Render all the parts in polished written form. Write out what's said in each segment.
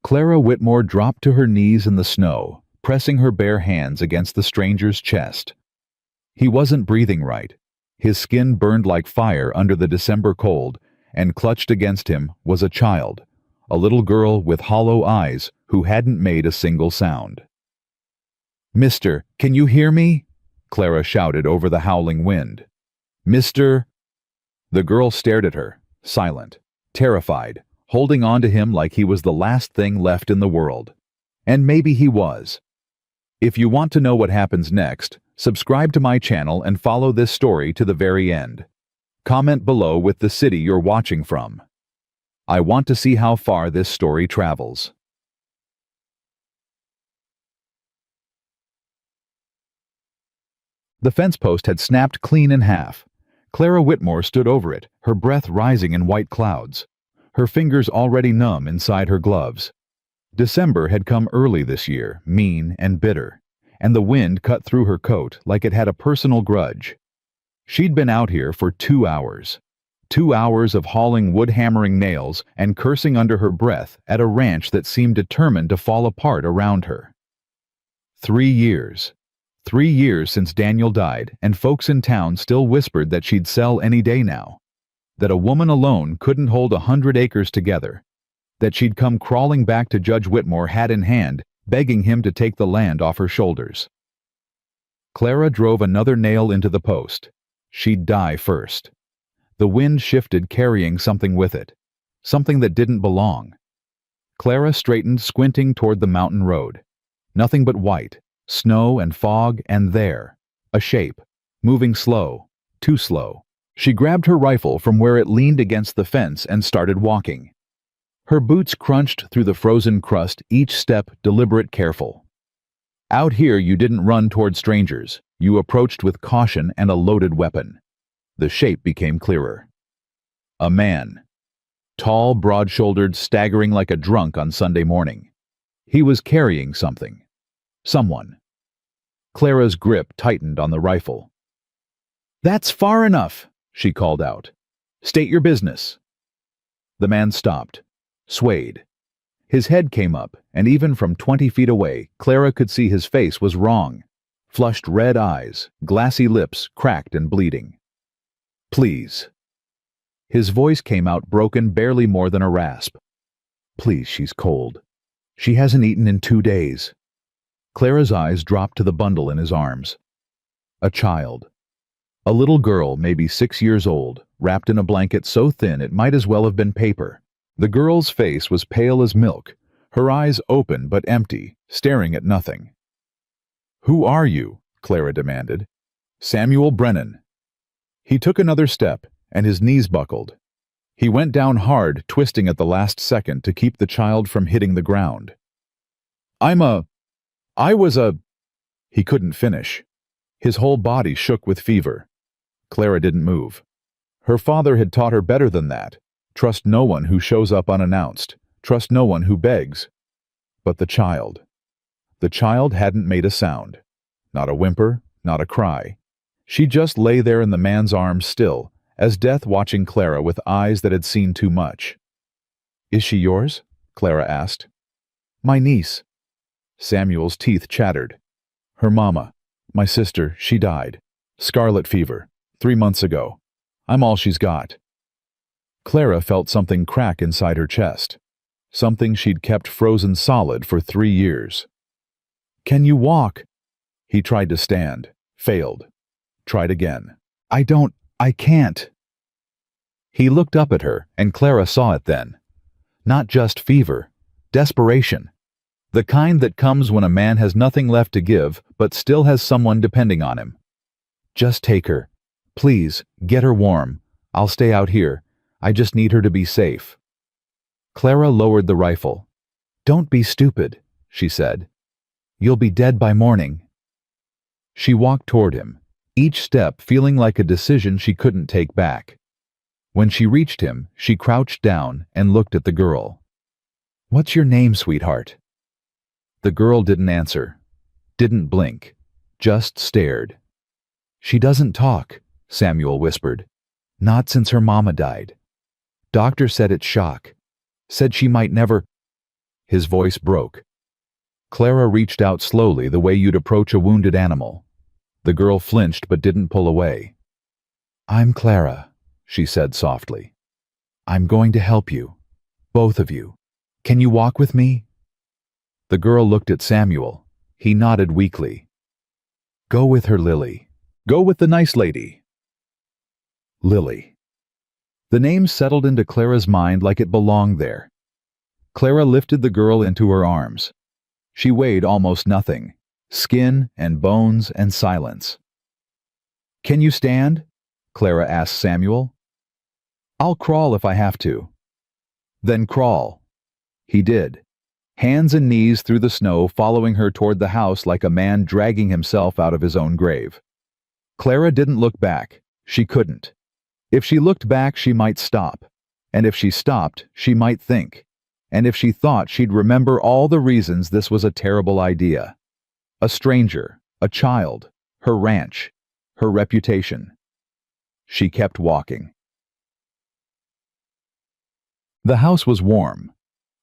Clara Whitmore dropped to her knees in the snow, pressing her bare hands against the stranger's chest. He wasn't breathing right. His skin burned like fire under the December cold, and clutched against him was a child, a little girl with hollow eyes who hadn't made a single sound. "Mister, can you hear me?" Clara shouted over the howling wind. "Mister—" The girl stared at her, silent, terrified, holding on to him like he was the last thing left in the world. And maybe he was. If you want to know what happens next, subscribe to my channel and follow this story to the very end. Comment below with the city you're watching from. I want to see how far this story travels. The fence post had snapped clean in half. Clara Whitmore stood over it, her breath rising in white clouds, her fingers already numb inside her gloves. December had come early this year, mean and bitter, and the wind cut through her coat like it had a personal grudge. She'd been out here for 2 hours. 2 hours of hauling wood-hammering nails and cursing under her breath at a ranch that seemed determined to fall apart around her. 3 years. 3 years since Daniel died, and folks in town still whispered that she'd sell any day now. That a woman alone couldn't hold 100 acres together. That she'd come crawling back to Judge Whitmore hat in hand, begging him to take the land off her shoulders. Clara drove another nail into the post. She'd die first. The wind shifted, carrying something with it. Something that didn't belong. Clara straightened, squinting toward the mountain road. Nothing but white, snow and fog, and there, a shape, moving slow, too slow. She grabbed her rifle from where it leaned against the fence and started walking. Her boots crunched through the frozen crust, each step deliberate, careful. Out here you didn't run toward strangers. You approached with caution and a loaded weapon. The shape became clearer. A man. Tall, broad-shouldered, staggering like a drunk on Sunday morning. He was carrying something. Someone. Clara's grip tightened on the rifle. "That's far enough," she called out. "State your business." The man stopped, swayed. His head came up, and even from 20 feet away, Clara could see his face was wrong. Flushed red eyes, glassy lips, cracked and bleeding. "Please." His voice came out broken, barely more than a rasp. "Please, she's cold. She hasn't eaten in 2 days." Clara's eyes dropped to the bundle in his arms. A child. A little girl, maybe 6 years old, wrapped in a blanket so thin it might as well have been paper. The girl's face was pale as milk, her eyes open but empty, staring at nothing. "Who are you?" Clara demanded. "Samuel Brennan." He took another step, and his knees buckled. He went down hard, twisting at the last second to keep the child from hitting the ground. I was a... He couldn't finish. His whole body shook with fever. Clara didn't move. Her father had taught her better than that. Trust no one who shows up unannounced. Trust no one who begs. But the child. The child hadn't made a sound. Not a whimper, not a cry. She just lay there in the man's arms still, as death watching Clara with eyes that had seen too much. "Is she yours?" Clara asked. "My niece." Samuel's teeth chattered. "Her mama. My sister, she died. Scarlet fever. 3 months ago. I'm all she's got." Clara felt something crack inside her chest. Something she'd kept frozen solid for 3 years. "Can you walk?" He tried to stand. Failed. Tried again. I can't." He looked up at her, and Clara saw it then. Not just fever. Desperation. The kind that comes when a man has nothing left to give, but still has someone depending on him. "Just take her. Please, get her warm. I'll stay out here. I just need her to be safe." Clara lowered the rifle. "Don't be stupid," she said. "You'll be dead by morning." She walked toward him, each step feeling like a decision she couldn't take back. When she reached him, she crouched down and looked at the girl. "What's your name, sweetheart?" The girl didn't answer, didn't blink, just stared. "She doesn't talk," Samuel whispered. "Not since her mama died. Doctor said it's shock. Said she might never..." His voice broke. Clara reached out slowly, the way you'd approach a wounded animal. The girl flinched but didn't pull away. "I'm Clara," she said softly. "I'm going to help you. Both of you. Can you walk with me?" The girl looked at Samuel. He nodded weakly. "Go with her, Lily. Go with the nice lady." Lily. The name settled into Clara's mind like it belonged there. Clara lifted the girl into her arms. She weighed almost nothing. Skin and bones and silence. "Can you stand?" Clara asked Samuel. "I'll crawl if I have to." "Then crawl." He did. Hands and knees through the snow, following her toward the house like a man dragging himself out of his own grave. Clara didn't look back. She couldn't. If she looked back, she might stop. And if she stopped, she might think. And if she thought, she'd remember all the reasons this was a terrible idea. A stranger, a child, her ranch, her reputation. She kept walking. The house was warm.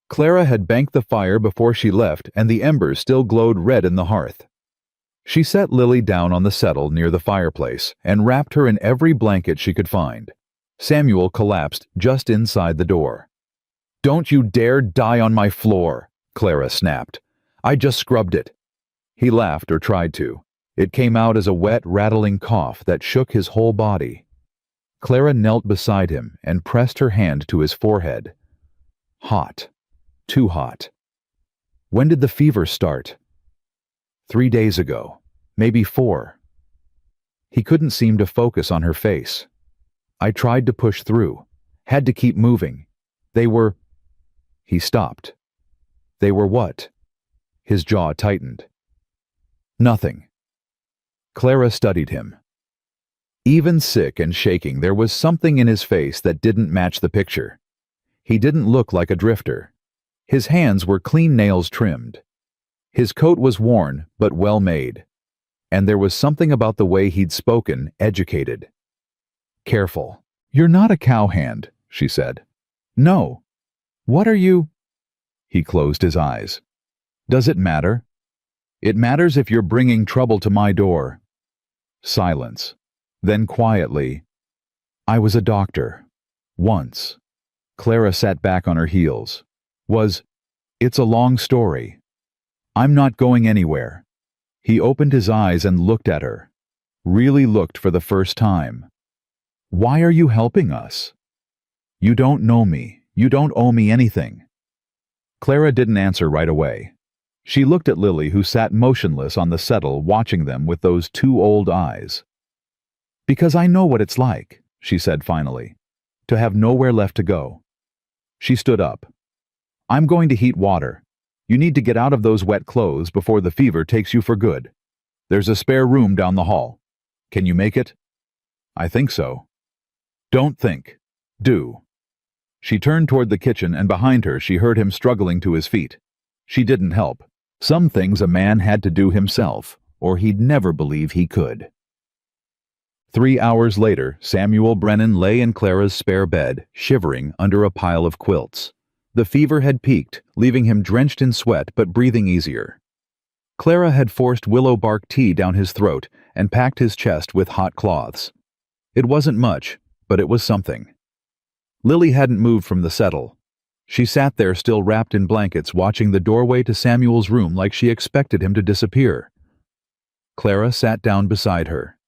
Clara had banked the fire before she left, and the embers still glowed red in the hearth. She set Lily down on the settle near the fireplace and wrapped her in every blanket she could find. Samuel collapsed just inside the door. "Don't you dare die on my floor," Clara snapped. "I just scrubbed it." He laughed, or tried to. It came out as a wet, rattling cough that shook his whole body. Clara knelt beside him and pressed her hand to his forehead. Hot. Too hot. "When did the fever start?" 3 days ago. Maybe 4. He couldn't seem to focus on her face. "I tried to push through. Had to keep moving. They were..." He stopped. "They were what?" His jaw tightened. "Nothing." Clara studied him. Even sick and shaking, there was something in his face that didn't match the picture. He didn't look like a drifter. His hands were clean, nails trimmed. His coat was worn, but well made. And there was something about the way he'd spoken, educated. "Careful. You're not a cowhand," she said. "No. What are you?" He closed his eyes. "Does it matter?" "It matters if you're bringing trouble to my door." Silence. Then quietly, "I was a doctor. Once." Clara sat back on her heels. It's a long story. "I'm not going anywhere." He opened his eyes and looked at her. Really looked for the first time. "Why are you helping us?" "You don't know me. You don't owe me anything." Clara didn't answer right away. She looked at Lily, who sat motionless on the settle, watching them with those 2 old eyes. "Because I know what it's like," she said finally, "to have nowhere left to go." She stood up. "I'm going to heat water. You need to get out of those wet clothes before the fever takes you for good. There's a spare room down the hall. Can you make it?" "I think so." "Don't think. Do." She turned toward the kitchen, and behind her she heard him struggling to his feet. She didn't help. Some things a man had to do himself, or he'd never believe he could. 3 hours later, Samuel Brennan lay in Clara's spare bed, shivering under a pile of quilts. The fever had peaked, leaving him drenched in sweat but breathing easier. Clara had forced willow bark tea down his throat and packed his chest with hot cloths. It wasn't much, but it was something. Lily hadn't moved from the settle. She sat there still wrapped in blankets, watching the doorway to Samuel's room like she expected him to disappear. Clara sat down beside her.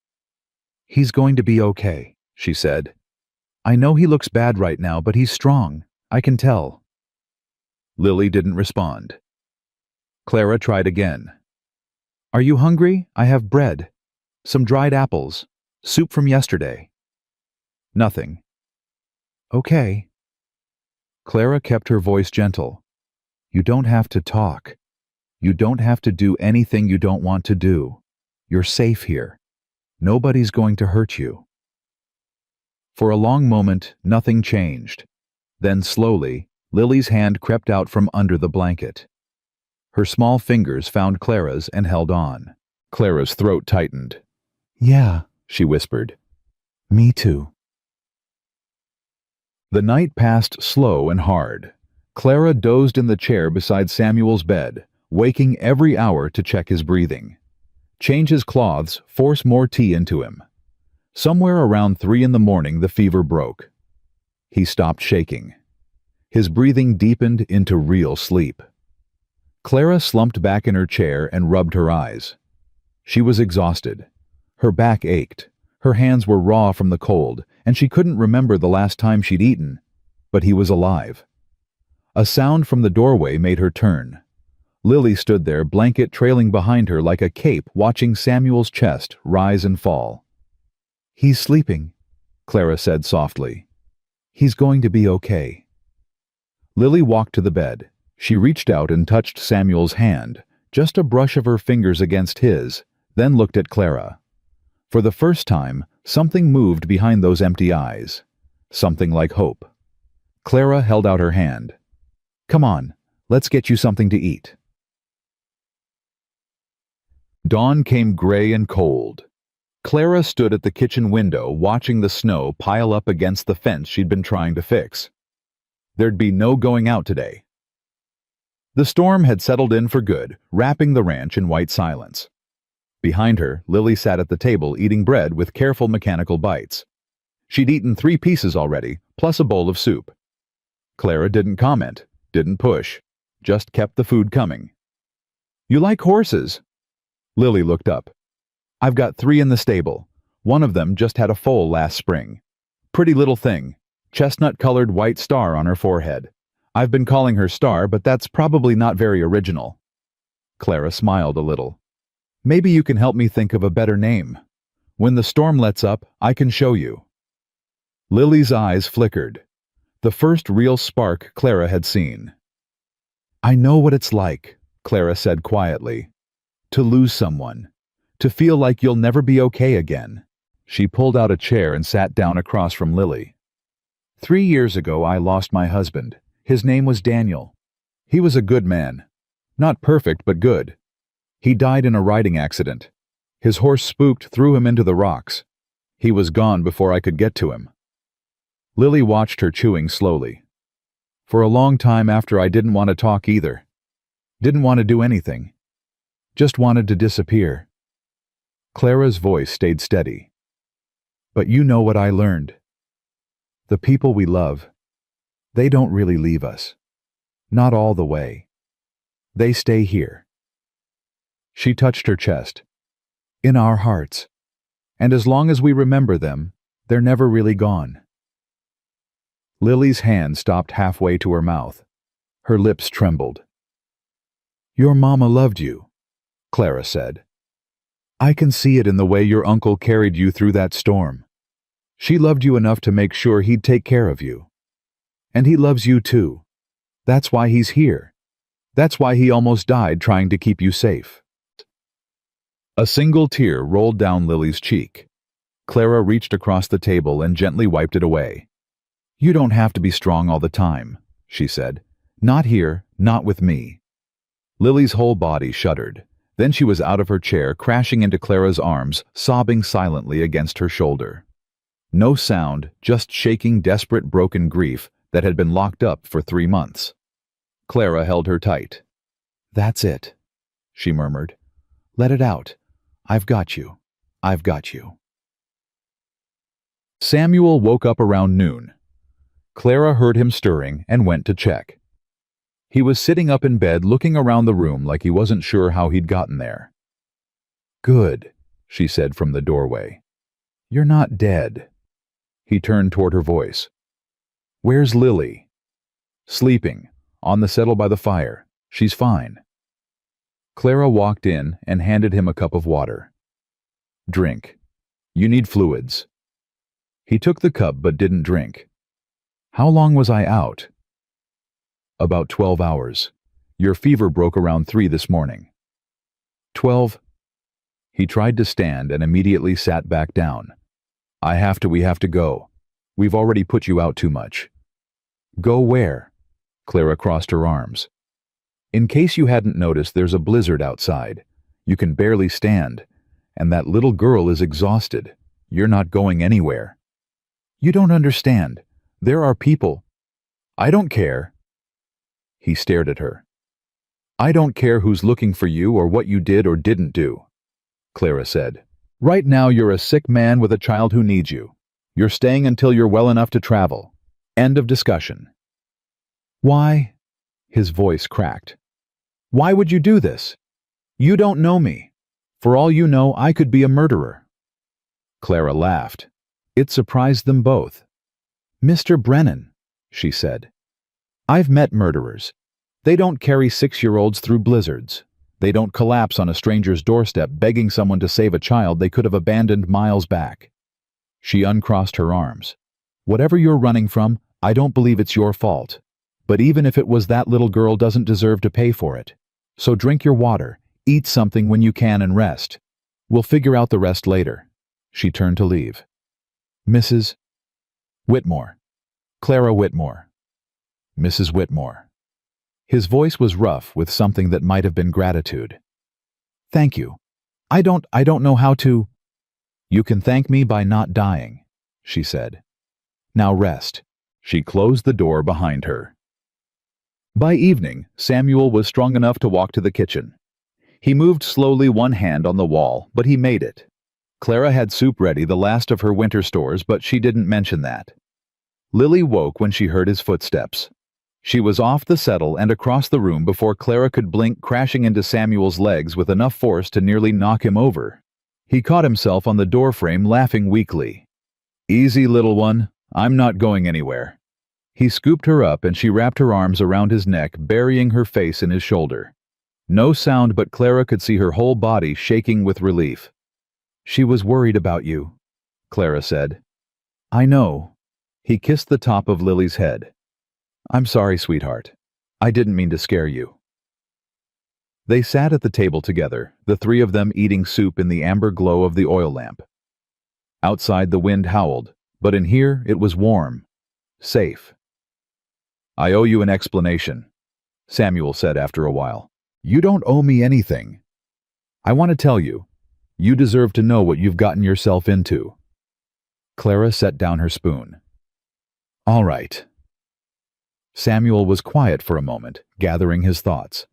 "He's going to be okay," she said. "I know he looks bad right now, but he's strong. I can tell." Lily didn't respond. Clara tried again. "Are you hungry? I have bread. Some dried apples. Soup from yesterday." Nothing. "Okay." Clara kept her voice gentle. "You don't have to talk. You don't have to do anything you don't want to do. You're safe here. Nobody's going to hurt you." For a long moment, nothing changed. Then slowly, Lily's hand crept out from under the blanket. Her small fingers found Clara's and held on. Clara's throat tightened. "Yeah," she whispered. "Me too." The night passed slow and hard. Clara dozed in the chair beside Samuel's bed, waking every hour to check his breathing. Change his clothes, force more tea into him. Somewhere around 3 in the morning the fever broke. He stopped shaking. His breathing deepened into real sleep. Clara slumped back in her chair and rubbed her eyes. She was exhausted. Her back ached. Her hands were raw from the cold, and she couldn't remember the last time she'd eaten. But he was alive. A sound from the doorway made her turn. Lily stood there, blanket trailing behind her like a cape, watching Samuel's chest rise and fall. "He's sleeping," Clara said softly. "He's going to be okay." Lily walked to the bed. She reached out and touched Samuel's hand, just a brush of her fingers against his, then looked at Clara. For the first time, something moved behind those empty eyes. Something like hope. Clara held out her hand. "Come on, let's get you something to eat." Dawn came gray and cold. Clara stood at the kitchen window watching the snow pile up against the fence she'd been trying to fix. There'd be no going out today. The storm had settled in for good, wrapping the ranch in white silence. Behind her, Lily sat at the table eating bread with careful mechanical bites. She'd eaten 3 pieces already, plus a bowl of soup. Clara didn't comment, didn't push, just kept the food coming. "You like horses?" Lily looked up. "I've got 3 in the stable. One of them just had a foal last spring. Pretty little thing, chestnut-colored white star on her forehead. I've been calling her Star, but that's probably not very original." Clara smiled a little. "Maybe you can help me think of a better name. When the storm lets up, I can show you." Lily's eyes flickered. The first real spark Clara had seen. "I know what it's like," Clara said quietly. "To lose someone. To feel like you'll never be okay again." She pulled out a chair and sat down across from Lily. 3 years ago I lost my husband. His name was Daniel. He was a good man. Not perfect, but good. He died in a riding accident. His horse spooked, threw him into the rocks. He was gone before I could get to him." Lily watched her chewing slowly. "For a long time after I didn't want to talk either. Didn't want to do anything. Just wanted to disappear." Clara's voice stayed steady. "But you know what I learned. The people we love, they don't really leave us. Not all the way. They stay here." She touched her chest. "In our hearts. And as long as we remember them, they're never really gone." Lily's hand stopped halfway to her mouth. Her lips trembled. "Your mama loved you," Clara said. "I can see it in the way your uncle carried you through that storm. She loved you enough to make sure he'd take care of you. And he loves you too. That's why he's here. That's why he almost died trying to keep you safe." A single tear rolled down Lily's cheek. Clara reached across the table and gently wiped it away. "You don't have to be strong all the time," she said. "Not here, not with me." Lily's whole body shuddered. Then she was out of her chair, crashing into Clara's arms, sobbing silently against her shoulder. No sound, just shaking, desperate, broken grief that had been locked up for 3 months. Clara held her tight. "That's it," she murmured. "Let it out. I've got you. I've got you." Samuel woke up around noon. Clara heard him stirring and went to check. He was sitting up in bed looking around the room like he wasn't sure how he'd gotten there. "Good," she said from the doorway. "You're not dead." He turned toward her voice. "Where's Lily?" "Sleeping, on the settle by the fire. She's fine." Clara walked in and handed him a cup of water. "Drink. You need fluids." He took the cup but didn't drink. "How long was I out?" "About 12 hours. Your fever broke around 3 this morning." 12. He tried to stand and immediately sat back down. We have to go. We've already put you out too much." "Go where?" Clara crossed her arms. "In case you hadn't noticed, there's a blizzard outside. You can barely stand. And that little girl is exhausted. You're not going anywhere." "You don't understand. There are people." "I don't care." He stared at her. "I don't care who's looking for you or what you did or didn't do," Clara said. "Right now you're a sick man with a child who needs you. You're staying until you're well enough to travel. End of discussion." "Why?" His voice cracked. "Why would you do this? You don't know me. For all you know, I could be a murderer." Clara laughed. It surprised them both. "Mr. Brennan," she said, "I've met murderers. They don't carry 6-year-olds through blizzards. They don't collapse on a stranger's doorstep begging someone to save a child they could have abandoned miles back." She uncrossed her arms. "Whatever you're running from, I don't believe it's your fault. But even if it was, that little girl doesn't deserve to pay for it. So drink your water, eat something when you can, and rest. We'll figure out the rest later." She turned to leave. "Mrs. Whitmore. Clara Whitmore. Mrs. Whitmore." His voice was rough with something that might have been gratitude. "Thank you. I don't know how to—" "You can thank me by not dying," she said. "Now rest." She closed the door behind her. By evening, Samuel was strong enough to walk to the kitchen. He moved slowly, one hand on the wall, but he made it. Clara had soup ready, the last of her winter stores, but she didn't mention that. Lily woke when she heard his footsteps. She was off the settle and across the room before Clara could blink, crashing into Samuel's legs with enough force to nearly knock him over. He caught himself on the doorframe, laughing weakly. "Easy, little one. I'm not going anywhere." He scooped her up and she wrapped her arms around his neck, burying her face in his shoulder. No sound, but Clara could see her whole body shaking with relief. "She was worried about you," Clara said. "I know." He kissed the top of Lily's head. "I'm sorry, sweetheart. I didn't mean to scare you." They sat at the table together, the three of them eating soup in the amber glow of the oil lamp. Outside the wind howled, but in here it was warm, safe. "I owe you an explanation," Samuel said after a while. "You don't owe me anything. I want to tell you, you deserve to know what you've gotten yourself into." Clara set down her spoon. "All right." Samuel was quiet for a moment, gathering his thoughts.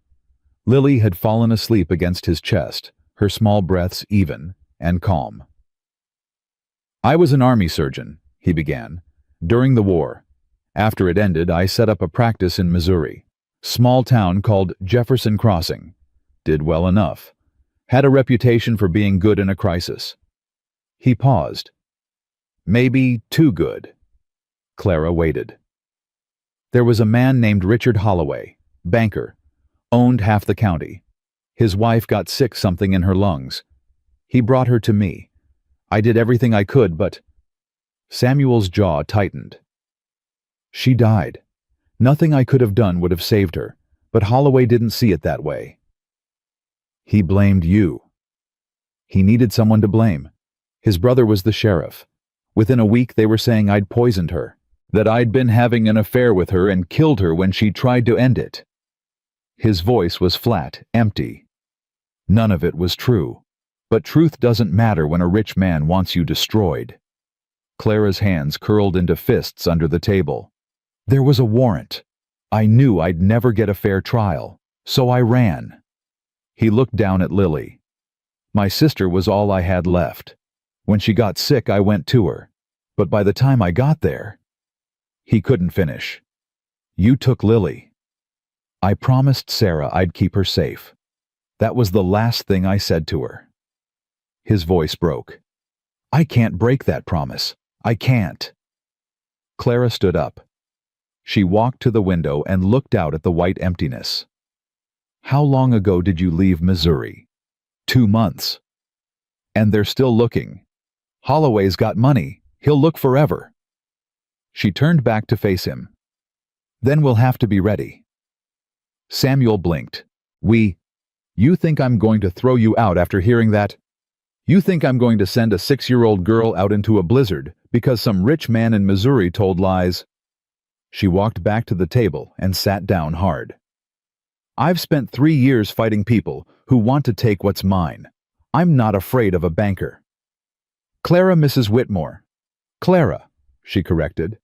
Lily had fallen asleep against his chest, her small breaths even and calm. "I was an army surgeon," he began, "during the war. After it ended, I set up a practice in Missouri. Small town called Jefferson Crossing. Did well enough. Had a reputation for being good in a crisis." He paused. "Maybe too good." Clara waited. "There was a man named Richard Holloway, banker, owned half the county. His wife got sick, something in her lungs. He brought her to me. I did everything I could, but—" Samuel's jaw tightened. "She died. Nothing I could have done would have saved her, but Holloway didn't see it that way. He blamed you. He needed someone to blame. His brother was the sheriff. Within a week they were saying I'd poisoned her, that I'd been having an affair with her and killed her when she tried to end it." His voice was flat, empty. None of it was true. But truth doesn't matter when a rich man wants you destroyed. Clara's hands curled into fists under the table. "There was a warrant. I knew I'd never get a fair trial, so I ran." He looked down at Lily. "My sister was all I had left. When she got sick, I went to her. But by the time I got there—" He couldn't finish. "You took Lily. I promised Sarah I'd keep her safe. That was the last thing I said to her." His voice broke. "I can't break that promise. I can't." Clara stood up. She walked to the window and looked out at the white emptiness. "How long ago did you leave Missouri?" 2 months. "And they're still looking. Holloway's got money. He'll look forever." She turned back to face him. "Then we'll have to be ready." Samuel blinked. You think I'm going to throw you out after hearing that? You think I'm going to send a 6-year-old girl out into a blizzard because some rich man in Missouri told lies?" She walked back to the table and sat down hard. "I've spent 3 years fighting people who want to take what's mine. I'm not afraid of a banker." "Clara, Mrs. Whitmore. Clara," she corrected.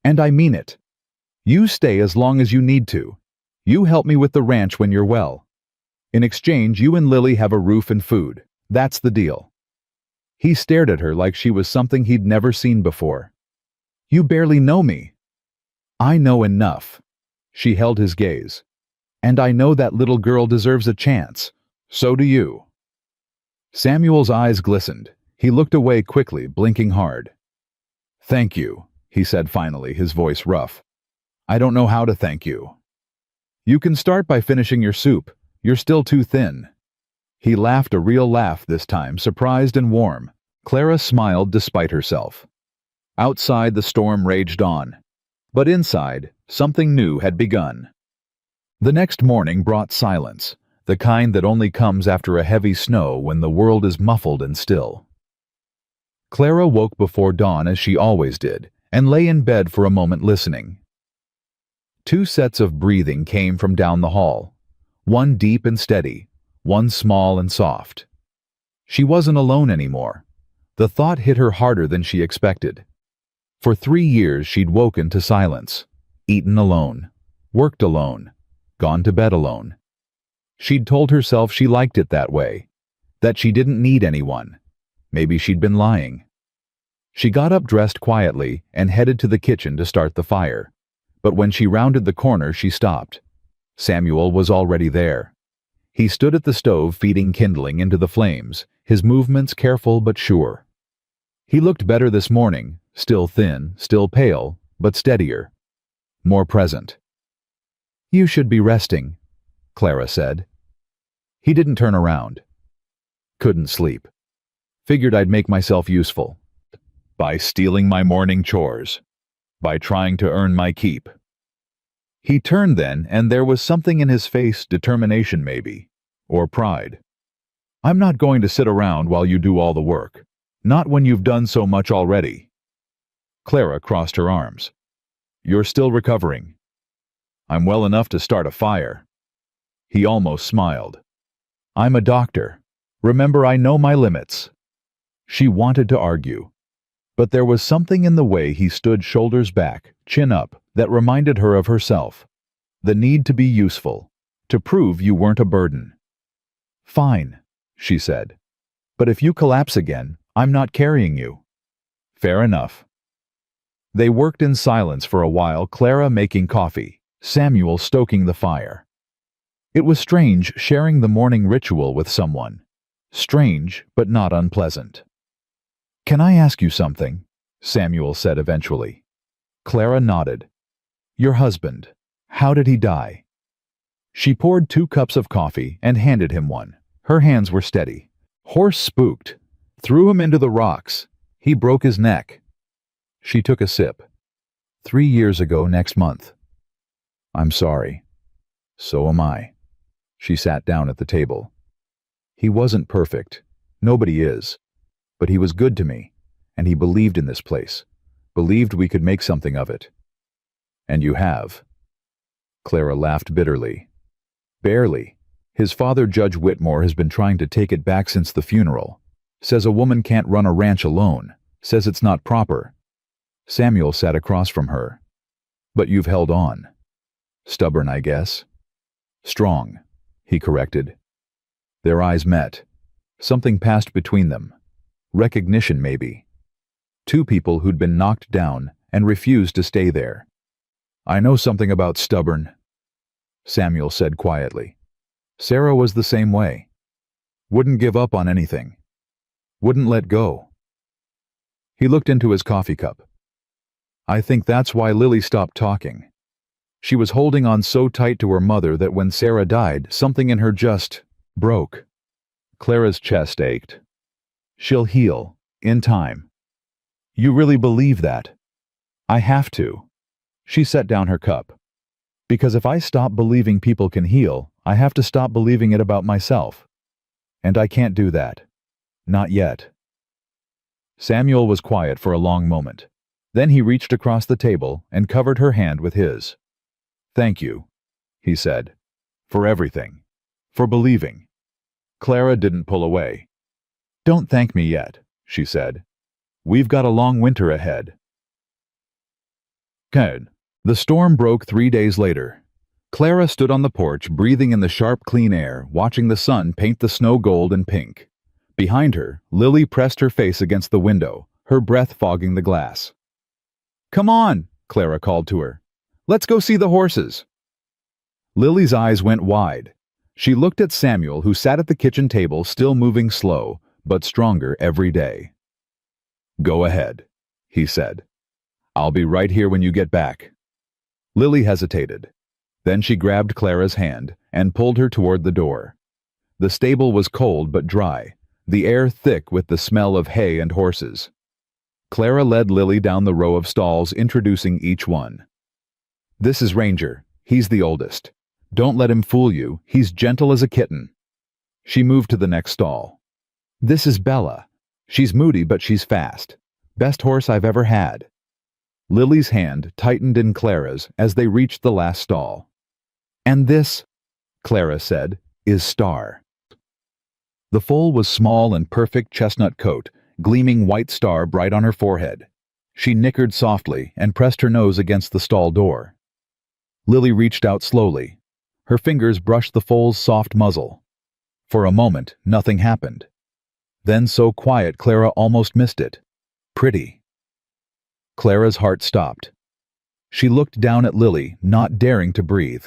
"And I mean it. You stay as long as you need to. You help me with the ranch when you're well. In exchange, you and Lily have a roof and food. That's the deal." He stared at her like she was something he'd never seen before. "You barely know me." "I know enough." She held his gaze. "And I know that little girl deserves a chance. So do you." Samuel's eyes glistened. He looked away quickly, blinking hard. "Thank you," he said finally, his voice rough. "I don't know how to thank you." "You can start by finishing your soup. You're still too thin." He laughed, a real laugh this time, surprised and warm. Clara smiled despite herself. Outside, the storm raged on. But inside, something new had begun. The next morning brought silence, the kind that only comes after a heavy snow when the world is muffled and still. Clara woke before dawn as she always did, and lay in bed for a moment listening. Two sets of breathing came from down the hall, one deep and steady, one small and soft. She wasn't alone anymore. The thought hit her harder than she expected. For 3 years she'd woken to silence, eaten alone, worked alone, gone to bed alone. She'd told herself she liked it that way, that she didn't need anyone. Maybe she'd been lying. She got up dressed quietly and headed to the kitchen to start the fire. But when she rounded the corner, she stopped. Samuel was already there. He stood at the stove feeding kindling into the flames, his movements careful but sure. He looked better this morning, still thin, still pale, but steadier, more present. "You should be resting," Clara said. He didn't turn around. "Couldn't sleep. Figured I'd make myself useful. By stealing my morning chores. By trying to earn my keep." He turned then, and there was something in his face, determination maybe, or pride. "I'm not going to sit around while you do all the work. Not when you've done so much already." Clara crossed her arms. "You're still recovering." "I'm well enough to start a fire." He almost smiled. "I'm a doctor. Remember, I know my limits." She wanted to argue. But there was something in the way he stood shoulders back, chin up, that reminded her of herself. The need to be useful, to prove you weren't a burden. "Fine," she said. "But if you collapse again, I'm not carrying you." "Fair enough." They worked in silence for a while, Clara making coffee, Samuel stoking the fire. It was strange sharing the morning ritual with someone. Strange, but not unpleasant. "Can I ask you something?" Samuel said eventually. Clara nodded. "Your husband, how did he die?" She poured 2 cups of coffee and handed him one. Her hands were steady. "Horse spooked. Threw him into the rocks. He broke his neck." She took a sip. 3 years ago next month." "I'm sorry." "So am I." She sat down at the table. "He wasn't perfect. Nobody is. But he was good to me, and he believed in this place. Believed we could make something of it." "And you have." Clara laughed bitterly. "Barely. His father, Judge Whitmore, has been trying to take it back since the funeral. Says a woman can't run a ranch alone. Says it's not proper." Samuel sat across from her. "But you've held on. Stubborn, I guess." "Strong," he corrected. Their eyes met. Something passed between them. Recognition, maybe. 2 people who'd been knocked down and refused to stay there. "I know something about stubborn," Samuel said quietly. "Sarah was the same way. Wouldn't give up on anything. Wouldn't let go." He looked into his coffee cup. "I think that's why Lily stopped talking. She was holding on so tight to her mother that when Sarah died, something in her just broke." Clara's chest ached. "She'll heal, in time." "You really believe that?" "I have to." She set down her cup. "Because if I stop believing people can heal, I have to stop believing it about myself. And I can't do that. Not yet." Samuel was quiet for a long moment. Then he reached across the table and covered her hand with his. "Thank you," he said. "For everything. For believing." Clara didn't pull away. "Don't thank me yet," she said. "We've got a long winter ahead." Good. The storm broke 3 days later. Clara stood on the porch, breathing in the sharp, clean air, watching the sun paint the snow gold and pink. Behind her, Lily pressed her face against the window, her breath fogging the glass. "Come on," Clara called to her. "Let's go see the horses." Lily's eyes went wide. She looked at Samuel, who sat at the kitchen table, still moving slow, but stronger every day. "Go ahead," he said. "I'll be right here when you get back." Lily hesitated. Then she grabbed Clara's hand and pulled her toward the door. The stable was cold but dry, the air thick with the smell of hay and horses. Clara led Lily down the row of stalls, introducing each one. "This is Ranger. He's the oldest. Don't let him fool you. He's gentle as a kitten." She moved to the next stall. "This is Bella. She's moody, but she's fast. Best horse I've ever had." Lily's hand tightened in Clara's as they reached the last stall. "And this," Clara said, "is Star." The foal was small and perfect chestnut coat, gleaming white star bright on her forehead. She nickered softly and pressed her nose against the stall door. Lily reached out slowly. Her fingers brushed the foal's soft muzzle. For a moment, nothing happened. Then so quiet Clara almost missed it. Pretty. Clara's heart stopped. She looked down at Lily, not daring to breathe.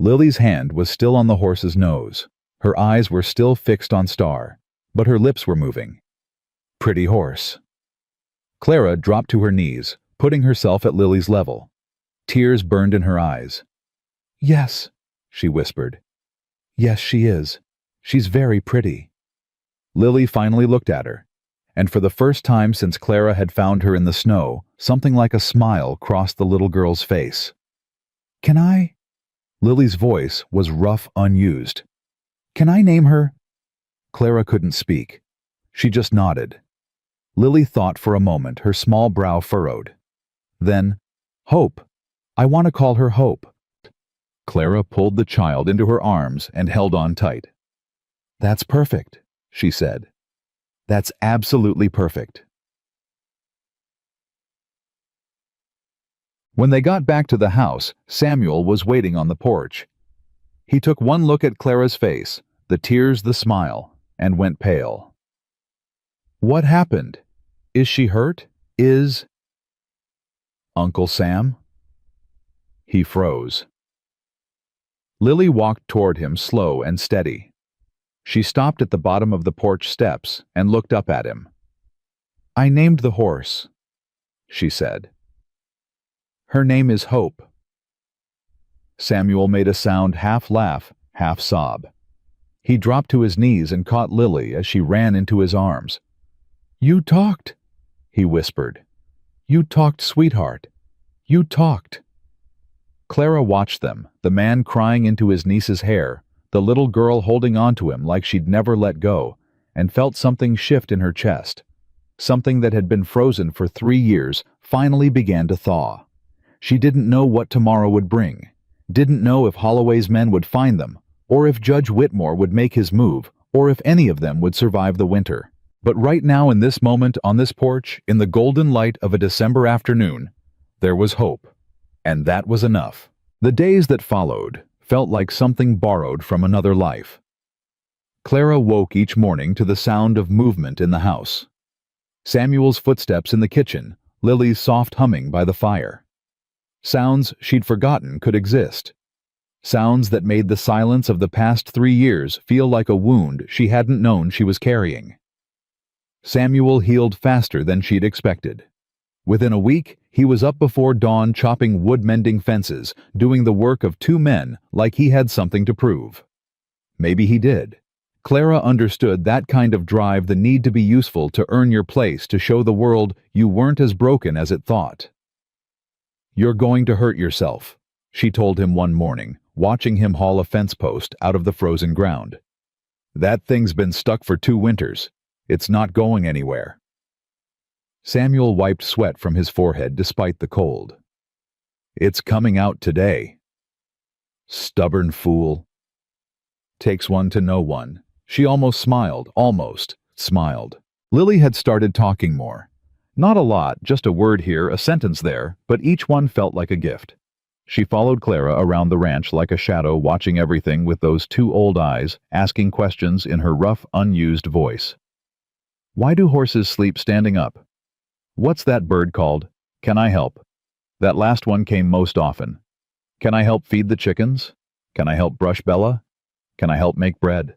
Lily's hand was still on the horse's nose. Her eyes were still fixed on Star, but her lips were moving. Pretty horse. Clara dropped to her knees, putting herself at Lily's level. Tears burned in her eyes. "Yes," she whispered. "Yes, she is. She's very pretty." Lily finally looked at her, and for the first time since Clara had found her in the snow, something like a smile crossed the little girl's face. "Can I?" Lily's voice was rough, unused. "Can I name her?" Clara couldn't speak. She just nodded. Lily thought for a moment, her small brow furrowed. Then, "Hope. I want to call her Hope." Clara pulled the child into her arms and held on tight. "That's perfect," she said. "That's absolutely perfect." When they got back to the house, Samuel was waiting on the porch. He took one look at Clara's face, the tears, the smile, and went pale. "What happened? Is she hurt? Is Uncle Sam?" He froze. Lily walked toward him, slow and steady. She stopped at the bottom of the porch steps and looked up at him. "I named the horse," she said. "Her name is Hope." Samuel made a sound, half laugh, half sob. He dropped to his knees and caught Lily as she ran into his arms. "You talked," he whispered. "You talked, sweetheart. You talked." Clara watched them, the man crying into his niece's hair, the little girl holding on to him like she'd never let go, and felt something shift in her chest. Something that had been frozen for 3 years finally began to thaw. She didn't know what tomorrow would bring, didn't know if Holloway's men would find them, or if Judge Whitmore would make his move, or if any of them would survive the winter. But right now, in this moment, on this porch, in the golden light of a December afternoon, there was hope. And that was enough. The days that followed felt like something borrowed from another life. Clara woke each morning to the sound of movement in the house. Samuel's footsteps in the kitchen, Lily's soft humming by the fire. Sounds she'd forgotten could exist. Sounds that made the silence of the past 3 years feel like a wound she hadn't known she was carrying. Samuel healed faster than she'd expected. Within a week, he was up before dawn chopping wood, mending fences, doing the work of 2 men like he had something to prove. Maybe he did. Clara understood that kind of drive, the need to be useful, to earn your place, to show the world you weren't as broken as it thought. "You're going to hurt yourself," she told him one morning, watching him haul a fence post out of the frozen ground. "That thing's been stuck for 2 winters. It's not going anywhere." Samuel wiped sweat from his forehead despite the cold. "It's coming out today." Stubborn fool. Takes one to know one. She almost smiled. Lily had started talking more. Not a lot, just a word here, a sentence there, but each one felt like a gift. She followed Clara around the ranch like a shadow, watching everything with those two old eyes, asking questions in her rough, unused voice. Why do horses sleep standing up? What's that bird called? Can I help? That last one came most often. Can I help feed the chickens? Can I help brush Bella? Can I help make bread?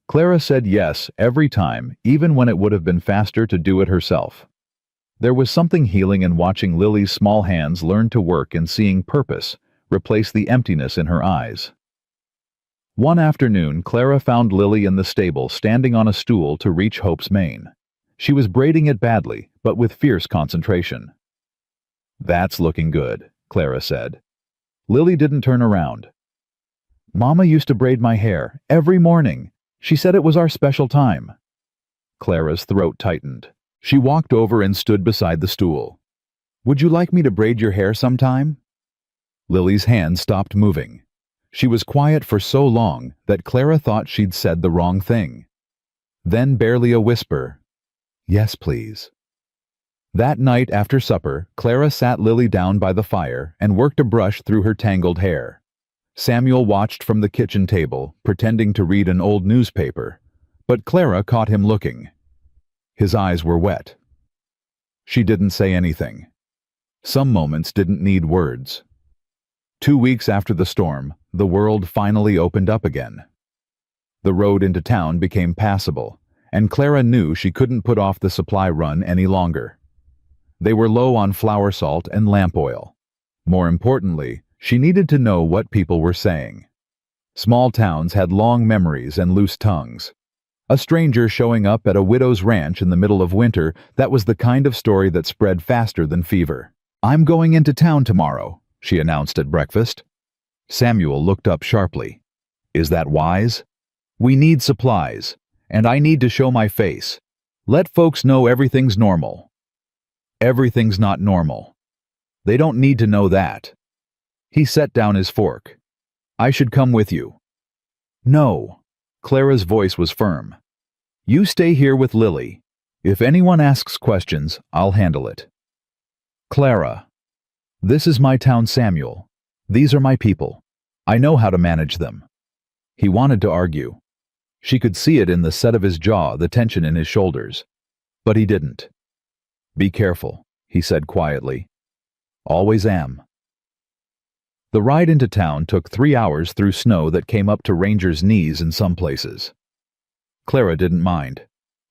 Clara said yes every time, even when it would have been faster to do it herself. There was something healing in watching Lily's small hands learn to work and seeing purpose replace the emptiness in her eyes. One afternoon, Clara found Lily in the stable standing on a stool to reach Hope's mane. She was braiding it badly, but with fierce concentration. "That's looking good," Clara said. Lily didn't turn around. "Mama used to braid my hair every morning. She said it was our special time." Clara's throat tightened. She walked over and stood beside the stool. "Would you like me to braid your hair sometime?" Lily's hand stopped moving. She was quiet for so long that Clara thought she'd said the wrong thing. Then barely a whisper, "Yes, please." That night after supper, Clara sat Lily down by the fire and worked a brush through her tangled hair. Samuel watched from the kitchen table, pretending to read an old newspaper, but Clara caught him looking. His eyes were wet. She didn't say anything. Some moments didn't need words. 2 weeks after the storm, the world finally opened up again. The road into town became passable, and Clara knew she couldn't put off the supply run any longer. They were low on flour salt and lamp oil. More importantly, she needed to know what people were saying. Small towns had long memories and loose tongues. A stranger showing up at a widow's ranch in the middle of winter, that was the kind of story that spread faster than fever. "I'm going into town tomorrow," she announced at breakfast. Samuel looked up sharply. "Is that wise? We need supplies, and I need to show my face. Let folks know everything's normal." "Everything's not normal. They don't need to know that." He set down his fork. "I should come with you." "No." Clara's voice was firm. "You stay here with Lily. If anyone asks questions, I'll handle it." "Clara, this is my town, Samuel. These are my people. I know how to manage them." He wanted to argue. She could see it in the set of his jaw, the tension in his shoulders. But he didn't. "Be careful," he said quietly. "Always am." The ride into town took 3 hours through snow that came up to Ranger's knees in some places. Clara didn't mind.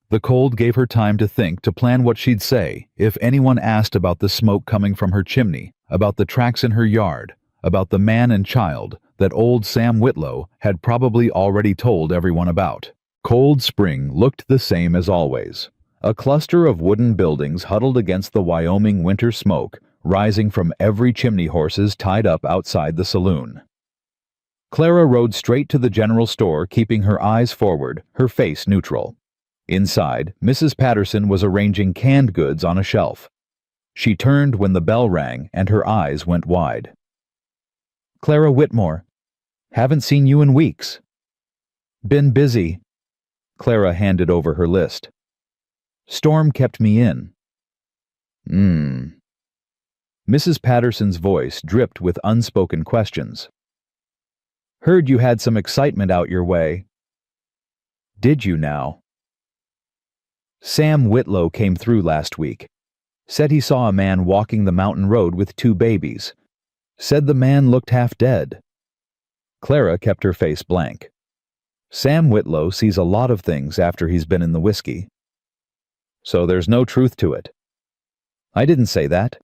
The cold gave her time to think, to plan what she'd say if anyone asked about the smoke coming from her chimney, about the tracks in her yard, about the man and child that old Sam Whitlow had probably already told everyone about. Cold Spring looked the same as always. A cluster of wooden buildings huddled against the Wyoming winter smoke, rising from every chimney horses tied up outside the saloon. Clara rode straight to the general store, keeping her eyes forward, her face neutral. Inside, Mrs. Patterson was arranging canned goods on a shelf. She turned when the bell rang, and her eyes went wide. "Clara Whitmore. Haven't seen you in weeks." "Been busy." Clara handed over her list. "Storm kept me in." Mrs. Patterson's voice dripped with unspoken questions. "Heard you had some excitement out your way." "Did you now?" "Sam Whitlow came through last week. Said he saw a man walking the mountain road with 2 babies. Said the man looked half dead." Clara kept her face blank. "Sam Whitlow sees a lot of things after he's been in the whiskey." "So there's no truth to it." "I didn't say that."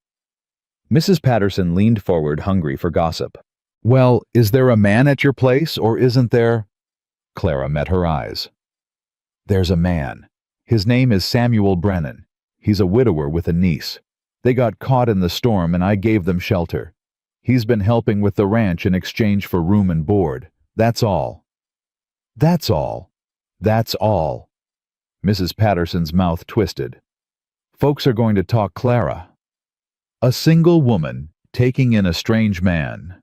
Mrs. Patterson leaned forward, hungry for gossip. "Well, is there a man at your place, or isn't there?" Clara met her eyes. "There's a man. His name is Samuel Brennan. He's a widower with a niece. They got caught in the storm and I gave them shelter. He's been helping with the ranch in exchange for room and board. That's all." "That's all. That's all." Mrs. Patterson's mouth twisted. "Folks are going to talk Clara. A single woman taking in a strange man.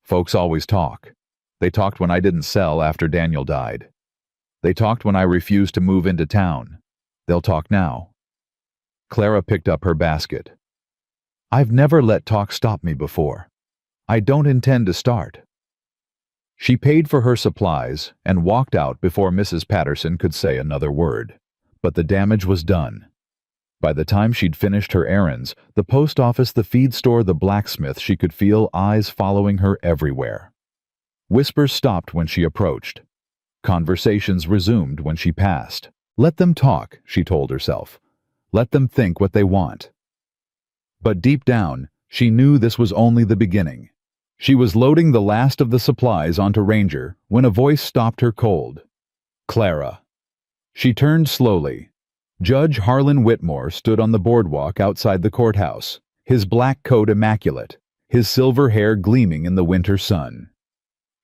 Folks always talk. They talked when I didn't sell after Daniel died. They talked when I refused to move into town. They'll talk now." Clara picked up her basket. "I've never let talk stop me before. I don't intend to start." She paid for her supplies and walked out before Mrs. Patterson could say another word. But the damage was done. By the time she'd finished her errands, the post office, the feed store, the blacksmith, she could feel eyes following her everywhere. Whispers stopped when she approached. Conversations resumed when she passed. Let them talk, she told herself. Let them think what they want. But deep down, she knew this was only the beginning. She was loading the last of the supplies onto Ranger when a voice stopped her cold. "Clara." She turned slowly. Judge Harlan Whitmore stood on the boardwalk outside the courthouse, his black coat immaculate, his silver hair gleaming in the winter sun.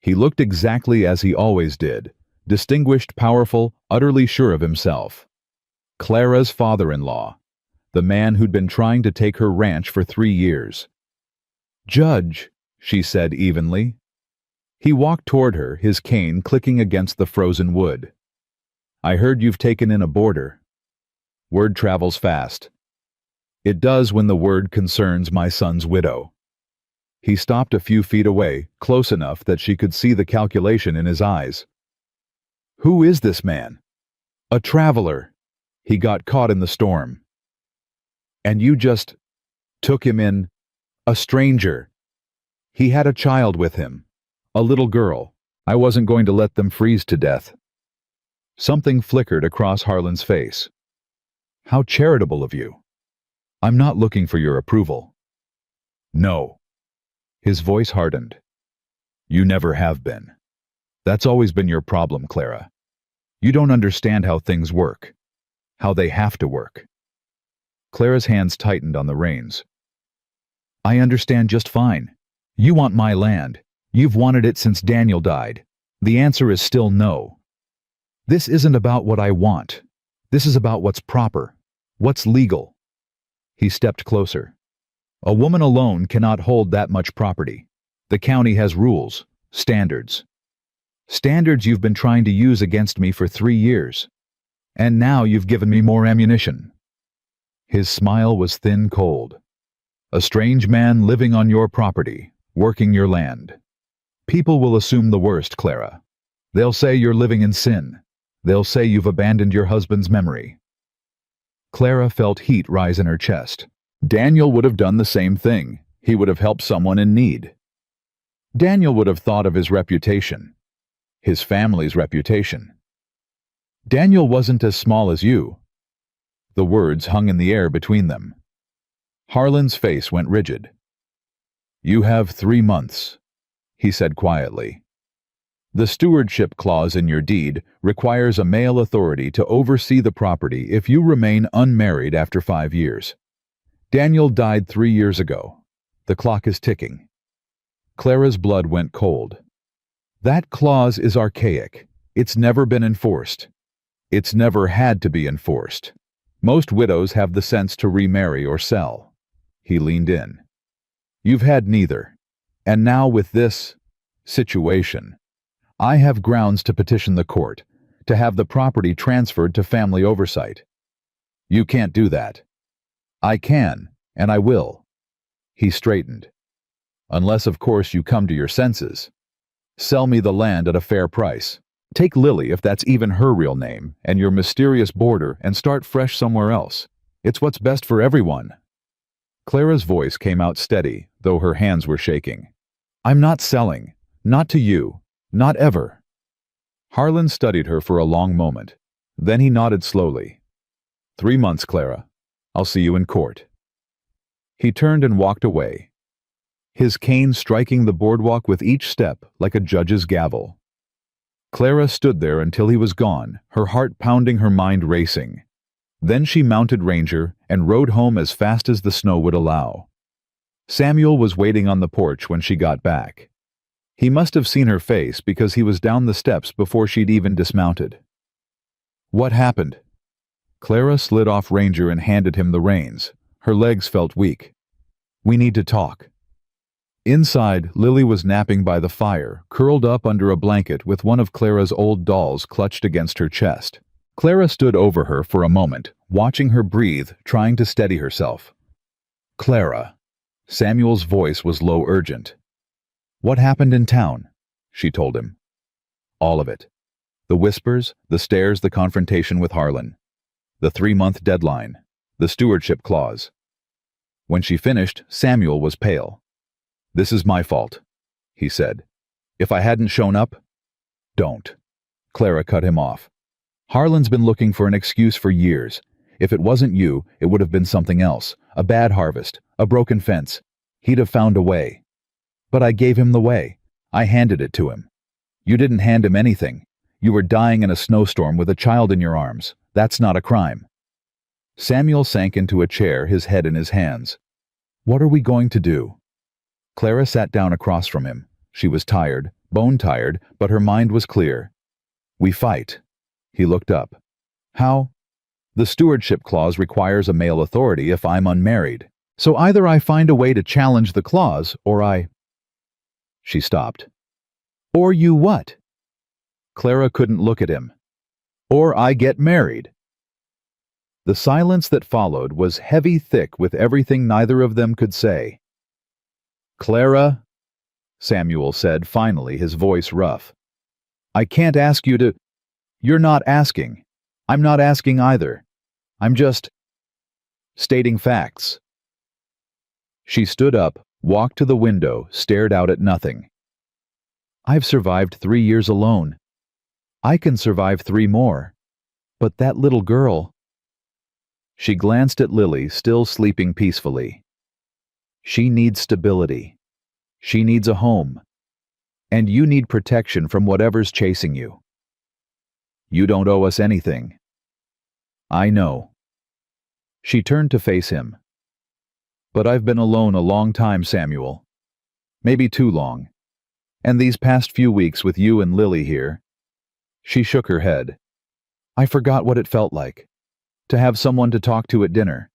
He looked exactly as he always did, distinguished, powerful, utterly sure of himself. Clara's father-in-law, the man who'd been trying to take her ranch for 3 years. "Judge," she said evenly. He walked toward her, his cane clicking against the frozen wood. "I heard you've taken in a boarder. Word travels fast. It does when the word concerns my son's widow." He stopped a few feet away, close enough that she could see the calculation in his eyes. "Who is this man?" "A traveler. He got caught in the storm." "And you just took him in?" "A stranger. He had a child with him. A little girl. I wasn't going to let them freeze to death." Something flickered across Harlan's face. "How charitable of you. I'm not looking for your approval." "No." His voice hardened. "You never have been. That's always been your problem, Clara. You don't understand how things work. How they have to work." Clara's hands tightened on the reins. "I understand just fine. You want my land. You've wanted it since Daniel died. The answer is still no. This isn't about what I want. This is about what's proper, what's legal." He stepped closer. "A woman alone cannot hold that much property. The county has rules, standards. Standards you've been trying to use against me for 3 years. And now you've given me more ammunition." His smile was thin cold. "A strange man living on your property, working your land. People will assume the worst, Clara. They'll say you're living in sin. They'll say you've abandoned your husband's memory." Clara felt heat rise in her chest. Daniel would have done the same thing. He would have helped someone in need. Daniel would have thought of his reputation, his family's reputation. Daniel wasn't as small as you. The words hung in the air between them. Harlan's face went rigid. "You have 3 months," he said quietly. "The stewardship clause in your deed requires a male authority to oversee the property if you remain unmarried after 5 years. Daniel died 3 years ago. The clock is ticking." Clara's blood went cold. "That clause is archaic. It's never been enforced. It's never had to be enforced. Most widows have the sense to remarry or sell." He leaned in. "You've had neither. And now with this situation, I have grounds to petition the court, to have the property transferred to family oversight. You can't do that." "I can, and I will." He straightened. "Unless, of course, you come to your senses. Sell me the land at a fair price. Take Lily, if that's even her real name, and your mysterious boarder, and start fresh somewhere else. It's what's best for everyone." Clara's voice came out steady, though her hands were shaking. "I'm not selling. Not to you. Not ever." Harlan studied her for a long moment. Then he nodded slowly. 3 months, Clara. I'll see you in court." He turned and walked away, his cane striking the boardwalk with each step like a judge's gavel. Clara stood there until he was gone, her heart pounding, her mind racing. Then she mounted Ranger and rode home as fast as the snow would allow. Samuel was waiting on the porch when she got back. He must have seen her face because he was down the steps before she'd even dismounted. "What happened?" Clara slid off Ranger and handed him the reins. Her legs felt weak. "We need to talk." Inside, Lily was napping by the fire, curled up under a blanket with one of Clara's old dolls clutched against her chest. Clara stood over her for a moment, watching her breathe, trying to steady herself. "Clara." Samuel's voice was low, urgent. What happened in town? She told him. All of it. The whispers, the stares, the confrontation with Harlan. The 3-month deadline. The stewardship clause. When she finished, Samuel was pale. "This is my fault," he said. "If I hadn't shown up—" "Don't." Clara cut him off. "Harlan's been looking for an excuse for years. If it wasn't you, it would have been something else. A bad harvest, a broken fence. He'd have found a way. But I gave him the way. I handed it to him. You didn't hand him anything. You were dying in a snowstorm with a child in your arms. That's not a crime." Samuel sank into a chair, his head in his hands. "What are we going to do?" Clara sat down across from him. She was tired, bone-tired, but her mind was clear. "We fight." He looked up. "How?" "The stewardship clause requires a male authority if I'm unmarried. So either I find a way to challenge the clause, or I—" She stopped. "Or you what?" Clara couldn't look at him. "Or I get married." The silence that followed was heavy thick with everything neither of them could say. "Clara," Samuel said finally, his voice rough. "I can't ask you to—" "You're not asking. I'm not asking either. I'm just stating facts." She stood up, walked to the window, stared out at nothing. "I've survived 3 years alone. I can survive 3 more. But that little girl—" She glanced at Lily, still sleeping peacefully. "She needs stability. She needs a home. And you need protection from whatever's chasing you. You don't owe us anything." "I know." She turned to face him. "But I've been alone a long time, Samuel. Maybe too long. And these past few weeks with you and Lily here—" She shook her head. "I forgot what it felt like. To have someone to talk to at dinner.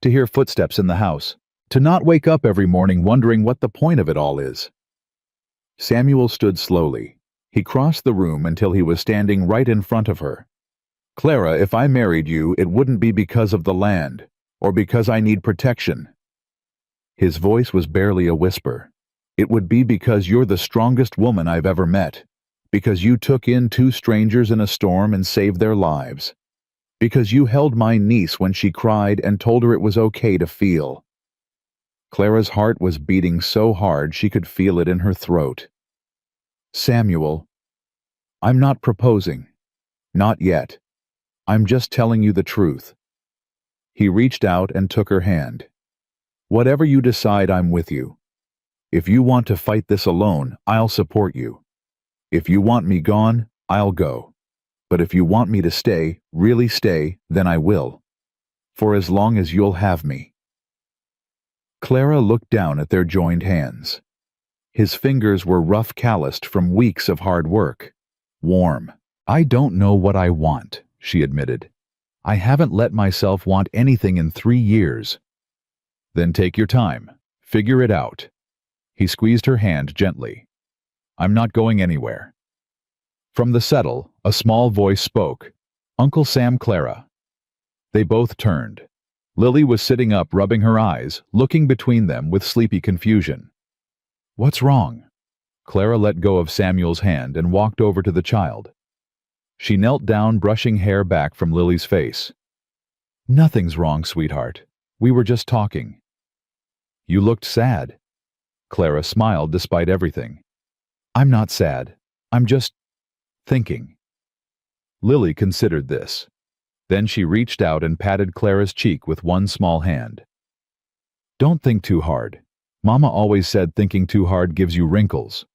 To hear footsteps in the house. To not wake up every morning wondering what the point of it all is." Samuel stood slowly. He crossed the room until he was standing right in front of her. "Clara, if I married you, it wouldn't be because of the land, or because I need protection." His voice was barely a whisper. "It would be because you're the strongest woman I've ever met. Because you took in 2 strangers in a storm and saved their lives. Because you held my niece when she cried and told her it was okay to feel." Clara's heart was beating so hard she could feel it in her throat. "Samuel, I'm not proposing. Not yet. I'm just telling you the truth." He reached out and took her hand. "Whatever you decide, I'm with you. If you want to fight this alone, I'll support you. If you want me gone, I'll go. But if you want me to stay, really stay, then I will. For as long as you'll have me." Clara looked down at their joined hands. His fingers were rough, calloused from weeks of hard work. Warm. "I don't know what I want," she admitted. "I haven't let myself want anything in 3 years." "Then take your time. Figure it out." He squeezed her hand gently. "I'm not going anywhere." From the settle, a small voice spoke. "Uncle Sam, Clara." They both turned. Lily was sitting up, rubbing her eyes, looking between them with sleepy confusion. "What's wrong?" Clara let go of Samuel's hand and walked over to the child. She knelt down, brushing hair back from Lily's face. "Nothing's wrong, sweetheart. We were just talking." "You looked sad." Clara smiled despite everything. "I'm not sad. I'm just thinking." Lily considered this. Then she reached out and patted Clara's cheek with one small hand. "Don't think too hard. Mama always said thinking too hard gives you wrinkles."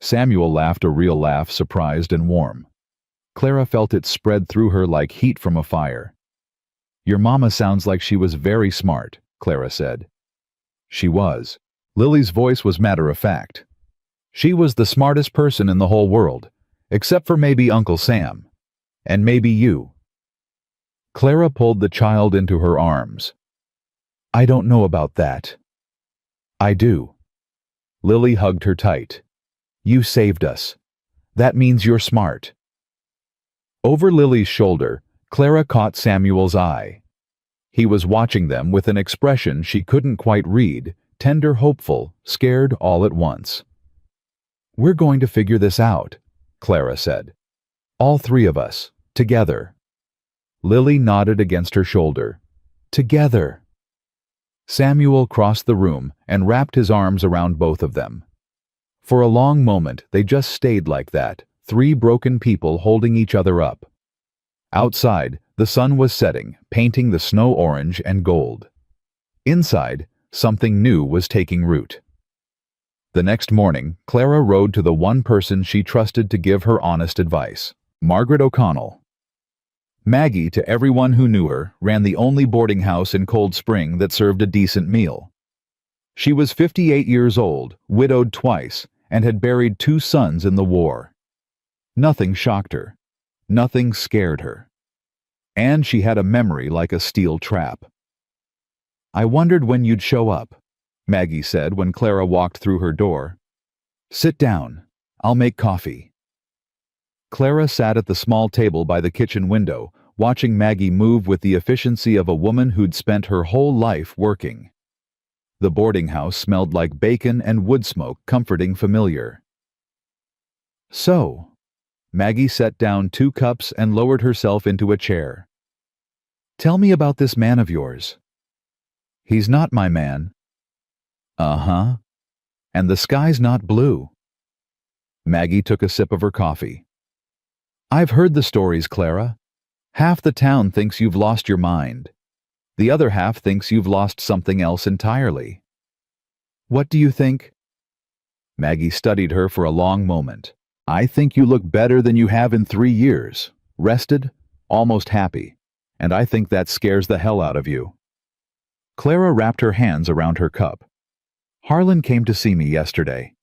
Samuel laughed a real laugh, surprised and warm. Clara felt it spread through her like heat from a fire. "Your mama sounds like she was very smart," Clara said. She was. Lily's voice was matter-of-fact. She was the smartest person in the whole world, except for maybe Uncle Sam. And maybe you. Clara pulled the child into her arms. "I don't know about that." "I do." Lily hugged her tight. "You saved us. That means you're smart." Over Lily's shoulder, Clara caught Samuel's eye. He was watching them with an expression she couldn't quite read, tender, hopeful, scared all at once. "We're going to figure this out," Clara said. "All three of us, together." Lily nodded against her shoulder. "Together." Samuel crossed the room and wrapped his arms around both of them. For a long moment, they just stayed like that, three broken people holding each other up. Outside, the sun was setting, painting the snow orange and gold. Inside, something new was taking root. The next morning, Clara rode to the one person she trusted to give her honest advice, Margaret O'Connell. Maggie, to everyone who knew her, ran the only boarding house in Cold Spring that served a decent meal. She was 58 years old, widowed twice, and had buried 2 sons in the war. Nothing shocked her. Nothing scared her. And she had a memory like a steel trap. "I wondered when you'd show up," Maggie said when Clara walked through her door. "Sit down. I'll make coffee." Clara sat at the small table by the kitchen window, watching Maggie move with the efficiency of a woman who'd spent her whole life working. The boarding house smelled like bacon and wood smoke, comforting familiar. "So," Maggie set down 2 cups and lowered herself into a chair. "Tell me about this man of yours." "He's not my man." "Uh-huh. And the sky's not blue." Maggie took a sip of her coffee. "I've heard the stories, Clara. Half the town thinks you've lost your mind. The other half thinks you've lost something else entirely. What do you think?" Maggie studied her for a long moment. "I think you look better than you have in 3 years. Rested, almost happy. And I think that scares the hell out of you." Clara wrapped her hands around her cup. "Harlan came to see me yesterday.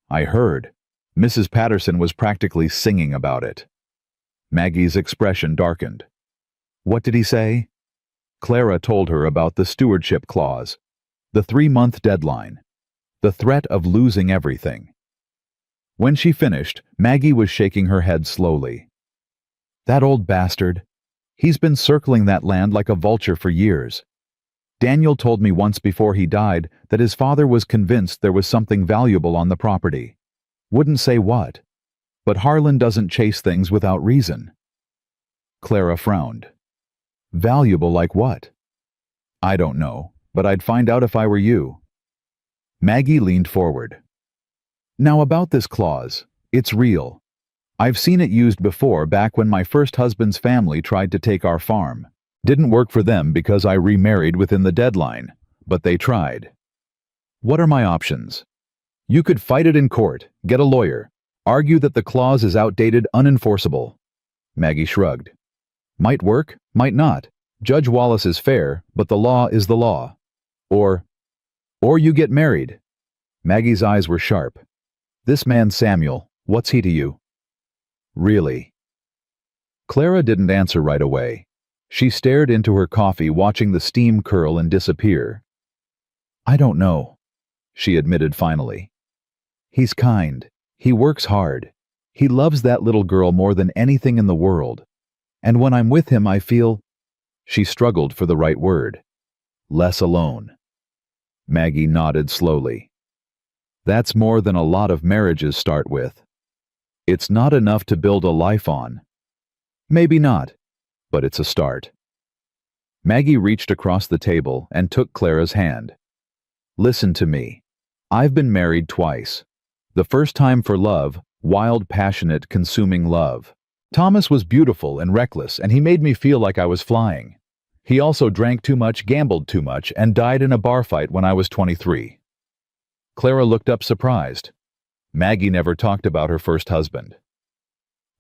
I heard. Mrs. Patterson was practically singing about it." Maggie's expression darkened. "What did he say?" Clara told her about the stewardship clause, the 3-month deadline, the threat of losing everything. When she finished, Maggie was shaking her head slowly. "That old bastard. He's been circling that land like a vulture for years. Daniel told me once before he died that his father was convinced there was something valuable on the property. Wouldn't say what. But Harlan doesn't chase things without reason." Clara frowned. "Valuable like what?" "I don't know, but I'd find out if I were you." Maggie leaned forward. "Now about this clause, it's real. I've seen it used before back when my first husband's family tried to take our farm. Didn't work for them because I remarried within the deadline, but they tried. What are my options? You could fight it in court, get a lawyer, argue that the clause is outdated, unenforceable." Maggie shrugged. "Might work, might not. Judge Wallace is fair, but the law is the law. Or you get married." Maggie's eyes were sharp. "This man Samuel, what's he to you?" "Really?" Clara didn't answer right away. She stared into her coffee, watching the steam curl and disappear. "I don't know," she admitted finally. "He's kind. He works hard. He loves that little girl more than anything in the world. And when I'm with him, I feel—" She struggled for the right word. "Less alone." Maggie nodded slowly. "That's more than a lot of marriages start with. It's not enough to build a life on. Maybe not, but it's a start." Maggie reached across the table and took Clara's hand. "Listen to me. I've been married twice. The first time for love, wild, passionate, consuming love. Thomas was beautiful and reckless, and he made me feel like I was flying. He also drank too much, gambled too much, and died in a bar fight when I was 23. Clara looked up surprised. Maggie never talked about her first husband.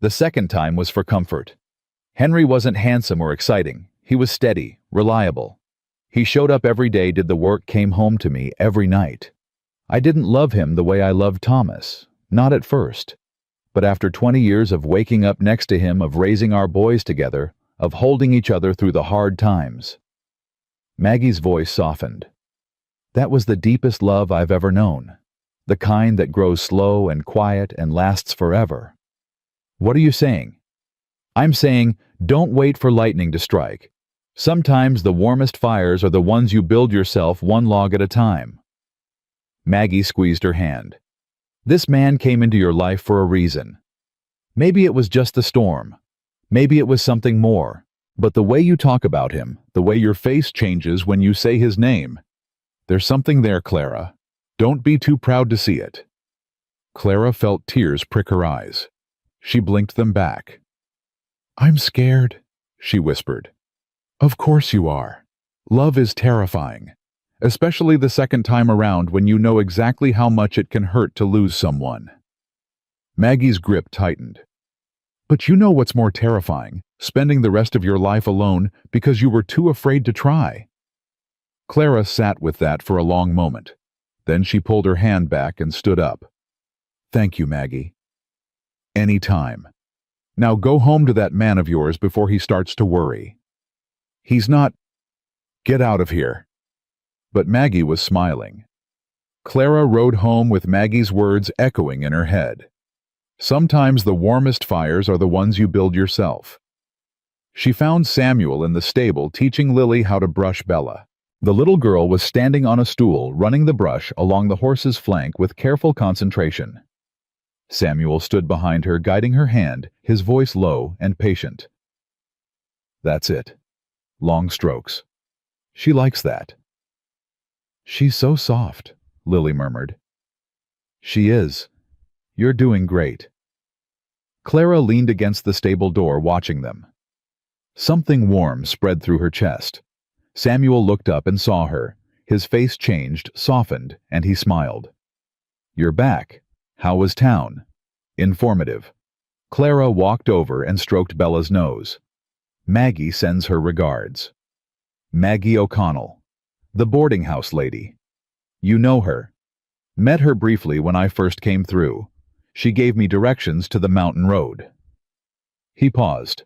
"The second time was for comfort. Henry wasn't handsome or exciting. He was steady, reliable. He showed up every day, did the work, came home to me every night. I didn't love him the way I loved Thomas, not at first. But after 20 years of waking up next to him, of raising our boys together, of holding each other through the hard times." Maggie's voice softened. "That was the deepest love I've ever known. The kind that grows slow and quiet and lasts forever." "What are you saying?" "I'm saying, don't wait for lightning to strike. Sometimes the warmest fires are the ones you build yourself, one log at a time. Maggie squeezed her hand. This man came into your life for a reason. Maybe it was just the storm. Maybe it was something more. But the way you talk about him, the way your face changes when you say his name, there's something there, Clara. Don't be too proud to see it. Clara felt tears prick her eyes. She blinked them back. I'm scared, she whispered. Of course you are. Love is terrifying, especially the second time around when you know exactly how much it can hurt to lose someone. Maggie's grip tightened. But you know what's more terrifying, spending the rest of your life alone because you were too afraid to try. Clara sat with that for a long moment. Then she pulled her hand back and stood up. Thank you, Maggie. Any time. Now go home to that man of yours before he starts to worry. He's not... Get out of here. But Maggie was smiling. Clara rode home with Maggie's words echoing in her head. Sometimes the warmest fires are the ones you build yourself. She found Samuel in the stable teaching Lily how to brush Bella. The little girl was standing on a stool running the brush along the horse's flank with careful concentration. Samuel stood behind her, guiding her hand, his voice low and patient. That's it. Long strokes. She likes that. She's so soft, Lily murmured. She is. You're doing great. Clara leaned against the stable door, watching them. Something warm spread through her chest. Samuel looked up and saw her. His face changed, softened, and he smiled. You're back. How was town? Informative. Clara walked over and stroked Bella's nose. Maggie sends her regards. Maggie O'Connell. The boarding house lady. You know her. Met her briefly when I first came through. She gave me directions to the mountain road. He paused.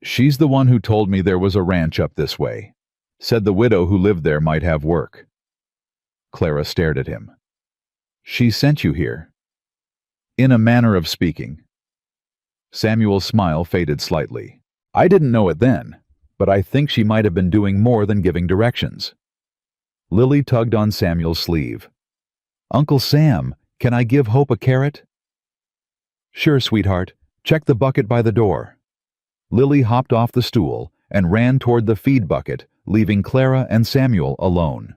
She's the one who told me there was a ranch up this way. Said the widow who lived there might have work. Clara stared at him. She sent you here. In a manner of speaking. Samuel's smile faded slightly. I didn't know it then, but I think she might have been doing more than giving directions. Lily tugged on Samuel's sleeve. Uncle Sam, can I give Hope a carrot? Sure, sweetheart. Check the bucket by the door. Lily hopped off the stool and ran toward the feed bucket, leaving Clara and Samuel alone.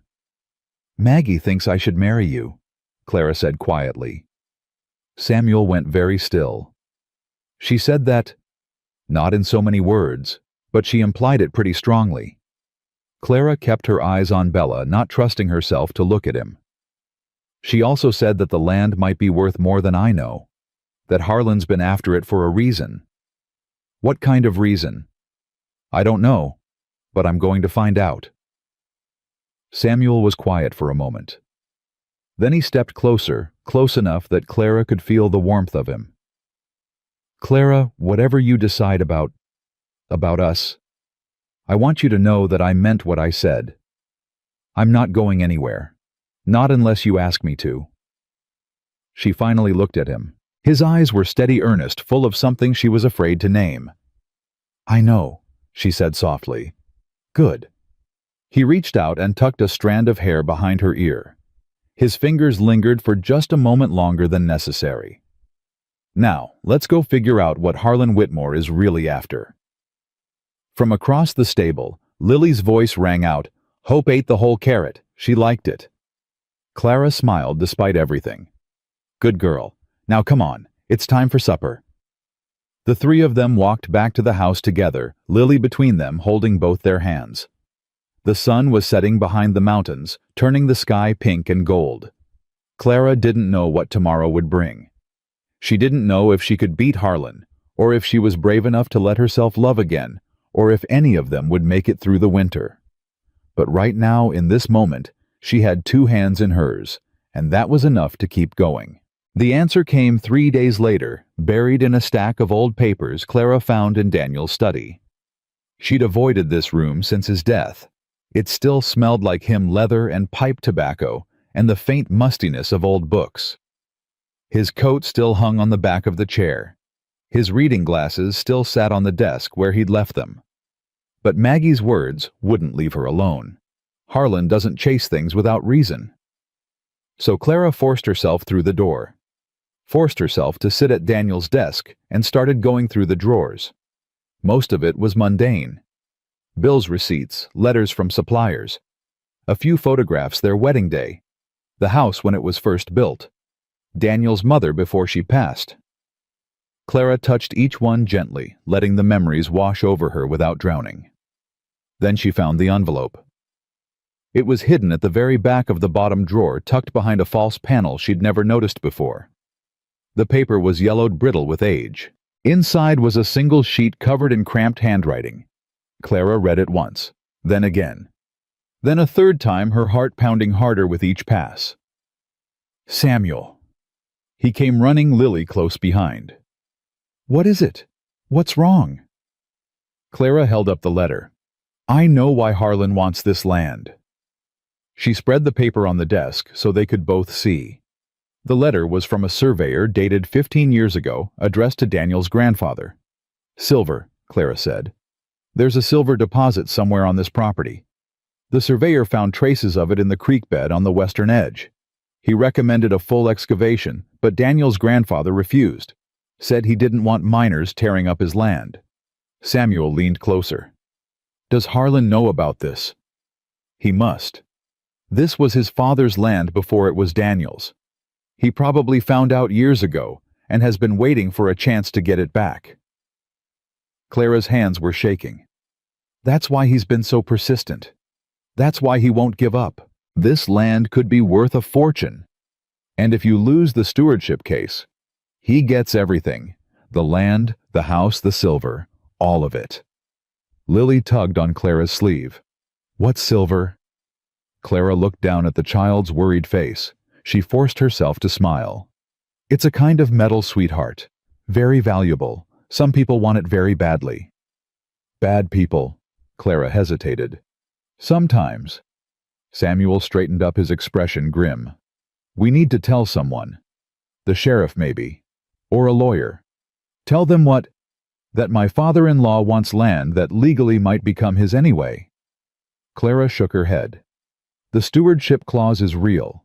Maggie thinks I should marry you, Clara said quietly. Samuel went very still. She said that, not in so many words, but she implied it pretty strongly. Clara kept her eyes on Bella, not trusting herself to look at him. She also said that the land might be worth more than I know, that Harlan's been after it for a reason. What kind of reason? I don't know, but I'm going to find out. Samuel was quiet for a moment. Then he stepped closer, close enough that Clara could feel the warmth of him. Clara, whatever you decide about us, I want you to know that I meant what I said. I'm not going anywhere. Not unless you ask me to. She finally looked at him. His eyes were steady earnest, full of something she was afraid to name. I know, she said softly. Good. He reached out and tucked a strand of hair behind her ear. His fingers lingered for just a moment longer than necessary. Now, let's go figure out what Harlan Whitmore is really after. From across the stable, Lily's voice rang out. Hope ate the whole carrot. She liked it. Clara smiled despite everything. Good girl. Now come on. It's time for supper. The three of them walked back to the house together, Lily between them, holding both their hands. The sun was setting behind the mountains, turning the sky pink and gold. Clara didn't know what tomorrow would bring. She didn't know if she could beat Harlan, or if she was brave enough to let herself love again, or if any of them would make it through the winter. But right now, in this moment, she had two hands in hers, and that was enough to keep going. The answer came 3 days later, buried in a stack of old papers Clara found in Daniel's study. She'd avoided this room since his death. It still smelled like him leather and pipe tobacco and the faint mustiness of old books. His coat still hung on the back of the chair. His reading glasses still sat on the desk where he'd left them. But Maggie's words wouldn't leave her alone. Harlan doesn't chase things without reason. So Clara forced herself through the door, forced herself to sit at Daniel's desk, and started going through the drawers. Most of it was mundane. Bills, receipts, letters from suppliers, a few photographs their wedding day, the house when it was first built, Daniel's mother before she passed. Clara touched each one gently, letting the memories wash over her without drowning. Then she found the envelope. It was hidden at the very back of the bottom drawer, tucked behind a false panel she'd never noticed before. The paper was yellowed brittle with age. Inside was a single sheet covered in cramped handwriting. Clara read it once, then again. Then a third time, her heart pounding harder with each pass. Samuel. He came running, Lily close behind. What is it? What's wrong? Clara held up the letter. I know why Harlan wants this land. She spread the paper on the desk so they could both see. The letter was from a surveyor dated 15 years ago, addressed to Daniel's grandfather. Silver, Clara said. There's a silver deposit somewhere on this property. The surveyor found traces of it in the creek bed on the western edge. He recommended a full excavation, but Daniel's grandfather refused, said he didn't want miners tearing up his land. Samuel leaned closer. Does Harlan know about this? He must. This was his father's land before it was Daniel's. He probably found out years ago and has been waiting for a chance to get it back. Clara's hands were shaking. That's why he's been so persistent. That's why he won't give up. This land could be worth a fortune. And if you lose the stewardship case, he gets everything. The land, the house, the silver, all of it. Lily tugged on Clara's sleeve. What silver? Clara looked down at the child's worried face. She forced herself to smile. It's a kind of metal, sweetheart. Very valuable. Some people want it very badly. Bad people. Clara hesitated. Sometimes. Samuel straightened up, his expression grim. We need to tell someone. The sheriff, maybe. Or a lawyer. Tell them what? That my father-in-law wants land that legally might become his anyway. Clara shook her head. The stewardship clause is real.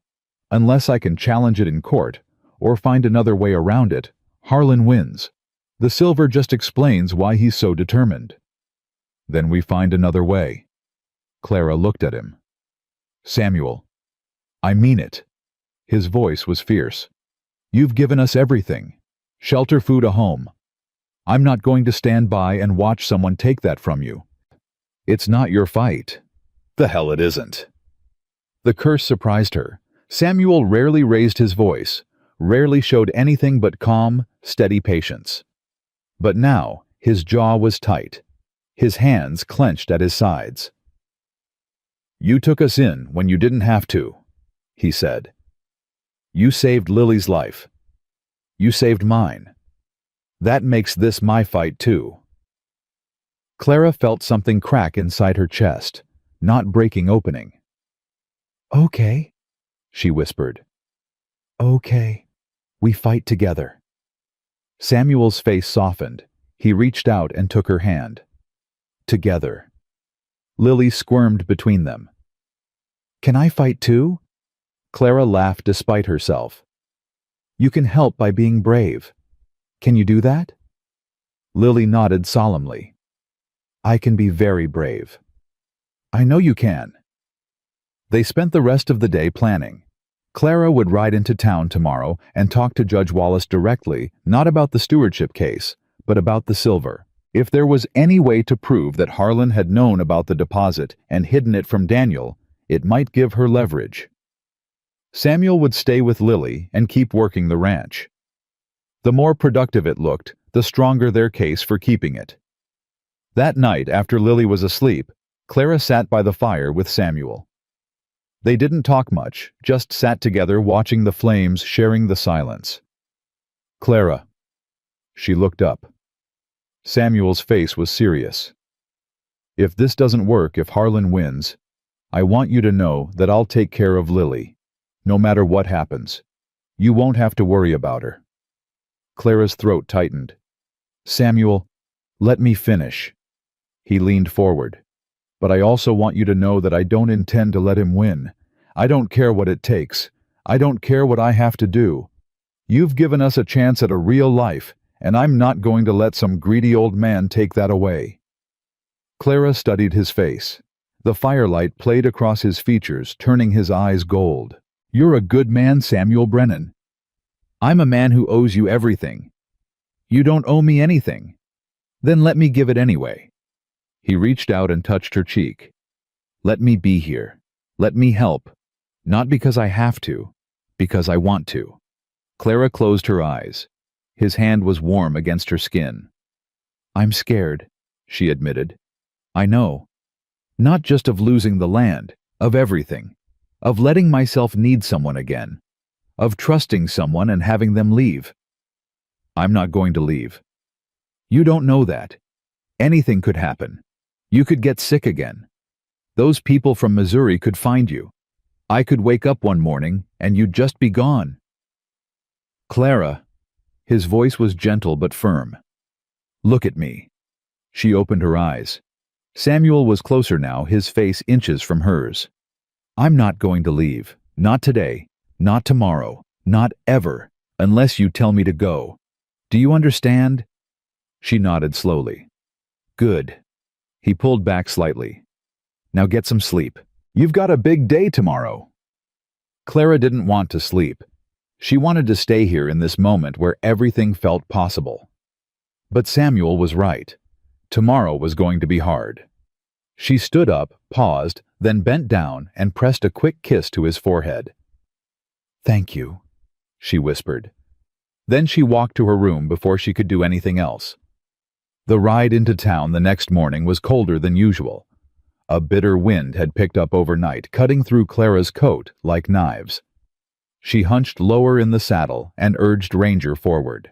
Unless I can challenge it in court, or find another way around it, Harlan wins. The silver just explains why he's so determined. Then we find another way. Clara looked at him. Samuel, I mean it. His voice was fierce. You've given us everything. Shelter, food, a home. I'm not going to stand by and watch someone take that from you. It's not your fight. The hell it isn't. The curse surprised her. Samuel rarely raised his voice, rarely showed anything but calm, steady patience. But now, his jaw was tight. His hands clenched at his sides. You took us in when you didn't have to, he said. You saved Lily's life. You saved mine. That makes this my fight too. Clara felt something crack inside her chest, not breaking, opening. Okay, she whispered. Okay, we fight together. Samuel's face softened. He reached out and took her hand. Together. Lily squirmed between them. Can I fight too? Clara laughed despite herself. You can help by being brave. Can you do that? Lily nodded solemnly. I can be very brave. I know you can. They spent the rest of the day planning. Clara would ride into town tomorrow and talk to Judge Wallace directly, not about the stewardship case, but about the silver. If there was any way to prove that Harlan had known about the deposit and hidden it from Daniel, it might give her leverage. Samuel would stay with Lily and keep working the ranch. The more productive it looked, the stronger their case for keeping it. That night, after Lily was asleep, Clara sat by the fire with Samuel. They didn't talk much, just sat together watching the flames, sharing the silence. Clara. She looked up. Samuel's face was serious. If this doesn't work, if Harlan wins, I want you to know that I'll take care of Lily, no matter what happens. You won't have to worry about her. Clara's throat tightened. Samuel, let me finish. He leaned forward. But I also want you to know that I don't intend to let him win. I don't care what it takes. I don't care what I have to do. You've given us a chance at a real life, and I'm not going to let some greedy old man take that away." Clara studied his face. The firelight played across his features, turning his eyes gold. "You're a good man, Samuel Brennan. I'm a man who owes you everything. You don't owe me anything. Then let me give it anyway." He reached out and touched her cheek. "Let me be here. Let me help. Not because I have to, because I want to." Clara closed her eyes. His hand was warm against her skin. "I'm scared," she admitted. "I know. Not just of losing the land, of everything. Of letting myself need someone again. Of trusting someone and having them leave. I'm not going to leave. You don't know that. Anything could happen. You could get sick again. Those people from Missouri could find you. I could wake up one morning and you'd just be gone." "Clara," his voice was gentle but firm. "Look at me." She opened her eyes. Samuel was closer now, his face inches from hers. "I'm not going to leave. Not today. Not tomorrow. Not ever. Unless you tell me to go. Do you understand?" She nodded slowly. "Good." He pulled back slightly. "Now get some sleep. You've got a big day tomorrow." Clara didn't want to sleep. She wanted to stay here in this moment where everything felt possible. But Samuel was right. Tomorrow was going to be hard. She stood up, paused, then bent down and pressed a quick kiss to his forehead. "Thank you," she whispered. Then she walked to her room before she could do anything else. The ride into town the next morning was colder than usual. A bitter wind had picked up overnight, cutting through Clara's coat like knives. She hunched lower in the saddle and urged Ranger forward.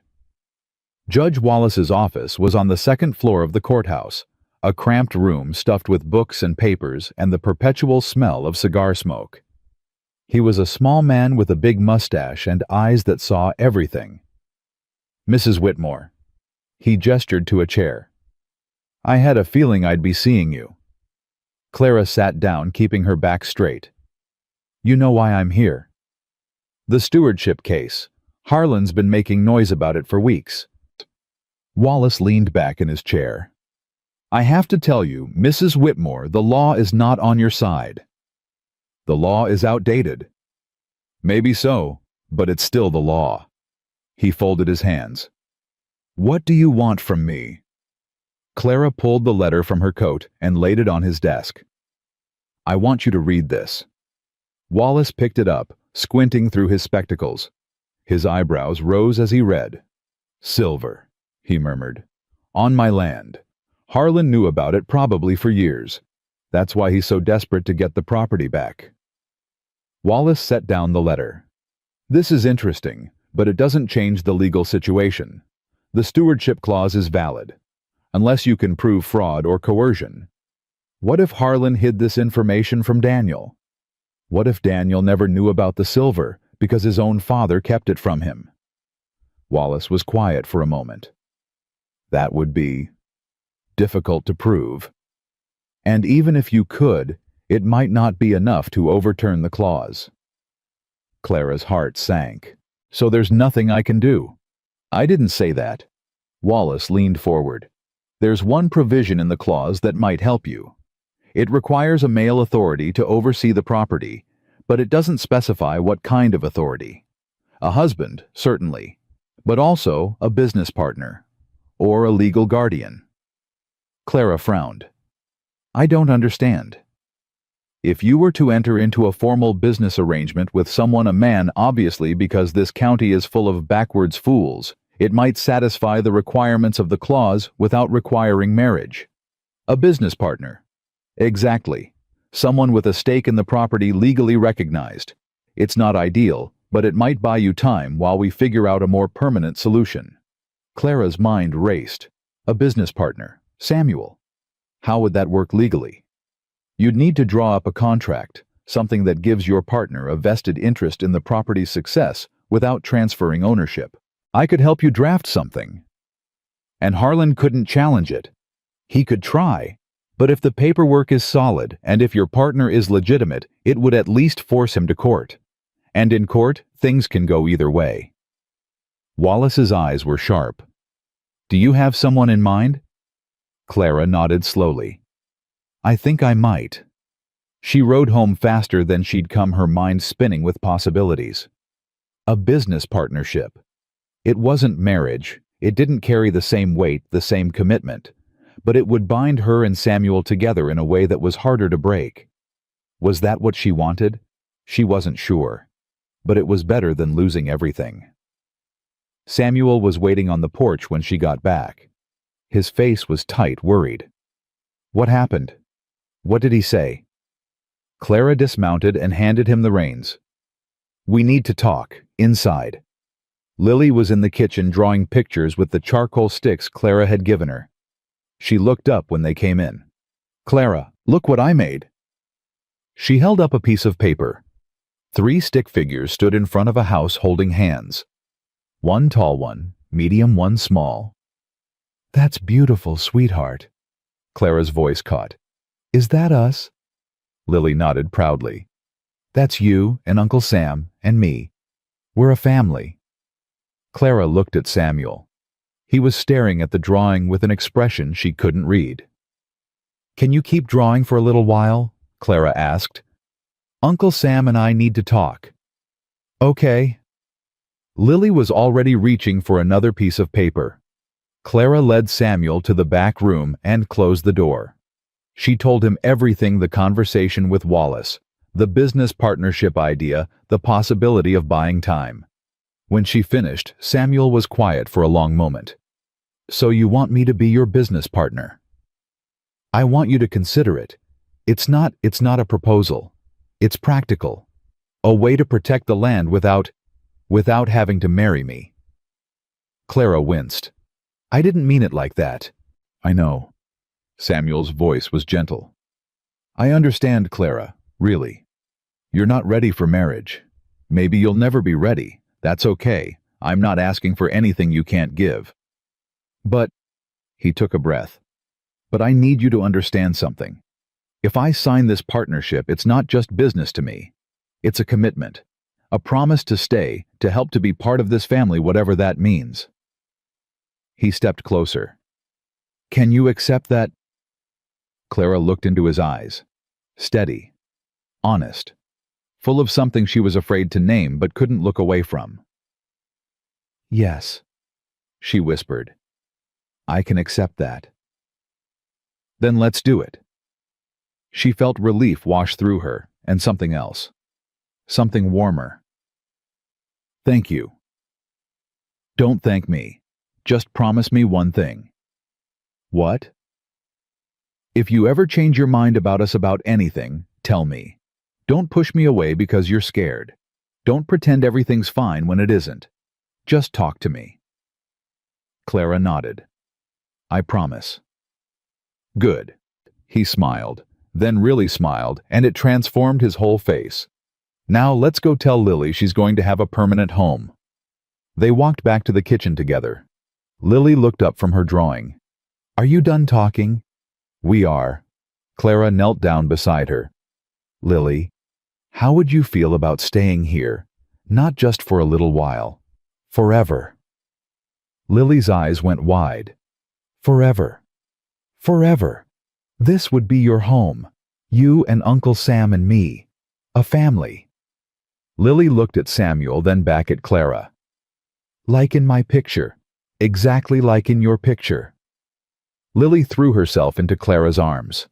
Judge Wallace's office was on the second floor of the courthouse, a cramped room stuffed with books and papers and the perpetual smell of cigar smoke. He was a small man with a big mustache and eyes that saw everything. "Mrs. Whitmore." He gestured to a chair. "I had a feeling I'd be seeing you." Clara sat down, keeping her back straight. "You know why I'm here." "The stewardship case. Harlan's been making noise about it for weeks." Wallace leaned back in his chair. "I have to tell you, Mrs. Whitmore, the law is not on your side. The law is outdated." "Maybe so, but it's still the law." He folded his hands. "What do you want from me?" Clara pulled the letter from her coat and laid it on his desk. "I want you to read this." Wallace picked it up, squinting through his spectacles. His eyebrows rose as he read. "Silver," he murmured. "On my land. Harlan knew about it probably for years. That's why he's so desperate to get the property back." Wallace set down the letter. "This is interesting, but it doesn't change the legal situation. The stewardship clause is valid, unless you can prove fraud or coercion. What if Harlan hid this information from Daniel? What if Daniel never knew about the silver because his own father kept it from him?" Wallace was quiet for a moment. "That would be difficult to prove. And even if you could, it might not be enough to overturn the clause." Clara's heart sank. "So there's nothing I can do?" "I didn't say that." Wallace leaned forward. "There's one provision in the clause that might help you. It requires a male authority to oversee the property, but it doesn't specify what kind of authority. A husband, certainly, but also a business partner, or a legal guardian." Clara frowned. "I don't understand." "If you were to enter into a formal business arrangement with someone, a man, obviously because this county is full of backwards fools, it might satisfy the requirements of the clause without requiring marriage. A business partner. Exactly. Someone with a stake in the property legally recognized. It's not ideal, but it might buy you time while we figure out a more permanent solution." Clara's mind raced. A business partner. Samuel. How would that work legally? You'd need to draw up a contract, something that gives your partner a vested interest in the property's success without transferring ownership. I could help you draft something. And Harlan couldn't challenge it. He could try, but if the paperwork is solid and if your partner is legitimate, it would at least force him to court. And in court, things can go either way. Wallace's eyes were sharp. Do you have someone in mind? Clara nodded slowly. I think I might. She rode home faster than she'd come, her mind spinning with possibilities. A business partnership. It wasn't marriage. It didn't carry the same weight, the same commitment. But it would bind her and Samuel together in a way that was harder to break. Was that what she wanted? She wasn't sure. But it was better than losing everything. Samuel was waiting on the porch when she got back. His face was tight, worried. What happened? What did he say? Clara dismounted and handed him the reins. We need to talk, inside. Lily was in the kitchen drawing pictures with the charcoal sticks Clara had given her. She looked up when they came in. Clara, look what I made. She held up a piece of paper. 3 stick figures stood in front of a house holding hands. One tall one, medium one small. That's beautiful, sweetheart. Clara's voice caught. Is that us? Lily nodded proudly. That's you and Uncle Sam and me. We're a family. Clara looked at Samuel. He was staring at the drawing with an expression she couldn't read. Can you keep drawing for a little while? Clara asked. Uncle Sam and I need to talk. Okay. Lily was already reaching for another piece of paper. Clara led Samuel to the back room and closed the door. She told him everything, the conversation with Wallace, the business partnership idea, the possibility of buying time. When she finished, Samuel was quiet for a long moment. So you want me to be your business partner? I want you to consider it. It's not a proposal. It's practical. A way to protect the land without having to marry me. Clara winced. I didn't mean it like that. I know. Samuel's voice was gentle. I understand, Clara, really. You're not ready for marriage. Maybe you'll never be ready. That's okay. I'm not asking for anything you can't give. But, he took a breath. But I need you to understand something. If I sign this partnership, it's not just business to me. It's a commitment. A promise to stay, to help, to be part of this family, whatever that means. He stepped closer. Can you accept that? Clara looked into his eyes. Steady. Honest. Full of something she was afraid to name but couldn't look away from. Yes, she whispered. I can accept that. Then let's do it. She felt relief wash through her, and something else. Something warmer. Thank you. Don't thank me. Just promise me one thing. What? If you ever change your mind about us, about anything, tell me. Don't push me away because you're scared. Don't pretend everything's fine when it isn't. Just talk to me. Clara nodded. I promise. Good. He smiled, then really smiled, and it transformed his whole face. Now let's go tell Lily she's going to have a permanent home. They walked back to the kitchen together. Lily looked up from her drawing. Are you done talking? We are. Clara knelt down beside her. Lily, how would you feel about staying here? Not just for a little while. Forever. Lily's eyes went wide. Forever. Forever. This would be your home. You and Uncle Sam and me. A family. Lily looked at Samuel, then back at Clara. Like in my picture. Exactly like in your picture. Lily threw herself into Clara's arms.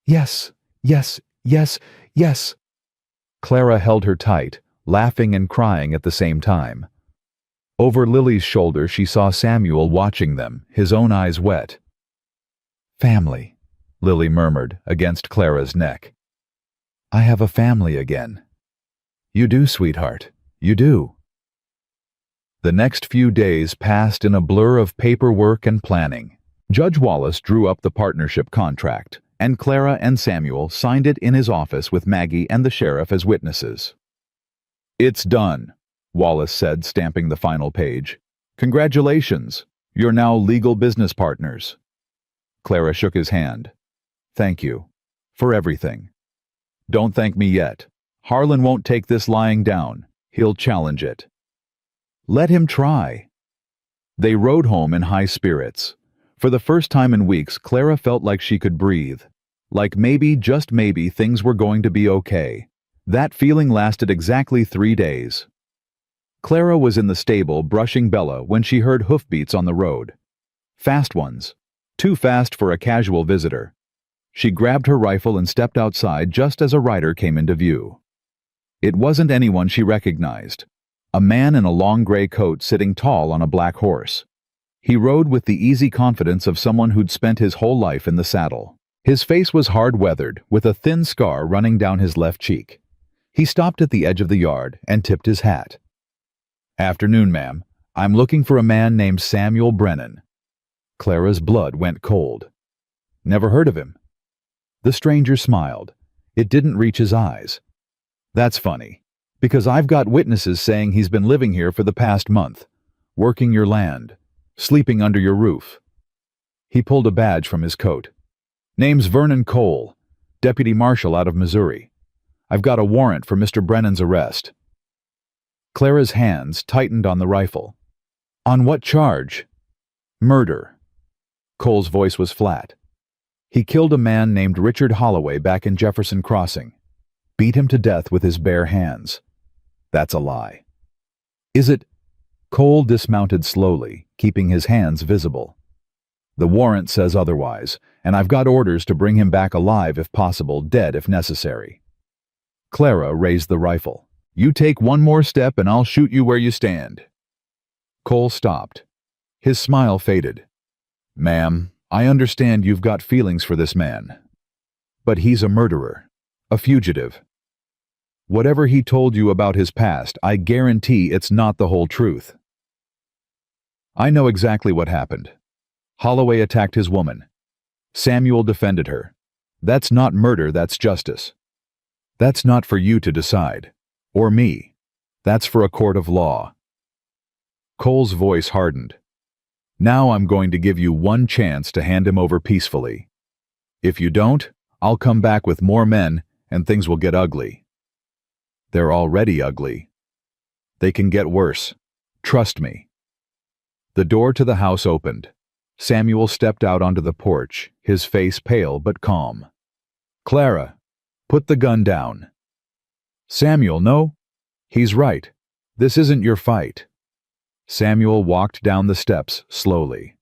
Yes, yes, yes, yes. Clara held her tight, laughing and crying at the same time. Over Lily's shoulder she saw Samuel watching them, his own eyes wet. Family, Lily murmured against Clara's neck. I have a family again. You do, sweetheart, you do. The next few days passed in a blur of paperwork and planning. Judge Wallace drew up the partnership contract, and Clara and Samuel signed it in his office with Maggie and the sheriff as witnesses. It's done, Wallace said, stamping the final page. Congratulations, you're now legal business partners. Clara shook his hand. Thank you. For everything. Don't thank me yet. Harlan won't take this lying down. He'll challenge it. Let him try. They rode home in high spirits. For the first time in weeks, Clara felt like she could breathe. Like maybe, just maybe, things were going to be okay. That feeling lasted exactly 3 days. Clara was in the stable brushing Bella when she heard hoofbeats on the road. Fast ones. Too fast for a casual visitor. She grabbed her rifle and stepped outside just as a rider came into view. It wasn't anyone she recognized. A man in a long gray coat sitting tall on a black horse. He rode with the easy confidence of someone who'd spent his whole life in the saddle. His face was hard-weathered, with a thin scar running down his left cheek. He stopped at the edge of the yard and tipped his hat. "Afternoon, ma'am. I'm looking for a man named Samuel Brennan." Clara's blood went cold. "Never heard of him." The stranger smiled. It didn't reach his eyes. "That's funny, because I've got witnesses saying he's been living here for the past month, working your land, sleeping under your roof." He pulled a badge from his coat. "Name's Vernon Cole, deputy marshal out of Missouri. I've got a warrant for Mr. Brennan's arrest." Clara's hands tightened on the rifle. "On what charge?" "Murder." Cole's voice was flat. "He killed a man named Richard Holloway back in Jefferson Crossing. Beat him to death with his bare hands." "That's a lie." "Is it?" Cole dismounted slowly, keeping his hands visible. "The warrant says otherwise, and I've got orders to bring him back alive if possible, dead if necessary." Clara raised the rifle. "You take one more step and I'll shoot you where you stand." Cole stopped. His smile faded. "Ma'am, I understand you've got feelings for this man. But he's a murderer. A fugitive. Whatever he told you about his past, I guarantee it's not the whole truth." "I know exactly what happened. Holloway attacked his woman. Samuel defended her. That's not murder, that's justice. That's not for you to decide. Or me. That's for a court of law." Cole's voice hardened. "Now I'm going to give you one chance to hand him over peacefully. If you don't, I'll come back with more men and things will get ugly." "They're already ugly. They can get worse. Trust me." The door to the house opened. Samuel stepped out onto the porch, his face pale but calm. "Clara, put the gun down." "Samuel, no. He's right. This isn't your fight." Samuel walked down the steps slowly.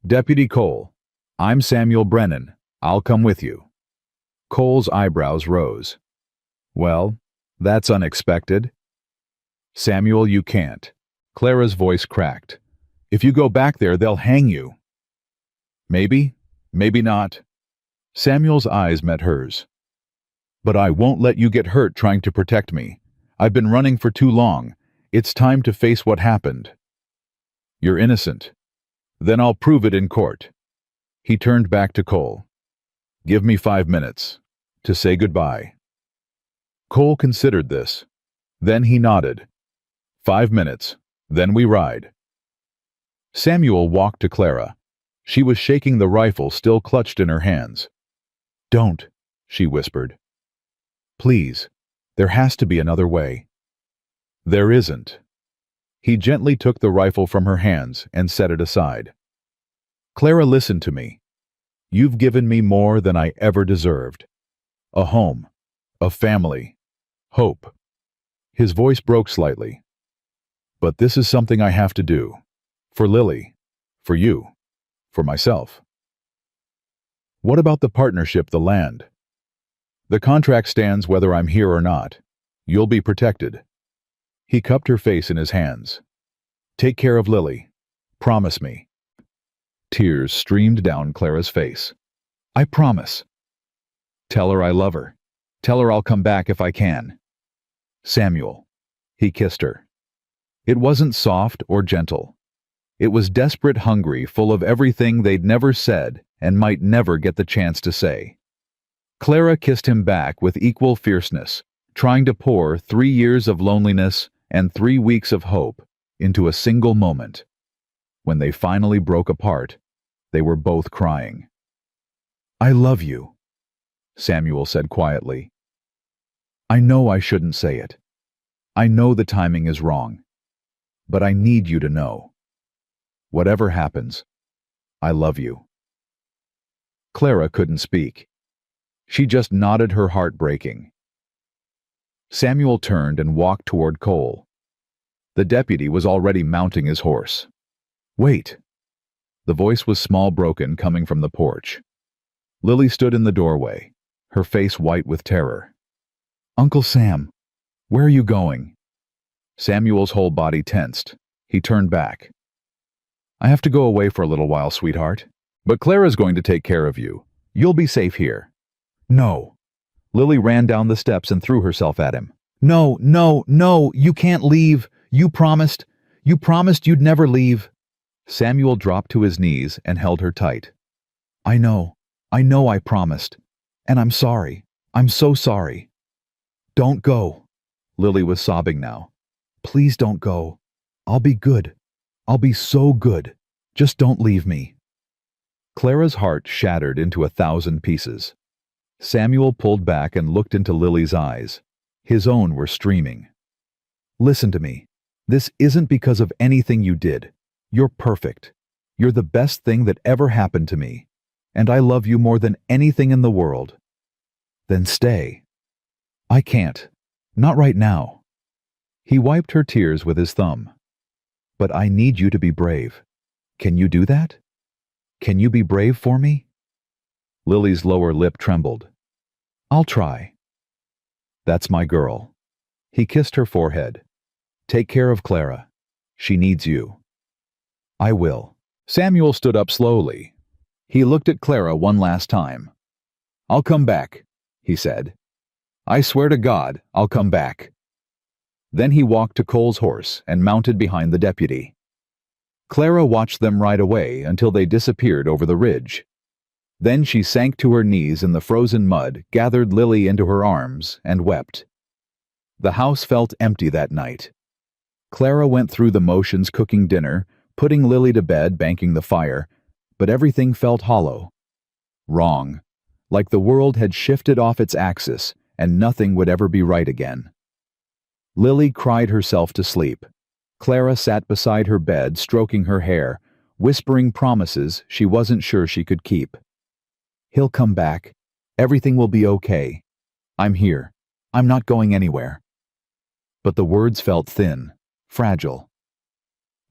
"Deputy Cole, I'm Samuel Brennan. I'll come with you." Cole's eyebrows rose. "Well, that's unexpected." "Samuel, you can't." Clara's voice cracked. "If you go back there, they'll hang you." "Maybe, maybe not." Samuel's eyes met hers. "But I won't let you get hurt trying to protect me. I've been running for too long. It's time to face what happened." "You're innocent. Then I'll prove it in court." He turned back to Cole. "Give me 5 minutes to say goodbye." Cole considered this. Then he nodded. 5 minutes, then we ride." Samuel walked to Clara. She was shaking the rifle still clutched in her hands. "Don't," she whispered. "Please, there has to be another way." "There isn't." He gently took the rifle from her hands and set it aside. "Clara, listen to me. You've given me more than I ever deserved. A home, a family, hope." His voice broke slightly. "But this is something I have to do. For Lily, for you, for myself." "What about the partnership, the land?" "The contract stands whether I'm here or not. You'll be protected." He cupped her face in his hands. "Take care of Lily. Promise me." Tears streamed down Clara's face. "I promise." "Tell her I love her. Tell her I'll come back if I can." "Samuel." He kissed her. It wasn't soft or gentle. It was desperate, hungry, full of everything they'd never said and might never get the chance to say. Clara kissed him back with equal fierceness, trying to pour 3 years of loneliness and 3 weeks of hope into a single moment. When they finally broke apart, they were both crying. "I love you," Samuel said quietly. "I know I shouldn't say it. I know the timing is wrong, but I need you to know. Whatever happens, I love you." Clara couldn't speak. She just nodded, her heart breaking. Samuel turned and walked toward Cole. The deputy was already mounting his horse. "Wait." The voice was small, broken, coming from the porch. Lily stood in the doorway, her face white with terror. "Uncle Sam, where are you going?" Samuel's whole body tensed. He turned back. "I have to go away for a little while, sweetheart. But Clara's going to take care of you. You'll be safe here." "No." Lily ran down the steps and threw herself at him. "No, no, no, you can't leave. You promised you'd never leave." Samuel dropped to his knees and held her tight. I know I promised. And I'm sorry. I'm so sorry." "Don't go." Lily was sobbing now. "Please don't go. I'll be good. I'll be so good. Just don't leave me." Clara's heart shattered into 1,000 pieces. Samuel pulled back and looked into Lily's eyes. His own were streaming. "Listen to me. This isn't because of anything you did. You're perfect. You're the best thing that ever happened to me. And I love you more than anything in the world." "Then stay." "I can't. Not right now." He wiped her tears with his thumb. "But I need you to be brave. Can you do that? Can you be brave for me?" Lily's lower lip trembled. "I'll try." "That's my girl." He kissed her forehead. "Take care of Clara. She needs you." "I will." Samuel stood up slowly. He looked at Clara one last time. "I'll come back," he said. "I swear to God, I'll come back." Then he walked to Cole's horse and mounted behind the deputy. Clara watched them ride away until they disappeared over the ridge. Then she sank to her knees in the frozen mud, gathered Lily into her arms, and wept. The house felt empty that night. Clara went through the motions, cooking dinner, putting Lily to bed, banking the fire, but everything felt hollow. Wrong. Like the world had shifted off its axis, and nothing would ever be right again. Lily cried herself to sleep. Clara sat beside her bed, stroking her hair, whispering promises she wasn't sure she could keep. "He'll come back. Everything will be okay. I'm here. I'm not going anywhere." But the words felt thin, fragile.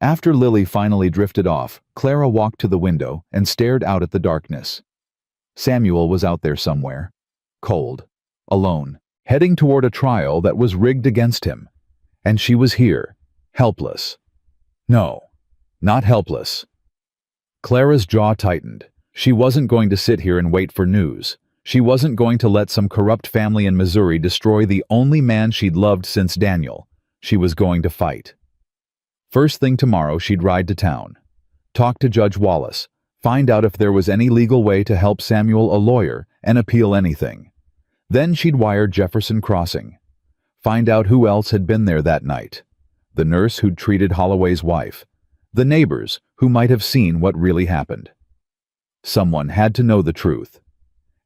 After Lily finally drifted off, Clara walked to the window and stared out at the darkness. Samuel was out there somewhere, cold, alone, heading toward a trial that was rigged against him. And she was here, helpless. No, not helpless. Clara's jaw tightened. She wasn't going to sit here and wait for news. She wasn't going to let some corrupt family in Missouri destroy the only man she'd loved since Daniel. She was going to fight. First thing tomorrow, she'd ride to town, talk to Judge Wallace, find out if there was any legal way to help Samuel, a lawyer, and appeal anything. Then she'd wire Jefferson Crossing, find out who else had been there that night. The nurse who'd treated Holloway's wife, the neighbors who might have seen what really happened. Someone had to know the truth.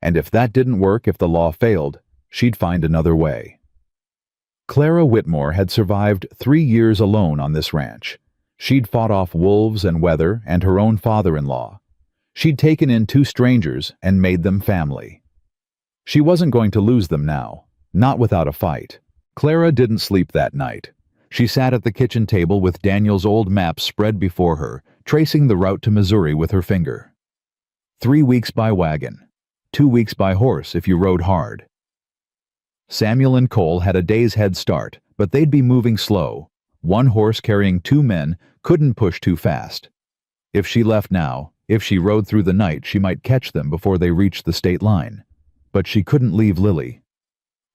And if that didn't work, if the law failed, she'd find another way. Clara Whitmore had survived 3 years alone on this ranch. She'd fought off wolves and weather and her own father-in-law. She'd taken in 2 strangers and made them family. She wasn't going to lose them now, not without a fight. Clara didn't sleep that night. She sat at the kitchen table with Daniel's old map spread before her, tracing the route to Missouri with her finger. 3 weeks by wagon, 2 weeks by horse if you rode hard. Samuel and Cole had a day's head start, but they'd be moving slow. 1 horse carrying 2 men couldn't push too fast. If she left now, if she rode through the night, she might catch them before they reached the state line. But she couldn't leave Lily.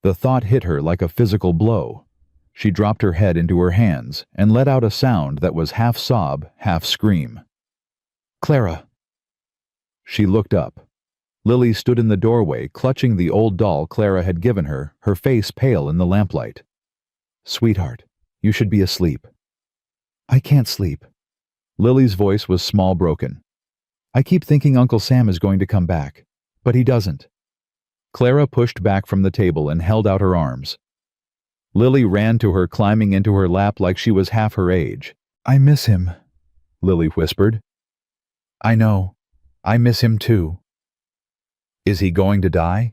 The thought hit her like a physical blow. She dropped her head into her hands and let out a sound that was half sob, half scream. "Clara!" She looked up. Lily stood in the doorway, clutching the old doll Clara had given her, her face pale in the lamplight. "Sweetheart, you should be asleep." "I can't sleep." Lily's voice was small, broken. "I keep thinking Uncle Sam is going to come back, but he doesn't." Clara pushed back from the table and held out her arms. Lily ran to her, climbing into her lap like she was half her age. "I miss him," Lily whispered. "I know. I miss him too." "Is he going to die?"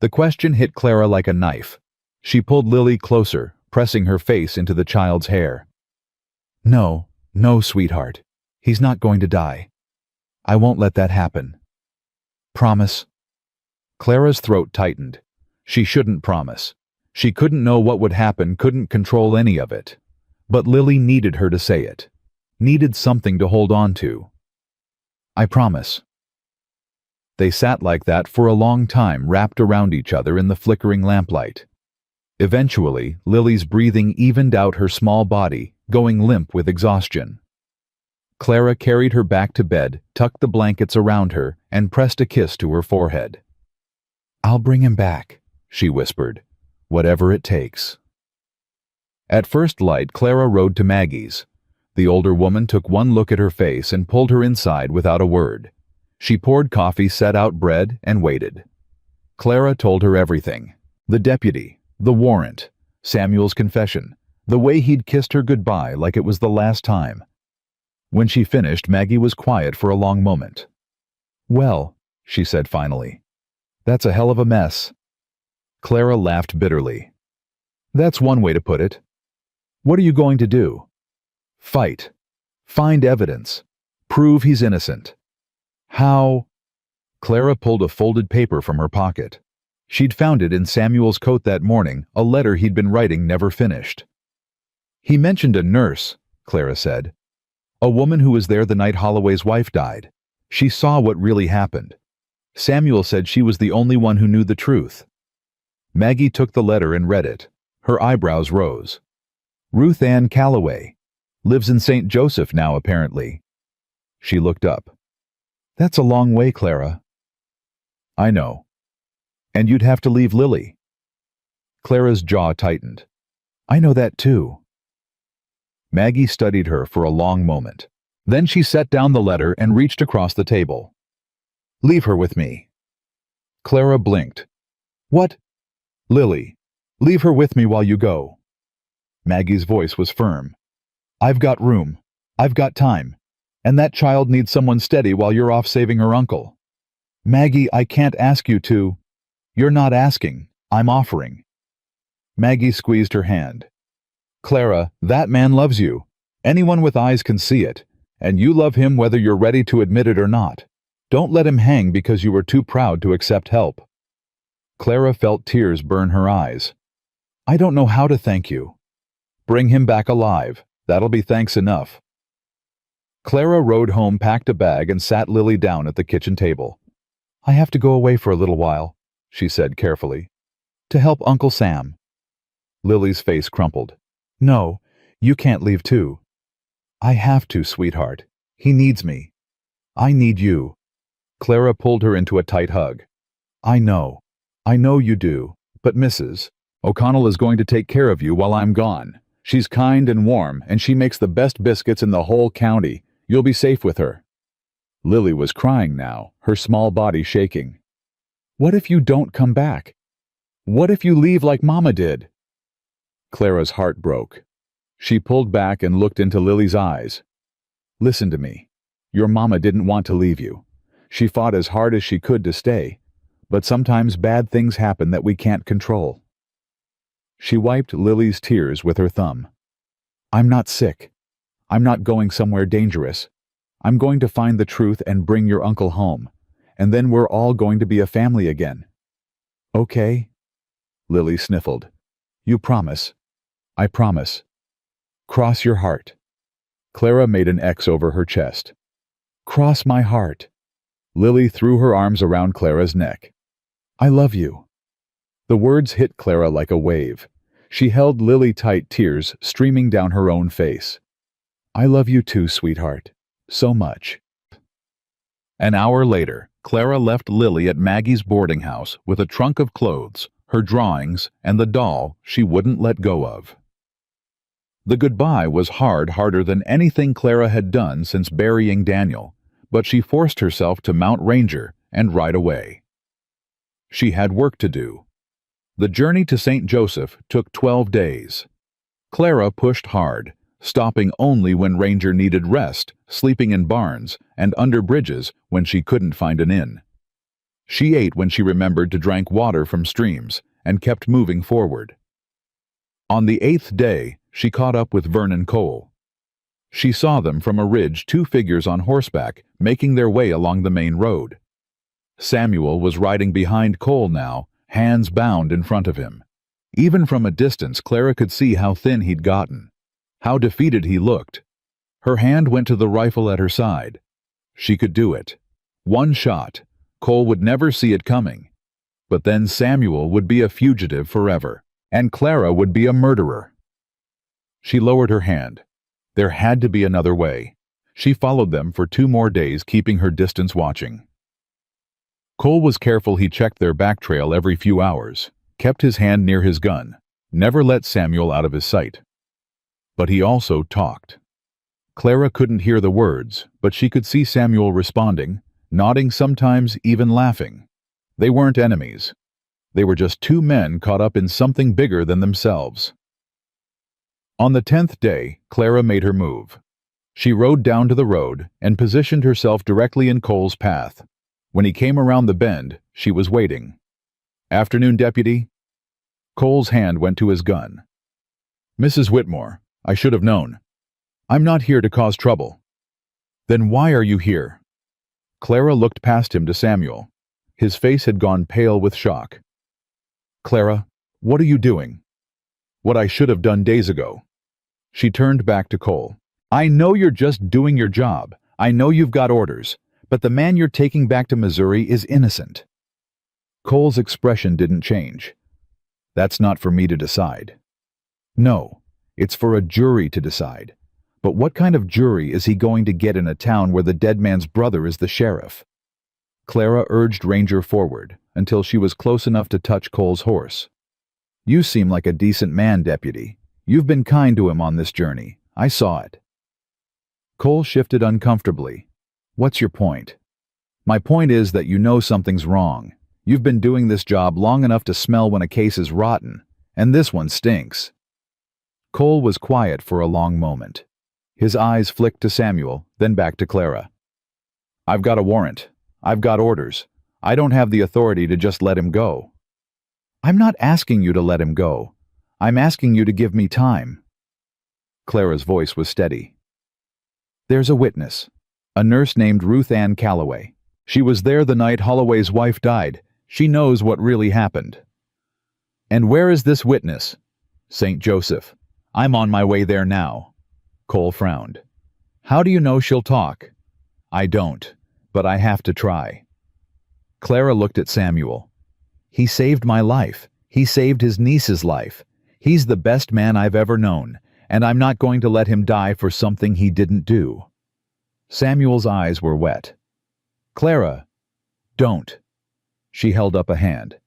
The question hit Clara like a knife. She pulled Lily closer, pressing her face into the child's hair. "No, no, sweetheart. He's not going to die. I won't let that happen. Promise." Clara's throat tightened. She shouldn't promise. She couldn't know what would happen, couldn't control any of it. But Lily needed her to say it. Needed something to hold on to. "I promise." They sat like that for a long time, wrapped around each other in the flickering lamplight. Eventually, Lily's breathing evened out her small body, going limp with exhaustion. Clara carried her back to bed, tucked the blankets around her, and pressed a kiss to her forehead. "I'll bring him back," she whispered, "whatever it takes." At first light, Clara rode to Maggie's. The older woman took one look at her face and pulled her inside without a word. She poured coffee, set out bread, and waited. Clara told her everything. The deputy, the warrant, Samuel's confession, the way he'd kissed her goodbye like it was the last time. When she finished, Maggie was quiet for a long moment. "Well," she said finally, "that's a hell of a mess." Clara laughed bitterly. "That's one way to put it. What are you going to do?" "Fight. Find evidence. Prove he's innocent." "How?" Clara pulled a folded paper from her pocket. She'd found it in Samuel's coat that morning, a letter he'd been writing never finished. "He mentioned a nurse," Clara said. "A woman who was there the night Holloway's wife died. She saw what really happened. Samuel said she was the only one who knew the truth." Maggie took the letter and read it. Her eyebrows rose. "Ruth Ann Calloway. Lives in St. Joseph now, apparently." She looked up. "That's a long way, Clara." "I know. And you'd have to leave Lily." Clara's jaw tightened. "I know that too." Maggie studied her for a long moment. Then she set down the letter and reached across the table. "Leave her with me." Clara blinked. "What?" "Lily, leave her with me while you go." Maggie's voice was firm. "I've got room. I've got time. And that child needs someone steady while you're off saving her uncle." "Maggie, I can't ask you to." "You're not asking. I'm offering." Maggie squeezed her hand. "Clara, that man loves you. Anyone with eyes can see it. And you love him whether you're ready to admit it or not. Don't let him hang because you were too proud to accept help." Clara felt tears burn her eyes. "I don't know how to thank you." "Bring him back alive. That'll be thanks enough." Clara rode home, packed a bag, and sat Lily down at the kitchen table. "I have to go away for a little while," she said carefully. "To help Uncle Sam." Lily's face crumpled. "No, you can't leave too." "I have to, sweetheart. He needs me. I need you." Clara pulled her into a tight hug. I know you do, but Mrs. O'Connell is going to take care of you while I'm gone. She's kind and warm, and she makes the best biscuits in the whole county. You'll be safe with her." Lily was crying now, her small body shaking. "What if you don't come back? What if you leave like Mama did?" Clara's heart broke. She pulled back and looked into Lily's eyes. "Listen to me. Your Mama didn't want to leave you. She fought as hard as she could to stay. But sometimes bad things happen that we can't control." She wiped Lily's tears with her thumb. "I'm not sick. I'm not going somewhere dangerous. I'm going to find the truth and bring your uncle home. And then we're all going to be a family again." "Okay?" Lily sniffled. "You promise?" "I promise." "Cross your heart." Clara made an X over her chest. "Cross my heart." Lily threw her arms around Clara's neck. "I love you." The words hit Clara like a wave. She held Lily tight, tears streaming down her own face. "I love you too, sweetheart. So much." An hour later, Clara left Lily at Maggie's boarding house with a trunk of clothes, her drawings, and the doll she wouldn't let go of. The goodbye was harder than anything Clara had done since burying Daniel, but she forced herself to mount Ranger and ride away. She had work to do. The journey to St. Joseph took 12 days. Clara pushed hard, stopping only when Ranger needed rest, sleeping in barns and under bridges when she couldn't find an inn. She ate when she remembered to drink water from streams and kept moving forward. On the 8th day, she caught up with Vernon Cole. She saw them from a ridge, two figures on horseback making their way along the main road. Samuel was riding behind Cole now, hands bound in front of him. Even from a distance, Clara could see how thin he'd gotten, how defeated he looked. Her hand went to the rifle at her side. She could do it. One shot. Cole would never see it coming. But then Samuel would be a fugitive forever, and Clara would be a murderer. She lowered her hand. There had to be another way. She followed them for 2 more days, keeping her distance, watching. Cole was careful. He checked their back trail every few hours, kept his hand near his gun, never let Samuel out of his sight. But he also talked. Clara couldn't hear the words, but she could see Samuel responding, nodding, sometimes even laughing. They weren't enemies. They were just 2 men caught up in something bigger than themselves. On the 10th day, Clara made her move. She rode down to the road and positioned herself directly in Cole's path. When he came around the bend, she was waiting. "Afternoon, Deputy." Cole's hand went to his gun. "Mrs. Whitmore, I should have known. I'm not here to cause trouble." "Then why are you here?" Clara looked past him to Samuel. His face had gone pale with shock. "Clara, what are you doing?" "What I should have done days ago." She turned back to Cole. "I know you're just doing your job. I know you've got orders. But the man you're taking back to Missouri is innocent." Cole's expression didn't change. "That's not for me to decide." "No, it's for a jury to decide. But what kind of jury is he going to get in a town where the dead man's brother is the sheriff?" Clara urged Ranger forward until she was close enough to touch Cole's horse. "You seem like a decent man, Deputy. You've been kind to him on this journey. I saw it." Cole shifted uncomfortably. "What's your point?" "My point is that you know something's wrong. You've been doing this job long enough to smell when a case is rotten, and this one stinks." Cole was quiet for a long moment. His eyes flicked to Samuel, then back to Clara. "I've got a warrant. I've got orders. I don't have the authority to just let him go." "I'm not asking you to let him go. I'm asking you to give me time." Clara's voice was steady. "There's a witness. A nurse named Ruth Ann Calloway. She was there the night Holloway's wife died. She knows what really happened." "And where is this witness?" "St. Joseph. I'm on my way there now." Cole frowned. "How do you know she'll talk?" "I don't, but I have to try." Clara looked at Samuel. "He saved my life. He saved his niece's life. He's the best man I've ever known, and I'm not going to let him die for something he didn't do." Samuel's eyes were wet. "Clara, don't." She held up a hand.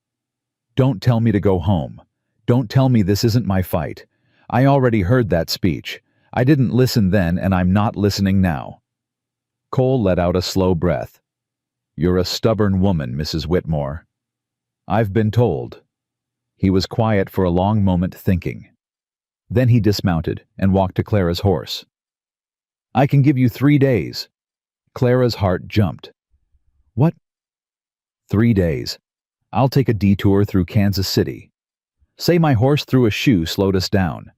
"Don't tell me to go home. Don't tell me this isn't my fight. I already heard that speech. I didn't listen then, and I'm not listening now." Cole let out a slow breath. "You're a stubborn woman, Mrs. Whitmore." "I've been told." He was quiet for a long moment, thinking. Then he dismounted and walked to Clara's horse. "I can give you 3 days." Clara's heart jumped. "What?" "3 days. I'll take a detour through Kansas City. Say my horse threw a shoe slowed us down.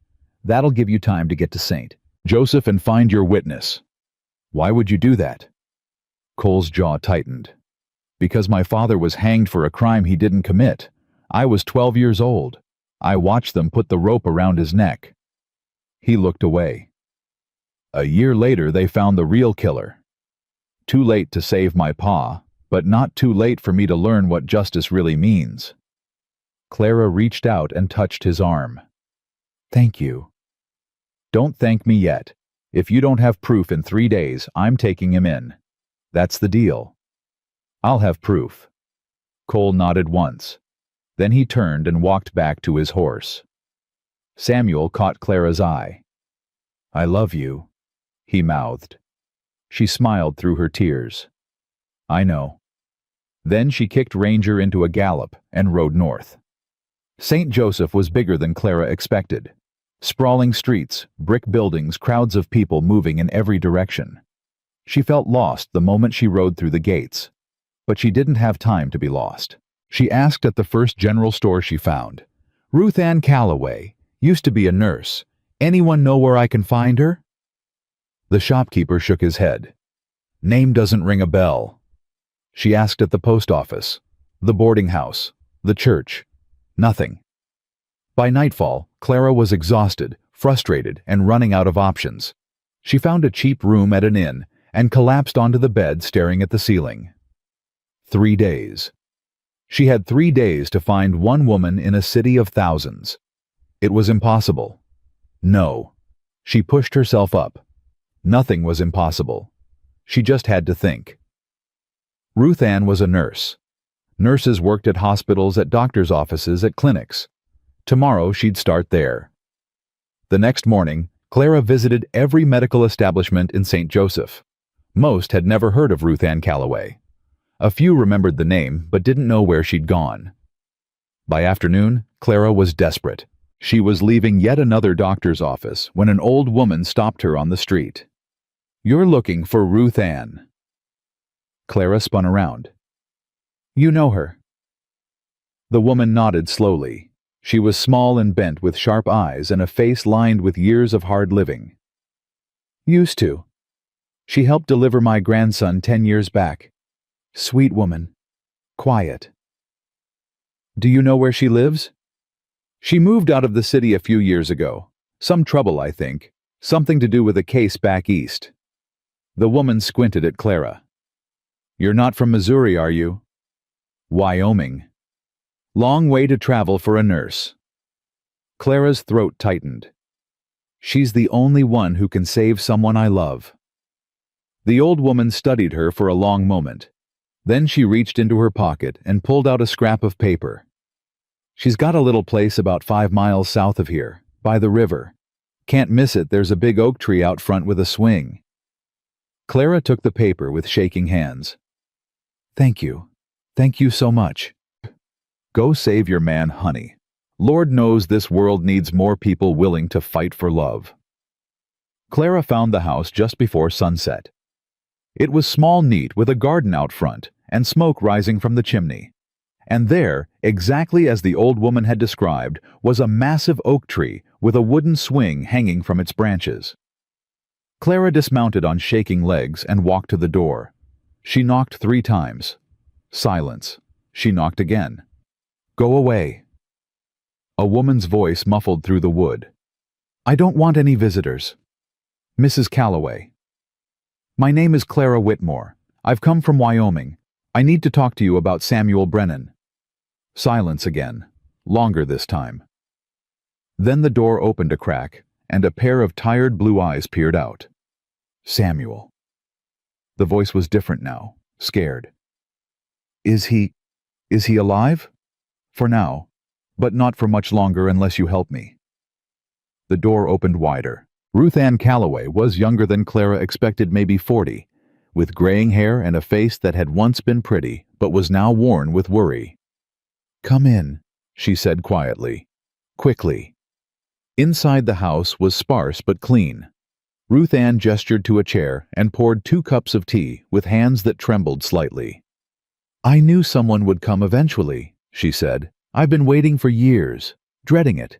That'll give you time to get to St. Joseph and find your witness." "Why would you do that?" Cole's jaw tightened. "Because my father was hanged for a crime he didn't commit. I was 12 years old. I watched them put the rope around his neck." He looked away. "A year later they found the real killer. Too late to save my pa, but not too late for me to learn what justice really means." Clara reached out and touched his arm. "Thank you." "Don't thank me yet. If you don't have proof in 3 days, I'm taking him in. That's the deal." "I'll have proof." Cole nodded once. Then he turned and walked back to his horse. Samuel caught Clara's eye. "I love you," he mouthed. She smiled through her tears. "I know." Then she kicked Ranger into a gallop and rode north. St. Joseph was bigger than Clara expected. Sprawling streets, brick buildings, crowds of people moving in every direction. She felt lost the moment she rode through the gates. But she didn't have time to be lost. She asked at the first general store she found. "Ruth Ann Calloway. Used to be a nurse. Anyone know where I can find her?" The shopkeeper shook his head. "Name doesn't ring a bell." She asked at the post office, the boarding house, the church. Nothing. By nightfall, Clara was exhausted, frustrated, and running out of options. She found a cheap room at an inn and collapsed onto the bed, staring at the ceiling. 3 days. She had 3 days to find one woman in a city of thousands. It was impossible. No. She pushed herself up. Nothing was impossible. She just had to think. Ruth Ann was a nurse. Nurses worked at hospitals, at doctors' offices, at clinics. Tomorrow she'd start there. The next morning, Clara visited every medical establishment in St. Joseph. Most had never heard of Ruth Ann Calloway. A few remembered the name, but didn't know where she'd gone. By afternoon, Clara was desperate. She was leaving yet another doctor's office when an old woman stopped her on the street. "You're looking for Ruth Ann." Clara spun around. "You know her." The woman nodded slowly. She was small and bent, with sharp eyes and a face lined with years of hard living. "Used to. She helped deliver my grandson 10 years back. Sweet woman. Quiet." "Do you know where she lives?" "She moved out of the city a few years ago. Some trouble, I think. Something to do with a case back east." The woman squinted at Clara. "You're not from Missouri, are you?" "Wyoming. Long way to travel for a nurse." Clara's throat tightened. "She's the only one who can save someone I love." The old woman studied her for a long moment. Then she reached into her pocket and pulled out a scrap of paper. "She's got a little place about 5 miles south of here, by the river. Can't miss it, there's a big oak tree out front with a swing." Clara took the paper with shaking hands. "Thank you. Thank you so much. Go save your man, honey. Lord knows this world needs more people willing to fight for love." Clara found the house just before sunset. It was small, neat, with a garden out front and smoke rising from the chimney. And there, exactly as the old woman had described, was a massive oak tree with a wooden swing hanging from its branches. Clara dismounted on shaking legs and walked to the door. She knocked 3 times. Silence. She knocked again. "Go away." A woman's voice muffled through the wood. "I don't want any visitors." "Mrs. Calloway." "My name is Clara Whitmore. I've come from Wyoming. I need to talk to you about Samuel Brennan." Silence again, longer this time. Then the door opened a crack, and a pair of tired blue eyes peered out. "Samuel." The voice was different now, scared. Is he alive?" "For now, but not for much longer unless you help me." The door opened wider. Ruth Ann Calloway was younger than Clara expected, maybe 40, with graying hair and a face that had once been pretty but was now worn with worry. "Come in," she said quietly. "Quickly." Inside the house was sparse but clean. Ruth Ann gestured to a chair and poured 2 cups of tea with hands that trembled slightly. "I knew someone would come eventually," she said. "I've been waiting for years, dreading it."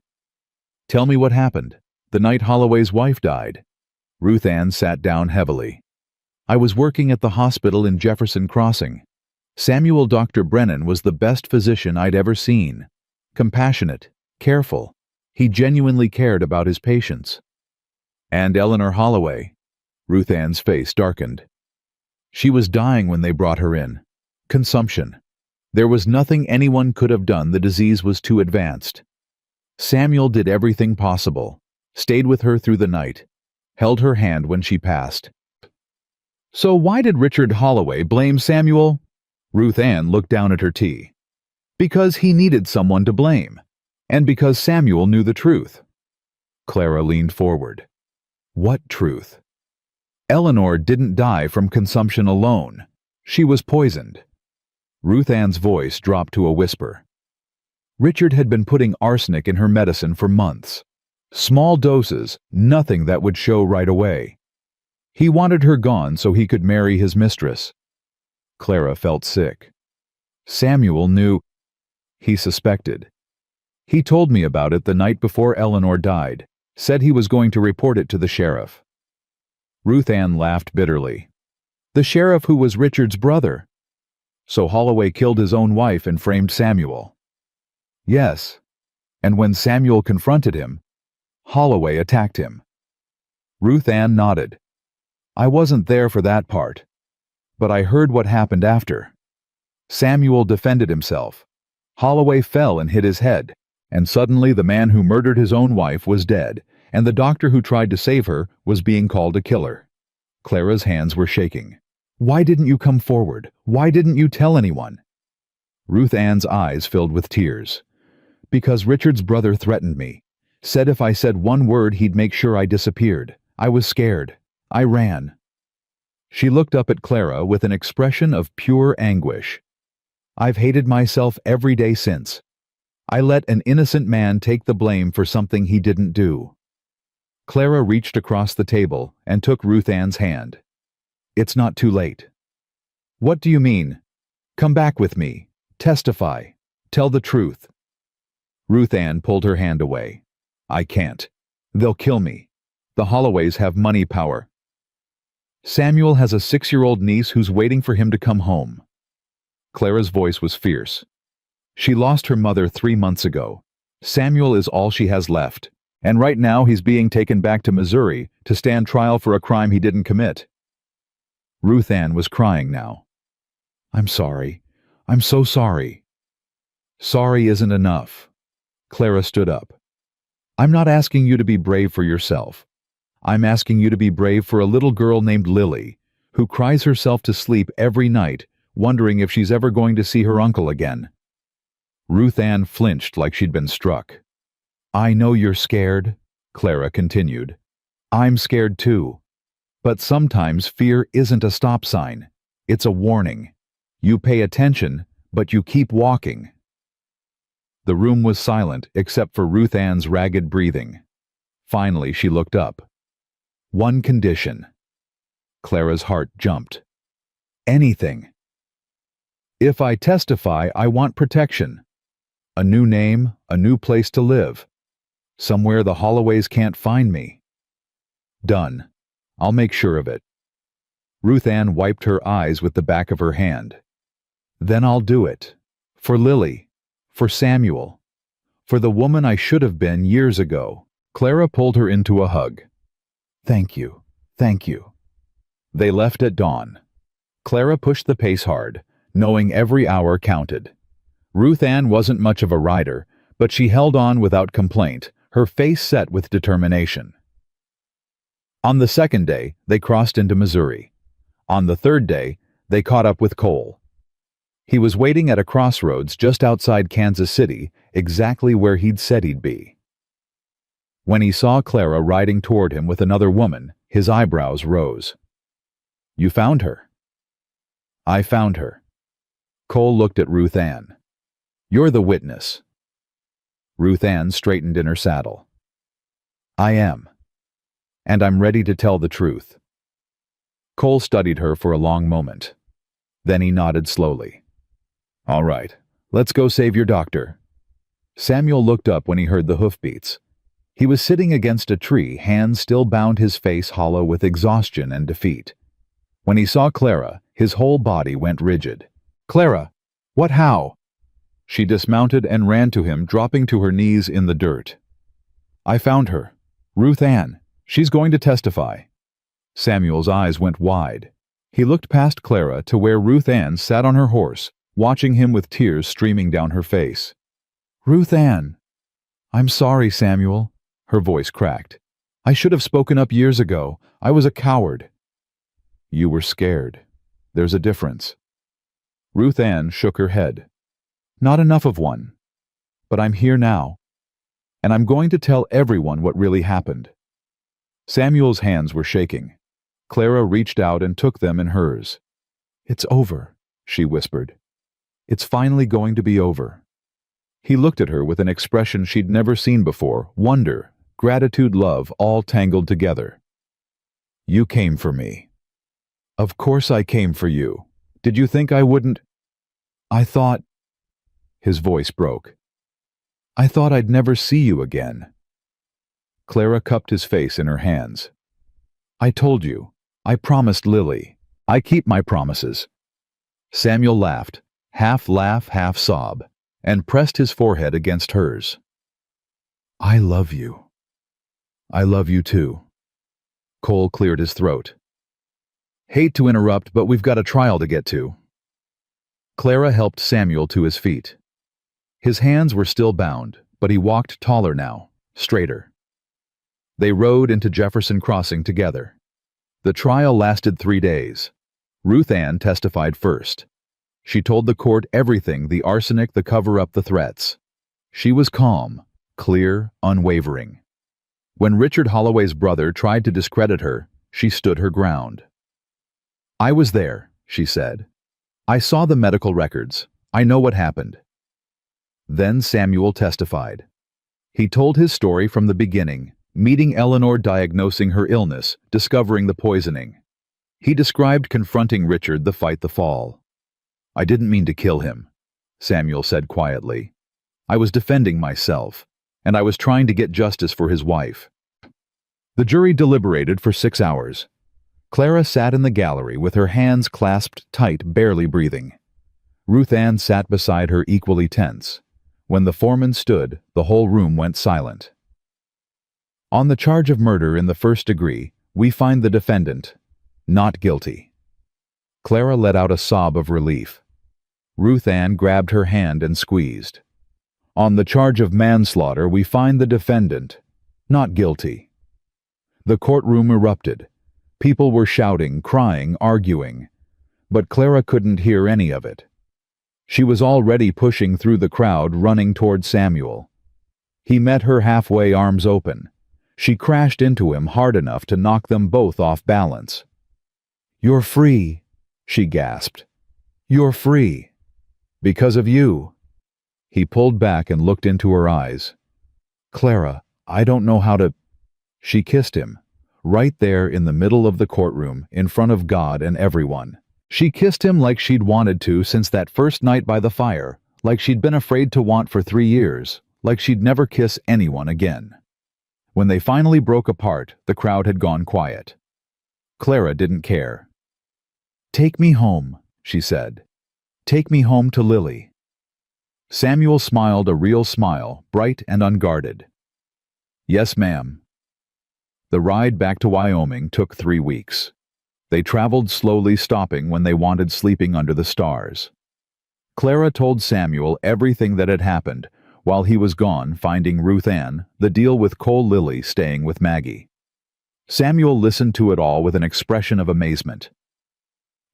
"Tell me what happened, the night Holloway's wife died." Ruth Ann sat down heavily. "I was working at the hospital in Jefferson Crossing. Samuel Dr. Brennan was the best physician I'd ever seen. Compassionate, careful. He genuinely cared about his patients." "And Eleanor Holloway?" Ruth Ann's face darkened. "She was dying when they brought her in. Consumption. There was nothing anyone could have done, the disease was too advanced. Samuel did everything possible, stayed with her through the night, held her hand when she passed." "So why did Richard Holloway blame Samuel?" Ruth Ann looked down at her tea. "Because he needed someone to blame, and because Samuel knew the truth." Clara leaned forward. "What truth?" "Eleanor didn't die from consumption alone. She was poisoned." Ruth Ann's voice dropped to a whisper. Richard had been putting arsenic in her medicine for months. Small doses, nothing that would show right away. He wanted her gone so he could marry his mistress. Clara felt sick. Samuel knew. He suspected. He told me about it the night before Eleanor died, said he was going to report it to the sheriff. Ruth Ann laughed bitterly. The sheriff who was Richard's brother. So Holloway killed his own wife and framed Samuel. Yes, and when Samuel confronted him, Holloway attacked him. Ruth Ann nodded. I wasn't there for that part, but I heard what happened after. Samuel defended himself. Holloway fell and hit his head, and suddenly the man who murdered his own wife was dead, and the doctor who tried to save her was being called a killer. Clara's hands were shaking. Why didn't you come forward? Why didn't you tell anyone? Ruth Ann's eyes filled with tears. Because Richard's brother threatened me. Said if I said one word he'd make sure I disappeared. I was scared. I ran. She looked up at Clara with an expression of pure anguish. I've hated myself every day since. I let an innocent man take the blame for something he didn't do. Clara reached across the table and took Ruth Ann's hand. It's not too late. What do you mean? Come back with me. Testify. Tell the truth. Ruth Ann pulled her hand away. I can't. They'll kill me. The Holloways have money power. Samuel has a 6-year-old niece who's waiting for him to come home. Clara's voice was fierce. She lost her mother 3 months ago. Samuel is all she has left, and right now he's being taken back to Missouri to stand trial for a crime he didn't commit. Ruth Ann was crying now. I'm sorry. I'm so sorry. Sorry isn't enough. Clara stood up. I'm not asking you to be brave for yourself. I'm asking you to be brave for a little girl named Lily, who cries herself to sleep every night, wondering if she's ever going to see her uncle again. Ruth Ann flinched like she'd been struck. I know you're scared, Clara continued. I'm scared too. But sometimes fear isn't a stop sign. It's a warning. You pay attention, but you keep walking. The room was silent except for Ruth Ann's ragged breathing. Finally, she looked up. One condition. Clara's heart jumped. Anything. If I testify, I want protection. A new name, a new place to live. Somewhere the Holloways can't find me. Done. I'll make sure of it. Ruth Ann wiped her eyes with the back of her hand. Then I'll do it. For Lily. For Samuel. For the woman I should have been years ago. Clara pulled her into a hug. Thank you. Thank you. They left at dawn. Clara pushed the pace hard, knowing every hour counted. Ruth Ann wasn't much of a rider, but she held on without complaint, her face set with determination. On the second day, they crossed into Missouri. On the third day, they caught up with Cole. He was waiting at a crossroads just outside Kansas City, exactly where he'd said he'd be. When he saw Clara riding toward him with another woman, his eyebrows rose. You found her? I found her. Cole looked at Ruth Ann. You're the witness. Ruth Ann straightened in her saddle. I am. And I'm ready to tell the truth. Cole studied her for a long moment. Then he nodded slowly. All right, let's go save your doctor. Samuel looked up when he heard the hoofbeats. He was sitting against a tree, hands still bound, his face hollow with exhaustion and defeat. When he saw Clara, his whole body went rigid. Clara! What how? She dismounted and ran to him, dropping to her knees in the dirt. I found her. Ruth Ann. She's going to testify. Samuel's eyes went wide. He looked past Clara to where Ruth Ann sat on her horse, watching him with tears streaming down her face. Ruth Ann. I'm sorry, Samuel. Her voice cracked. I should have spoken up years ago. I was a coward. You were scared. There's a difference. Ruth Ann shook her head. Not enough of one. But I'm here now. And I'm going to tell everyone what really happened. Samuel's hands were shaking. Clara reached out and took them in hers. It's over, she whispered. It's finally going to be over. He looked at her with an expression she'd never seen before, wonder, gratitude, love, all tangled together. "You came for me." "Of course I came for you. Did you think I wouldn't?" "I thought—" His voice broke. "I thought I'd never see you again." Clara cupped his face in her hands. "I told you. I promised Lily. I keep my promises." Samuel laughed, half laugh, half sob, and pressed his forehead against hers. "I love you." "I love you too." Cole cleared his throat. "Hate to interrupt, but we've got a trial to get to." Clara helped Samuel to his feet. His hands were still bound, but he walked taller now, straighter. They rode into Jefferson Crossing together. The trial lasted 3 days. Ruth Ann testified first. She told the court everything: the arsenic, the cover-up, the threats. She was calm, clear, unwavering. When Richard Holloway's brother tried to discredit her, she stood her ground. "I was there," she said. "I saw the medical records. I know what happened." Then Samuel testified. He told his story from the beginning, meeting Eleanor, diagnosing her illness, discovering the poisoning. He described confronting Richard, the fight, the fall. "I didn't mean to kill him," Samuel said quietly. "I was defending myself, and I was trying to get justice for his wife." The jury deliberated for 6 hours. Clara sat in the gallery with her hands clasped tight, barely breathing. Ruth Ann sat beside her, equally tense. When the foreman stood, the whole room went silent. "On the charge of murder in the first degree, we find the defendant not guilty." Clara let out a sob of relief. Ruth Ann grabbed her hand and squeezed. "On the charge of manslaughter, we find the defendant not guilty." The courtroom erupted. People were shouting, crying, arguing. But Clara couldn't hear any of it. She was already pushing through the crowd, running toward Samuel. He met her halfway, arms open. She crashed into him hard enough to knock them both off balance. "You're free," she gasped. "You're free. Because of you." He pulled back and looked into her eyes. "Clara, I don't know how to—" She kissed him, right there in the middle of the courtroom, in front of God and everyone. She kissed him like she'd wanted to since that first night by the fire, like she'd been afraid to want for 3 years, like she'd never kiss anyone again. When they finally broke apart, the crowd had gone quiet. Clara didn't care. "Take me home," she said. "Take me home to Lily." Samuel smiled, a real smile, bright and unguarded. "Yes, ma'am." The ride back to Wyoming took 3 weeks. They traveled slowly, stopping when they wanted, sleeping under the stars. Clara told Samuel everything that had happened while he was gone, finding Ruth Ann, the deal with Cole, Lily staying with Maggie. Samuel listened to it all with an expression of amazement.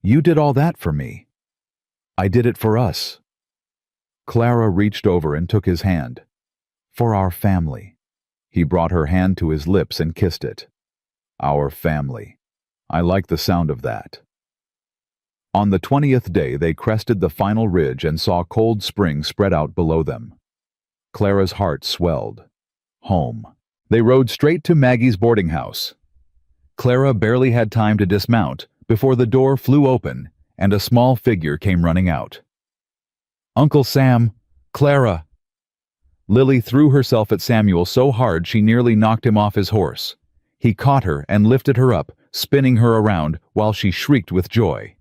"You did all that for me." "I did it for us." Clara reached over and took his hand. "For our family." He brought her hand to his lips and kissed it. "Our family. I like the sound of that." On the 20th day they crested the final ridge and saw Cold Spring spread out below them. Clara's heart swelled. Home. They rode straight to Maggie's boarding house. Clara barely had time to dismount before the door flew open and a small figure came running out. "Uncle Sam! Clara!" Lily threw herself at Samuel so hard she nearly knocked him off his horse. He caught her and lifted her up, spinning her around while she shrieked with joy.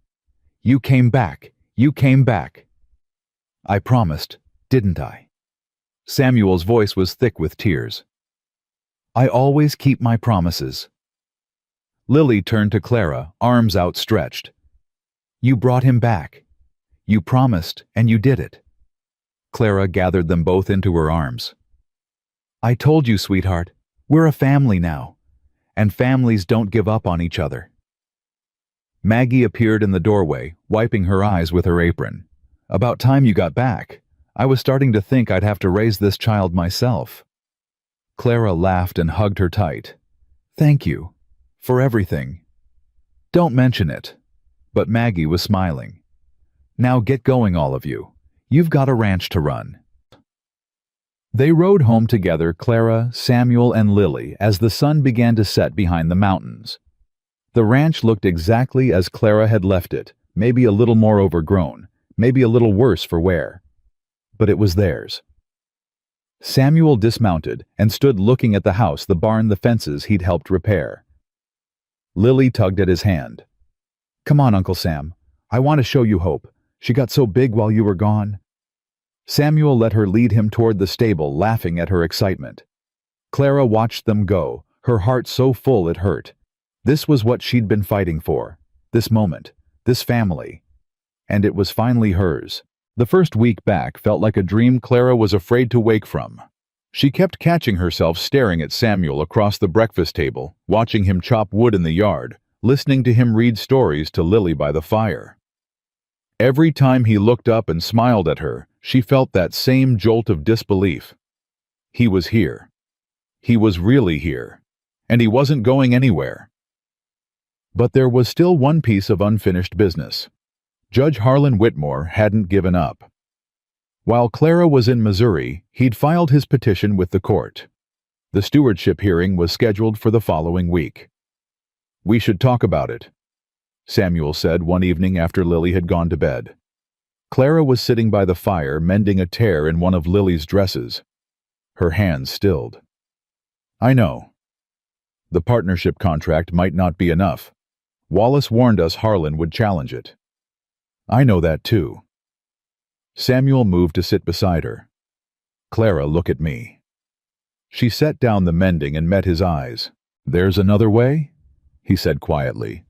"You came back! You came back!" "I promised, didn't I?" Samuel's voice was thick with tears. "I always keep my promises." Lily turned to Clara, arms outstretched. "You brought him back. You promised, and you did it." Clara gathered them both into her arms. "I told you, sweetheart, we're a family now, and families don't give up on each other." Maggie appeared in the doorway, wiping her eyes with her apron. "About time you got back. I was starting to think I'd have to raise this child myself." Clara laughed and hugged her tight. "Thank you. For everything." "Don't mention it." But Maggie was smiling. "Now get going, all of you. You've got a ranch to run." They rode home together, Clara, Samuel, and Lily, as the sun began to set behind the mountains. The ranch looked exactly as Clara had left it, maybe a little more overgrown, maybe a little worse for wear. But it was theirs. Samuel dismounted and stood looking at the house, the barn, the fences he'd helped repair. Lily tugged at his hand. "Come on, Uncle Sam. I want to show you Hope. She got so big while you were gone." Samuel let her lead him toward the stable, laughing at her excitement. Clara watched them go, her heart so full it hurt. This was what she'd been fighting for. This moment. This family. And it was finally hers. The first week back felt like a dream Clara was afraid to wake from. She kept catching herself staring at Samuel across the breakfast table, watching him chop wood in the yard, listening to him read stories to Lily by the fire. Every time he looked up and smiled at her, she felt that same jolt of disbelief. He was here. He was really here. And he wasn't going anywhere. But there was still one piece of unfinished business. Judge Harlan Whitmore hadn't given up. While Clara was in Missouri, he'd filed his petition with the court. The stewardship hearing was scheduled for the following week. "We should talk about it," Samuel said one evening after Lily had gone to bed. Clara was sitting by the fire, mending a tear in one of Lily's dresses. Her hands stilled. "I know. The partnership contract might not be enough. Wallace warned us Harlan would challenge it. I know that too." Samuel moved to sit beside her. "Clara, look at me." She set down the mending and met his eyes. "There's another way?" he said quietly.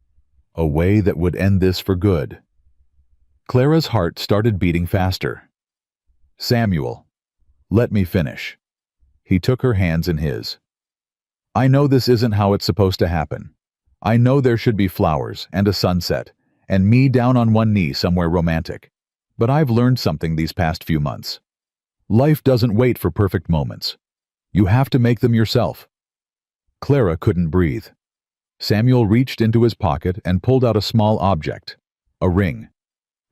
"A way that would end this for good." Clara's heart started beating faster. "Samuel, let me finish." He took her hands in his. "I know this isn't how it's supposed to happen. I know there should be flowers and a sunset, and me down on one knee somewhere romantic. But I've learned something these past few months. Life doesn't wait for perfect moments. You have to make them yourself." Clara couldn't breathe. Samuel reached into his pocket and pulled out a small object, a ring.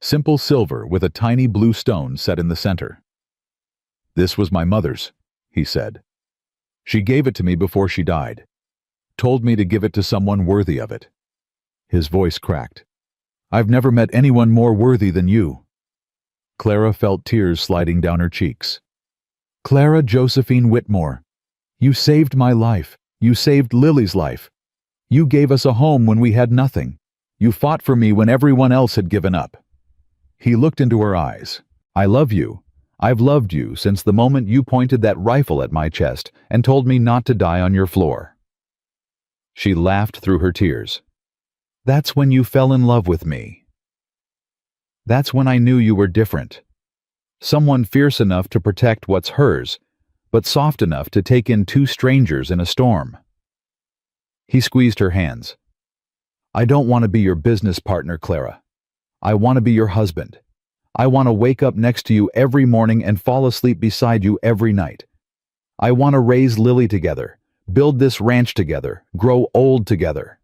Simple silver with a tiny blue stone set in the center. "This was my mother's," he said. "She gave it to me before she died. Told me to give it to someone worthy of it." His voice cracked. "I've never met anyone more worthy than you." Clara felt tears sliding down her cheeks. "Clara Josephine Whitmore, you saved my life. You saved Lily's life. You gave us a home when we had nothing. You fought for me when everyone else had given up." He looked into her eyes. "I love you. I've loved you since the moment you pointed that rifle at my chest and told me not to die on your floor." She laughed through her tears. "That's when you fell in love with me. That's when I knew you were different. Someone fierce enough to protect what's hers, but soft enough to take in two strangers in a storm." He squeezed her hands. "I don't want to be your business partner, Clara. I want to be your husband. I want to wake up next to you every morning and fall asleep beside you every night. I want to raise Lily together, build this ranch together, grow old together."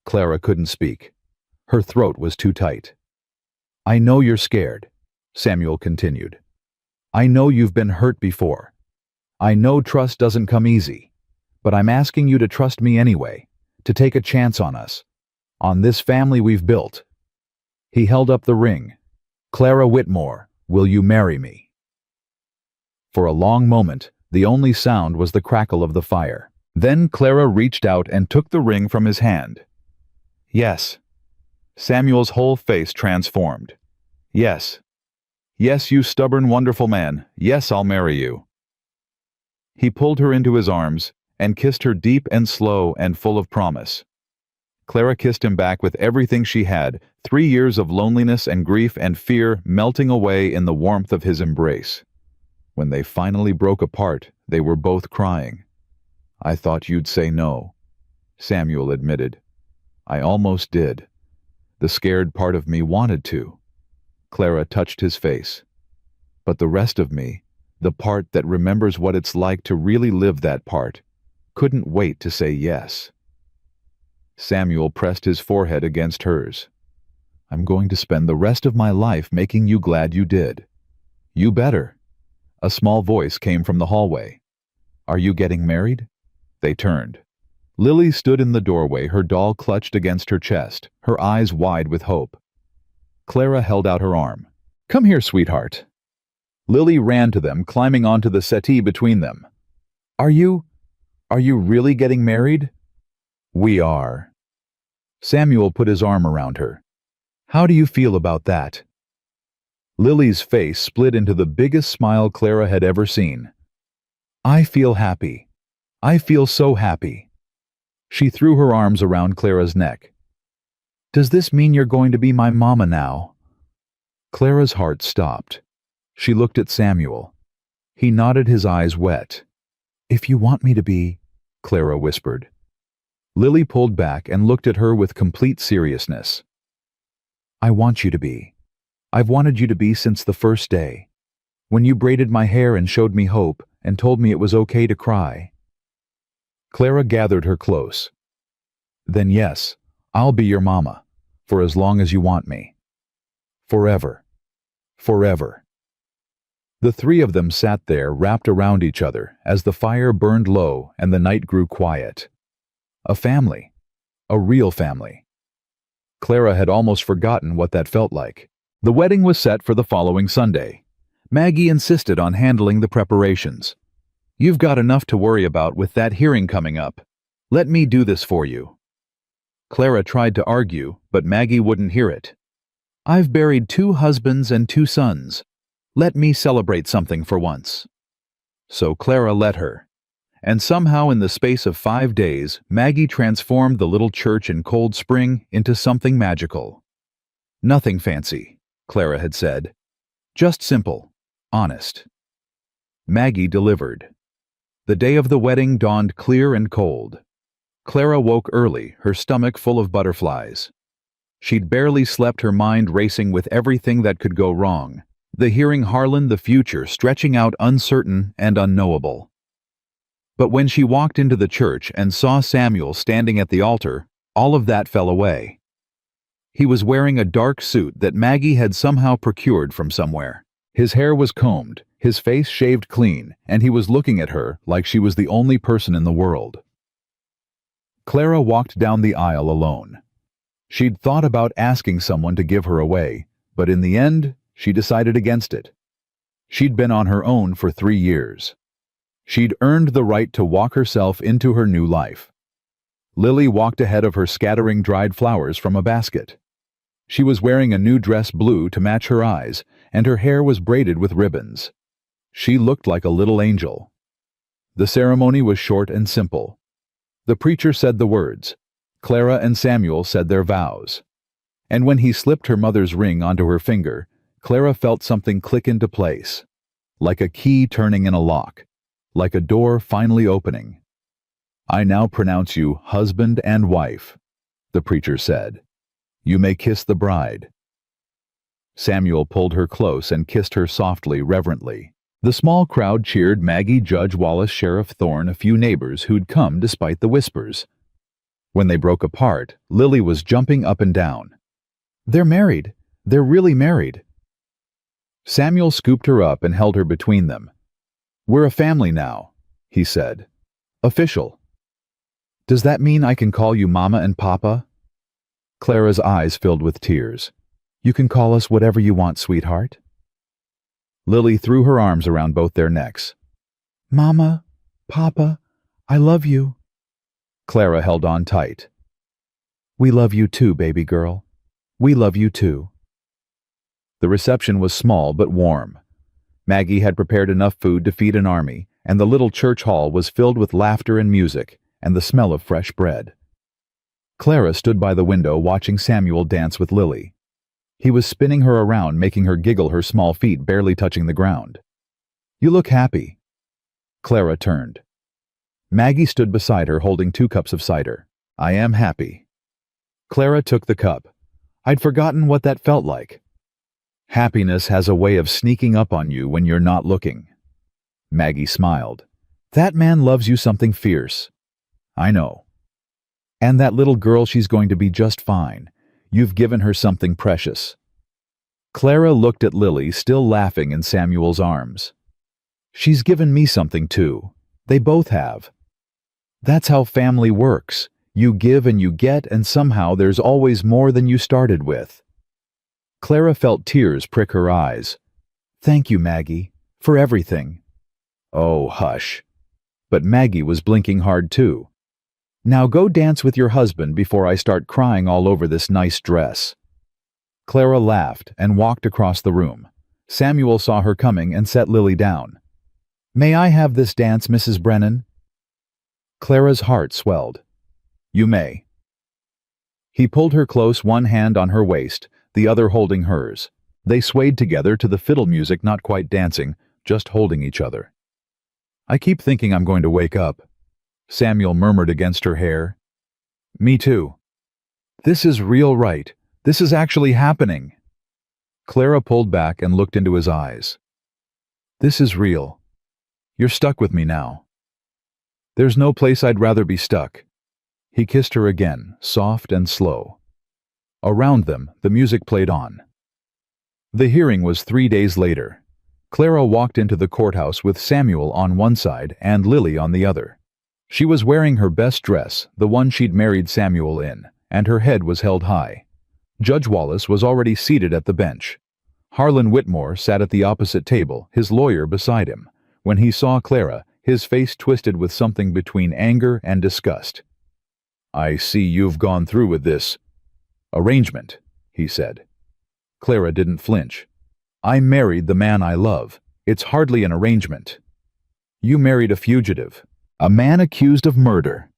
Clara couldn't speak. Her throat was too tight. "I know you're scared," Samuel continued. "I know you've been hurt before. I know trust doesn't come easy, but I'm asking you to trust me anyway, to take a chance on us, on this family we've built." He held up the ring. "Clara Whitmore, will you marry me?" For a long moment, the only sound was the crackle of the fire. Then Clara reached out and took the ring from his hand. "Yes." Samuel's whole face transformed. "Yes. Yes, you stubborn, wonderful man. Yes, I'll marry you." He pulled her into his arms and kissed her deep and slow and full of promise. Clara kissed him back with everything she had, 3 years of loneliness and grief and fear melting away in the warmth of his embrace. When they finally broke apart, they were both crying. "I thought you'd say no," Samuel admitted. "I almost did. The scared part of me wanted to." Clara touched his face. "But the rest of me, the part that remembers what it's like to really live that part, couldn't wait to say yes." Samuel pressed his forehead against hers. "I'm going to spend the rest of my life making you glad you did. You better. A small voice came from the hallway. "Are you getting married?" They turned. Lily stood in the doorway, her doll clutched against her chest, her eyes wide with hope. Clara held out her arm. "Come here, sweetheart." Lily ran to them, climbing onto the settee between them. Are you really getting married?" "We are." Samuel put his arm around her. "How do you feel about that?" Lily's face split into the biggest smile Clara had ever seen. "I feel happy. I feel so happy." She threw her arms around Clara's neck. "Does this mean you're going to be my mama now?" Clara's heart stopped. She looked at Samuel. He nodded, his eyes wet. "If you want me to be," Clara whispered. Lily pulled back and looked at her with complete seriousness. "I want you to be. I've wanted you to be since the first day. When you braided my hair and showed me hope and told me it was okay to cry." Clara gathered her close. "Then yes, I'll be your mama, for as long as you want me. Forever. Forever." The three of them sat there, wrapped around each other, as the fire burned low and the night grew quiet. A family. A real family. Clara had almost forgotten what that felt like. The wedding was set for the following Sunday. Maggie insisted on handling the preparations. "You've got enough to worry about with that hearing coming up. Let me do this for you." Clara tried to argue, but Maggie wouldn't hear it. "I've buried 2 husbands and 2 sons. Let me celebrate something for once." So Clara let her. And somehow in the space of 5 days, Maggie transformed the little church in Cold Spring into something magical. "Nothing fancy," Clara had said. "Just simple, honest." Maggie delivered. The day of the wedding dawned clear and cold. Clara woke early, her stomach full of butterflies. She'd barely slept, her mind racing with everything that could go wrong. The hearing Harlan, the future stretching out uncertain and unknowable. But when she walked into the church and saw Samuel standing at the altar, all of that fell away. He was wearing a dark suit that Maggie had somehow procured from somewhere. His hair was combed, his face shaved clean, and he was looking at her like she was the only person in the world. Clara walked down the aisle alone. She'd thought about asking someone to give her away, but in the end, she decided against it. She'd been on her own for 3 years. She'd earned the right to walk herself into her new life. Lily walked ahead of her, scattering dried flowers from a basket. She was wearing a new dress, blue to match her eyes, and her hair was braided with ribbons. She looked like a little angel. The ceremony was short and simple. The preacher said the words. Clara and Samuel said their vows. And when he slipped her mother's ring onto her finger, Clara felt something click into place, like a key turning in a lock, like a door finally opening. "I now pronounce you husband and wife," the preacher said. "You may kiss the bride." Samuel pulled her close and kissed her softly, reverently. The small crowd cheered. Maggie, Judge Wallace, Sheriff Thorne, a few neighbors who'd come despite the whispers. When they broke apart, Lily was jumping up and down. "They're married. They're really married." Samuel scooped her up and held her between them. "We're a family now," he said. "Official." "Does that mean I can call you Mama and Papa?" Clara's eyes filled with tears. "You can call us whatever you want, sweetheart." Lily threw her arms around both their necks. "Mama, Papa, I love you." Clara held on tight. "We love you too, baby girl. We love you too." The reception was small but warm. Maggie had prepared enough food to feed an army, and the little church hall was filled with laughter and music, and the smell of fresh bread. Clara stood by the window watching Samuel dance with Lily. He was spinning her around, making her giggle, her small feet barely touching the ground. "You look happy." Clara turned. Maggie stood beside her holding 2 cups of cider. "I am happy." Clara took the cup. "I'd forgotten what that felt like." "Happiness has a way of sneaking up on you when you're not looking." Maggie smiled. "That man loves you something fierce." "I know." "And that little girl, she's going to be just fine. You've given her something precious." Clara looked at Lily, still laughing in Samuel's arms. She's given me something too. They both have. That's how family works. You give and you get, and somehow there's always more than you started with. Clara felt tears prick her eyes. Thank you, Maggie, for everything. Oh, hush. But Maggie was blinking hard too. Now go dance with your husband before I start crying all over this nice dress. Clara laughed and walked across the room. Samuel saw her coming and set Lily down. May I have this dance, Mrs. Brennan? Clara's heart swelled. You may. He pulled her close, one hand on her waist, the other holding hers. They swayed together to the fiddle music, not quite dancing, just holding each other. I keep thinking I'm going to wake up, Samuel murmured against her hair. Me too. This is real, right? This is actually happening. Clara pulled back and looked into his eyes. This is real. You're stuck with me now. There's no place I'd rather be stuck. He kissed her again, soft and slow. Around them, the music played on. The hearing was 3 days later. Clara walked into the courthouse with Samuel on one side and Lily on the other. She was wearing her best dress, the one she'd married Samuel in, and her head was held high. Judge Wallace was already seated at the bench. Harlan Whitmore sat at the opposite table, his lawyer beside him. When he saw Clara, his face twisted with something between anger and disgust. I see you've gone through with this arrangement, he said. Clara didn't flinch. I married the man I love. It's hardly an arrangement. You married a fugitive, a man accused of murder,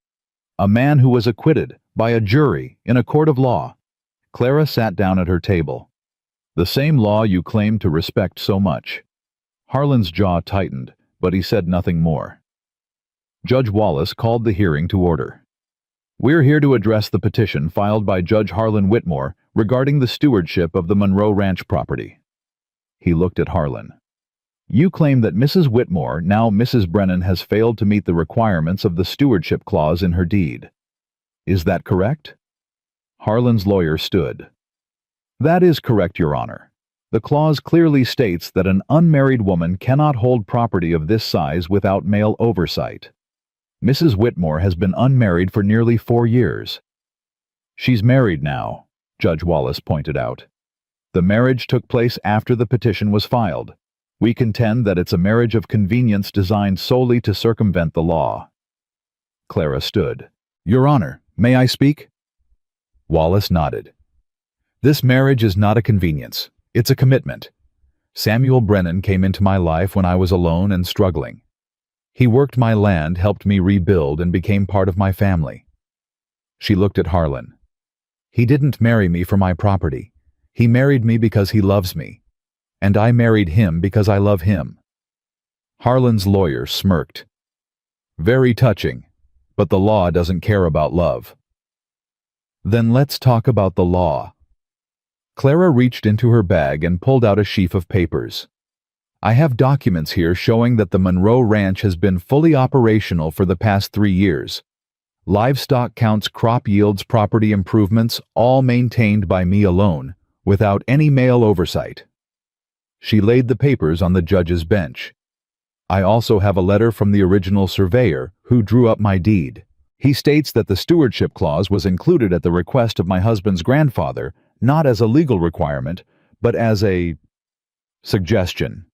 a man who was acquitted by a jury in a court of law. Clara sat down at her table. The same law you claim to respect so much. Harlan's jaw tightened, but he said nothing more. Judge Wallace called the hearing to order. We're here to address the petition filed by Judge Harlan Whitmore regarding the stewardship of the Monroe Ranch property. He looked at Harlan. You claim that Mrs. Whitmore, now Mrs. Brennan, has failed to meet the requirements of the stewardship clause in her deed. Is that correct? Harlan's lawyer stood. That is correct, Your Honor. The clause clearly states that an unmarried woman cannot hold property of this size without male oversight. Mrs. Whitmore has been unmarried for nearly 4 years. She's married now, Judge Wallace pointed out. The marriage took place after the petition was filed. We contend that it's a marriage of convenience designed solely to circumvent the law. Clara stood. Your Honor, may I speak? Wallace nodded. This marriage is not a convenience. It's a commitment. Samuel Brennan came into my life when I was alone and struggling. He worked my land, helped me rebuild, and became part of my family. She looked at Harlan. He didn't marry me for my property. He married me because he loves me. And I married him because I love him. Harlan's lawyer smirked. Very touching, but the law doesn't care about love. Then let's talk about the law. Clara reached into her bag and pulled out a sheaf of papers. I have documents here showing that the Monroe Ranch has been fully operational for the past 3 years. Livestock counts, crop yields, property improvements, all maintained by me alone, without any male oversight. She laid the papers on the judge's bench. I also have a letter from the original surveyor who drew up my deed. He states that the stewardship clause was included at the request of my husband's grandfather, not as a legal requirement, but as a suggestion.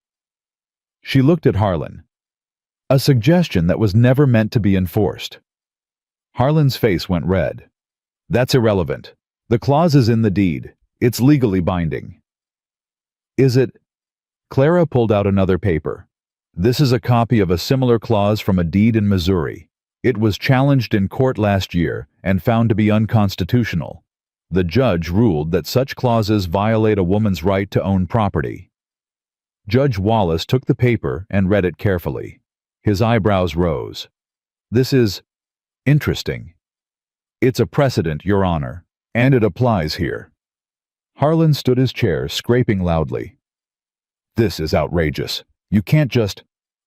She looked at Harlan. A suggestion that was never meant to be enforced. Harlan's face went red. That's irrelevant. The clause is in the deed. It's legally binding. Is it? Clara pulled out another paper. This is a copy of a similar clause from a deed in Missouri. It was challenged in court last year and found to be unconstitutional. The judge ruled that such clauses violate a woman's right to own property. Judge Wallace took the paper and read it carefully. His eyebrows rose. This is interesting. It's a precedent, Your Honor, and it applies here. Harlan stood his chair, scraping loudly. This is outrageous. You can't just...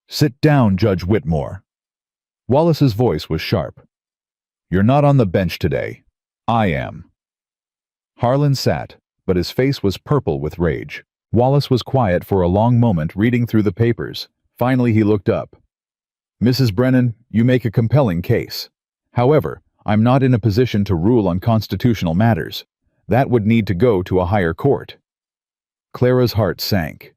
Sit down, Judge Whitmore. Wallace's voice was sharp. You're not on the bench today. I am. Harlan sat, but his face was purple with rage. Wallace was quiet for a long moment, reading through the papers. Finally, he looked up. Mrs. Brennan, you make a compelling case. However, I'm not in a position to rule on constitutional matters. That would need to go to a higher court. Clara's heart sank.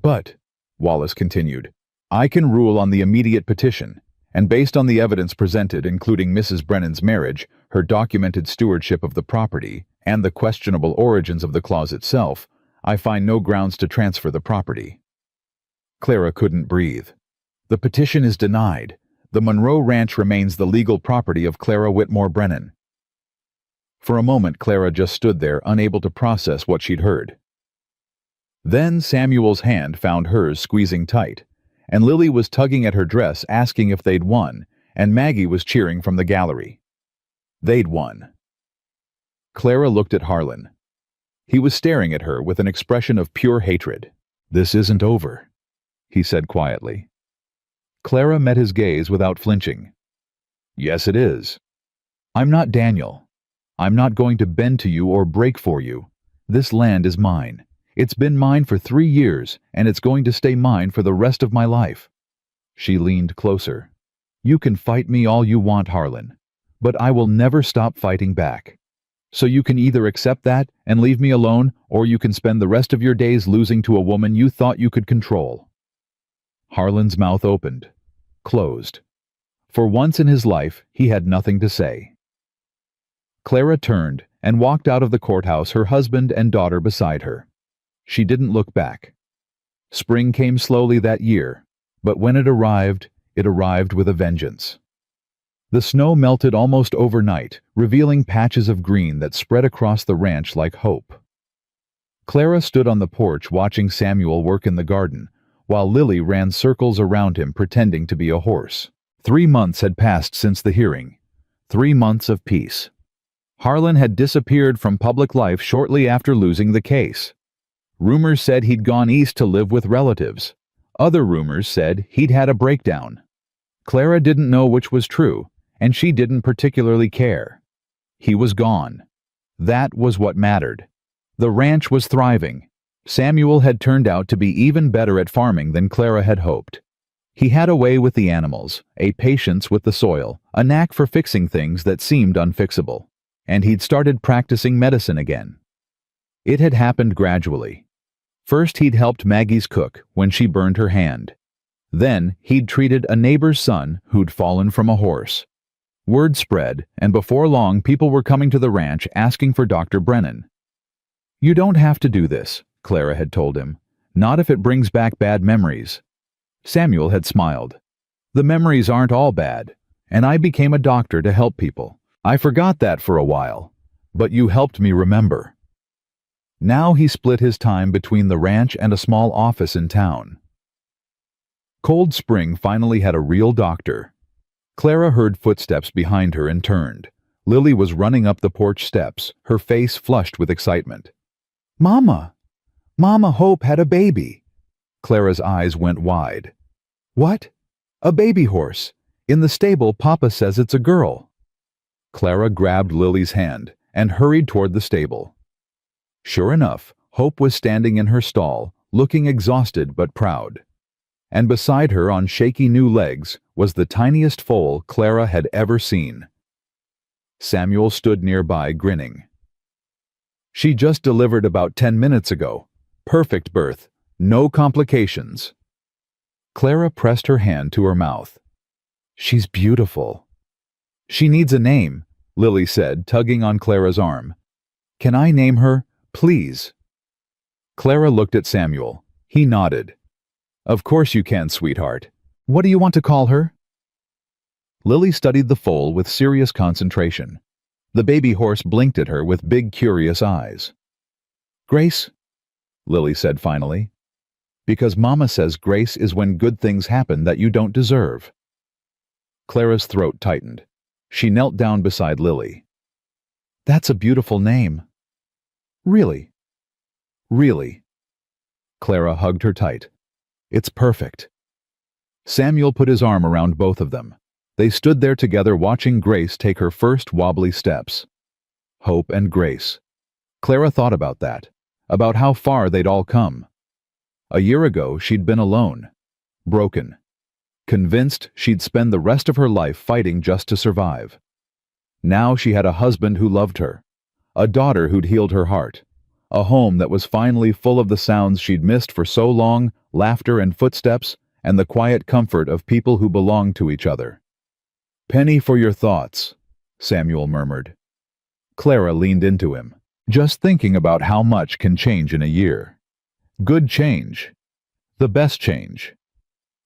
But, Wallace continued, I can rule on the immediate petition, and based on the evidence presented, including Mrs. Brennan's marriage, her documented stewardship of the property, and the questionable origins of the clause itself, I find no grounds to transfer the property. Clara couldn't breathe. The petition is denied. The Monroe Ranch remains the legal property of Clara Whitmore Brennan. For a moment, Clara just stood there, unable to process what she'd heard. Then Samuel's hand found hers squeezing tight, and Lily was tugging at her dress, asking if they'd won, and Maggie was cheering from the gallery. They'd won. Clara looked at Harlan. He was staring at her with an expression of pure hatred. This isn't over, he said quietly. Clara met his gaze without flinching. Yes, it is. I'm not Daniel. I'm not going to bend to you or break for you. This land is mine. It's been mine for 3 years, and it's going to stay mine for the rest of my life. She leaned closer. You can fight me all you want, Harlan, but I will never stop fighting back. So you can either accept that and leave me alone, or you can spend the rest of your days losing to a woman you thought you could control. Harlan's mouth opened, closed. For once in his life, he had nothing to say. Clara turned and walked out of the courthouse, her husband and daughter beside her. She didn't look back. Spring came slowly that year, but when it arrived with a vengeance. The snow melted almost overnight, revealing patches of green that spread across the ranch like hope. Clara stood on the porch watching Samuel work in the garden, while Lily ran circles around him pretending to be a horse. 3 months had passed since the hearing. 3 months of peace. Harlan had disappeared from public life shortly after losing the case. Rumors said he'd gone east to live with relatives. Other rumors said he'd had a breakdown. Clara didn't know which was true, and she didn't particularly care. He was gone. That was what mattered. The ranch was thriving. Samuel had turned out to be even better at farming than Clara had hoped. He had a way with the animals, a patience with the soil, a knack for fixing things that seemed unfixable. And he'd started practicing medicine again. It had happened gradually. First, he'd helped Maggie's cook when she burned her hand. Then, he'd treated a neighbor's son who'd fallen from a horse. Word spread, and before long, people were coming to the ranch asking for Dr. Brennan. You don't have to do this, Clara had told him. Not if it brings back bad memories. Samuel had smiled. The memories aren't all bad, and I became a doctor to help people. I forgot that for a while, but you helped me remember. Now he split his time between the ranch and a small office in town. Cold Spring finally had a real doctor. Clara heard footsteps behind her and turned. Lily was running up the porch steps, her face flushed with excitement. Mama! Mama Hope had a baby! Clara's eyes went wide. What? A baby horse. In the stable, Papa says it's a girl. Clara grabbed Lily's hand and hurried toward the stable. Sure enough, Hope was standing in her stall, looking exhausted but proud. And beside her, on shaky new legs, was the tiniest foal Clara had ever seen. Samuel stood nearby, grinning. She just delivered about 10 minutes ago. Perfect birth. No complications. Clara pressed her hand to her mouth. She's beautiful. She needs a name, Lily said, tugging on Clara's arm. Can I name her, please? Clara looked at Samuel. He nodded. Of course you can, sweetheart. What do you want to call her? Lily studied the foal with serious concentration. The baby horse blinked at her with big, curious eyes. Grace, Lily said finally. Because Mama says grace is when good things happen that you don't deserve. Clara's throat tightened. She knelt down beside Lily. That's a beautiful name. Really? Really? Clara hugged her tight. It's perfect. Samuel put his arm around both of them. They stood there together watching Grace take her first wobbly steps. Hope and Grace. Clara thought about that, about how far they'd all come. A year ago, she'd been alone. broken, convinced she'd spend the rest of her life fighting just to survive. Now she had a husband who loved her, a daughter who'd healed her heart, a home that was finally full of the sounds she'd missed for so long, laughter and footsteps, and the quiet comfort of people who belonged to each other. "Penny for your thoughts," Samuel murmured. Clara leaned into him, just thinking about how much can change in a year. Good change. The best change.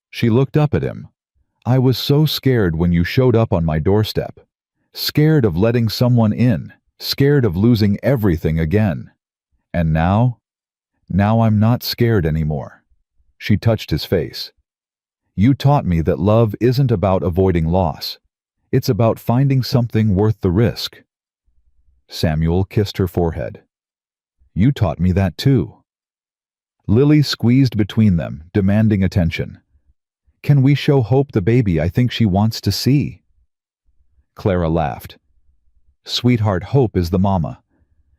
She looked up at him. "I was so scared when you showed up on my doorstep. Scared of letting someone in. Scared of losing everything again. And now I'm not scared anymore." She touched his face. "You taught me that love isn't about avoiding loss. It's about finding something worth the risk." Samuel kissed her forehead. "You taught me that too." Lily squeezed between them, demanding attention. "Can we show Hope the baby I think she wants to see?" Clara laughed. "Sweetheart, Hope is the mama.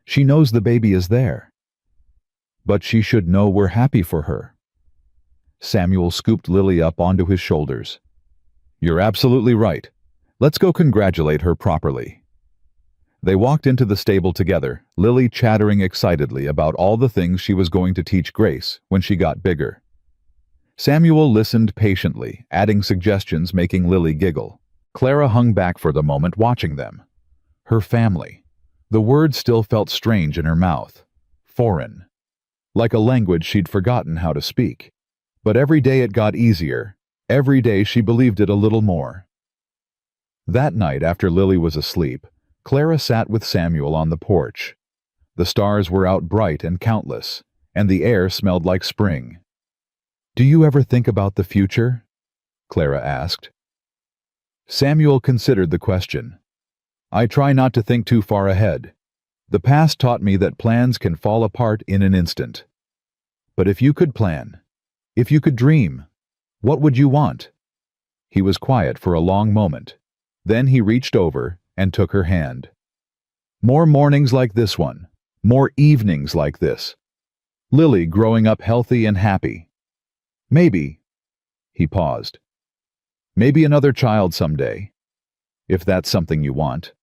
She knows the baby is there." "But she should know we're happy for her." Samuel scooped Lily up onto his shoulders. "You're absolutely right. Let's go congratulate her properly." They walked into the stable together, Lily chattering excitedly about all the things she was going to teach Grace when she got bigger. Samuel listened patiently, adding suggestions making Lily giggle. Clara hung back for the moment watching them. Her family. The word still felt strange in her mouth. Foreign. Like a language she'd forgotten how to speak. But every day it got easier. Every day she believed it a little more. That night, after Lily was asleep, Clara sat with Samuel on the porch. The stars were out bright and countless, and the air smelled like spring. "Do you ever think about the future?" Clara asked. Samuel considered the question. "I try not to think too far ahead. The past taught me that plans can fall apart in an instant. But if you could plan, if you could dream, what would you want?" He was quiet for a long moment. Then he reached over and took her hand. "More mornings like this one. More evenings like this. Lily growing up healthy and happy. Maybe," he paused, "maybe another child someday, if that's something you want."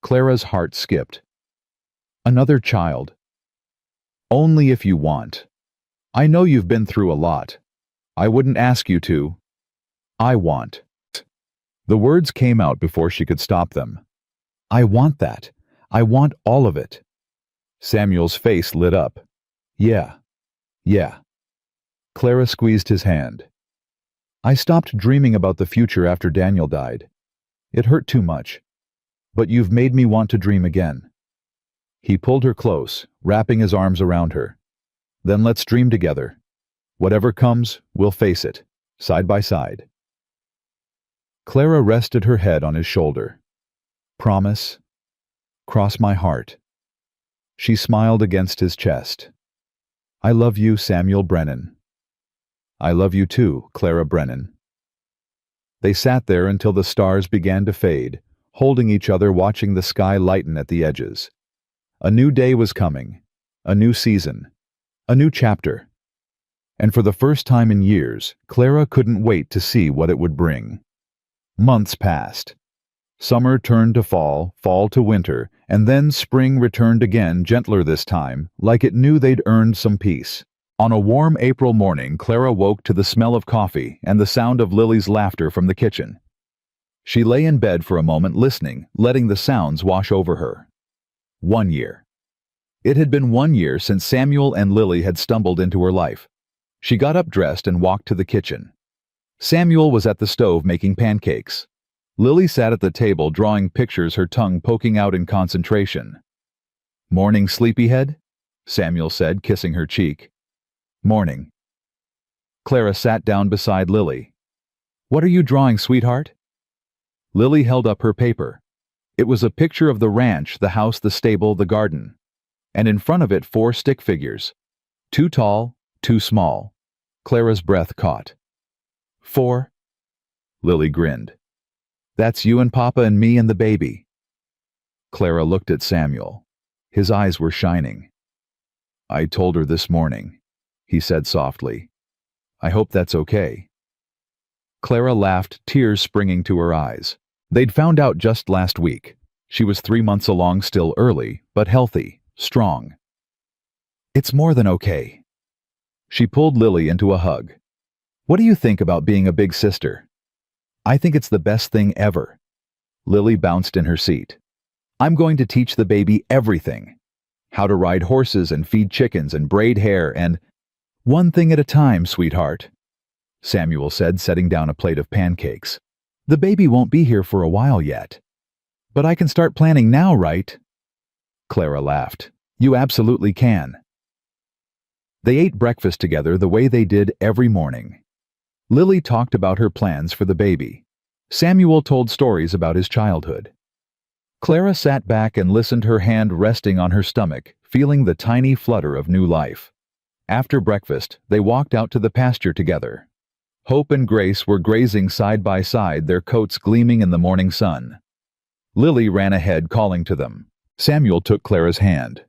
Clara's heart skipped. "Another child? Only if you want. I know you've been through a lot. I wouldn't ask you to. I want." The words came out before she could stop them. "I want that. I want all of it." Samuel's face lit up. Yeah. Clara squeezed his hand. "I stopped dreaming about the future after Daniel died. It hurt too much. But you've made me want to dream again." He pulled her close, wrapping his arms around her. "Then let's dream together. Whatever comes, we'll face it, side by side." Clara rested her head on his shoulder. "Promise? Cross my heart." She smiled against his chest. "I love you, Samuel Brennan." "I love you too, Clara Brennan." They sat there until the stars began to fade, holding each other, watching the sky lighten at the edges. A new day was coming, a new season, a new chapter. And for the first time in years, Clara couldn't wait to see what it would bring. Months passed. Summer turned to fall, fall to winter, and then spring returned again, gentler this time, like it knew they'd earned some peace. On a warm April morning, Clara woke to the smell of coffee and the sound of Lily's laughter from the kitchen. She lay in bed for a moment listening, letting the sounds wash over her. 1 year. It had been 1 year since Samuel and Lily had stumbled into her life. She got up dressed and walked to the kitchen. Samuel was at the stove making pancakes. Lily sat at the table drawing pictures, her tongue poking out in concentration. "Morning, sleepyhead?" Samuel said, kissing her cheek. "Morning." Clara sat down beside Lily. "What are you drawing, sweetheart?" Lily held up her paper. It was a picture of the ranch, the house, the stable, the garden. And in front of it 4 stick figures. 2 tall, 2 small. Clara's breath caught. 4? Lily grinned. "That's you and Papa and me and the baby." Clara looked at Samuel. His eyes were shining. "I told her this morning," he said softly. I hope that's okay." Clara laughed, tears springing to her eyes. They'd found out just last week. She was 3 months along, still early, but healthy, strong. "It's more than okay." She pulled Lily into a hug. "What do you think about being a big sister?" "I think it's the best thing ever." Lily bounced in her seat. "I'm going to teach the baby everything. How to ride horses and feed chickens and braid hair and—" "One thing at a time, sweetheart," Samuel said, setting down a plate of pancakes. "The baby won't be here for a while yet. But I can start planning now, right?" Clara laughed. "You absolutely can." They ate breakfast together the way they did every morning. Lily talked about her plans for the baby. Samuel told stories about his childhood. Clara sat back and listened, her hand resting on her stomach, feeling the tiny flutter of new life. After breakfast, they walked out to the pasture together. Hope and Grace were grazing side by side, their coats gleaming in the morning sun. Lily ran ahead, calling to them. Samuel took Clara's hand.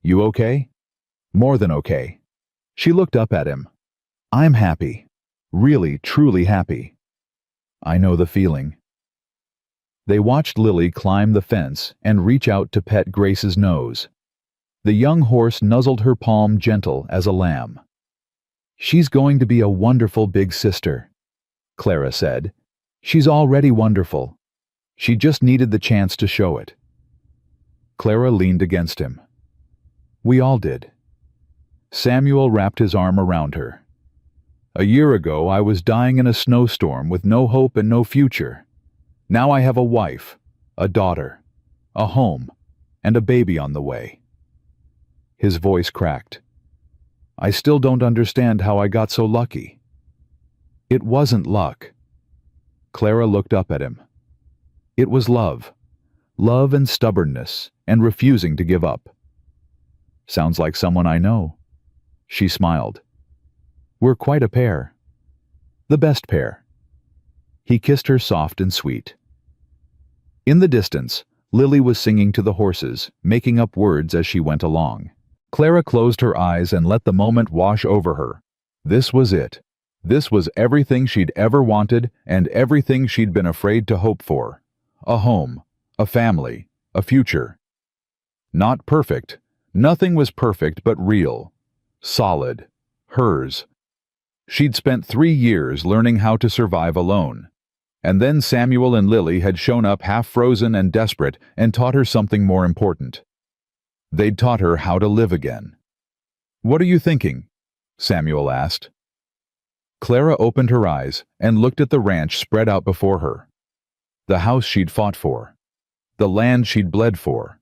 "You okay?" "More than okay." She looked up at him. "I'm happy. Really, truly happy." "I know the feeling." They watched Lily climb the fence and reach out to pet Grace's nose. The young horse nuzzled her palm, gentle as a lamb. "She's going to be a wonderful big sister," Clara said. "She's already wonderful. She just needed the chance to show it." Clara leaned against him. "We all did." Samuel wrapped his arm around her. "A year ago, I was dying in a snowstorm with no hope and no future. Now I have a wife, a daughter, a home, and a baby on the way." His voice cracked. "I still don't understand how I got so lucky." "It wasn't luck." Clara looked up at him. "It was love. Love and stubbornness, and refusing to give up." "Sounds like someone I know." She smiled. "We're quite a pair. The best pair." He kissed her soft and sweet. In the distance, Lily was singing to the horses, making up words as she went along. Clara closed her eyes and let the moment wash over her. This was it. This was everything she'd ever wanted and everything she'd been afraid to hope for. A home, a family, a future. Not perfect. Nothing was perfect, but real. Solid. Hers. She'd spent 3 years learning how to survive alone. And then Samuel and Lily had shown up half-frozen and desperate and taught her something more important. They'd taught her how to live again. "What are you thinking?" Samuel asked. Clara opened her eyes and looked at the ranch spread out before her. The house she'd fought for. The land she'd bled for.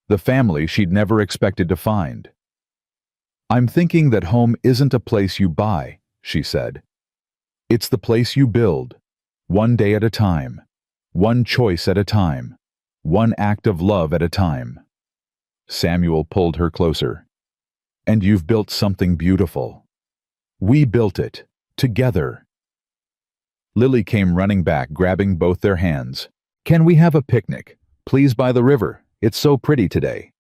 The family she'd never expected to find. "I'm thinking that home isn't a place you buy," she said. "It's the place you build. One day at a time, one choice at a time, one act of love at a time." Samuel pulled her closer. "And you've built something beautiful. We built it, together." Lily came running back, grabbing both their hands. "Can we have a picnic? Please, by the river. It's so pretty today."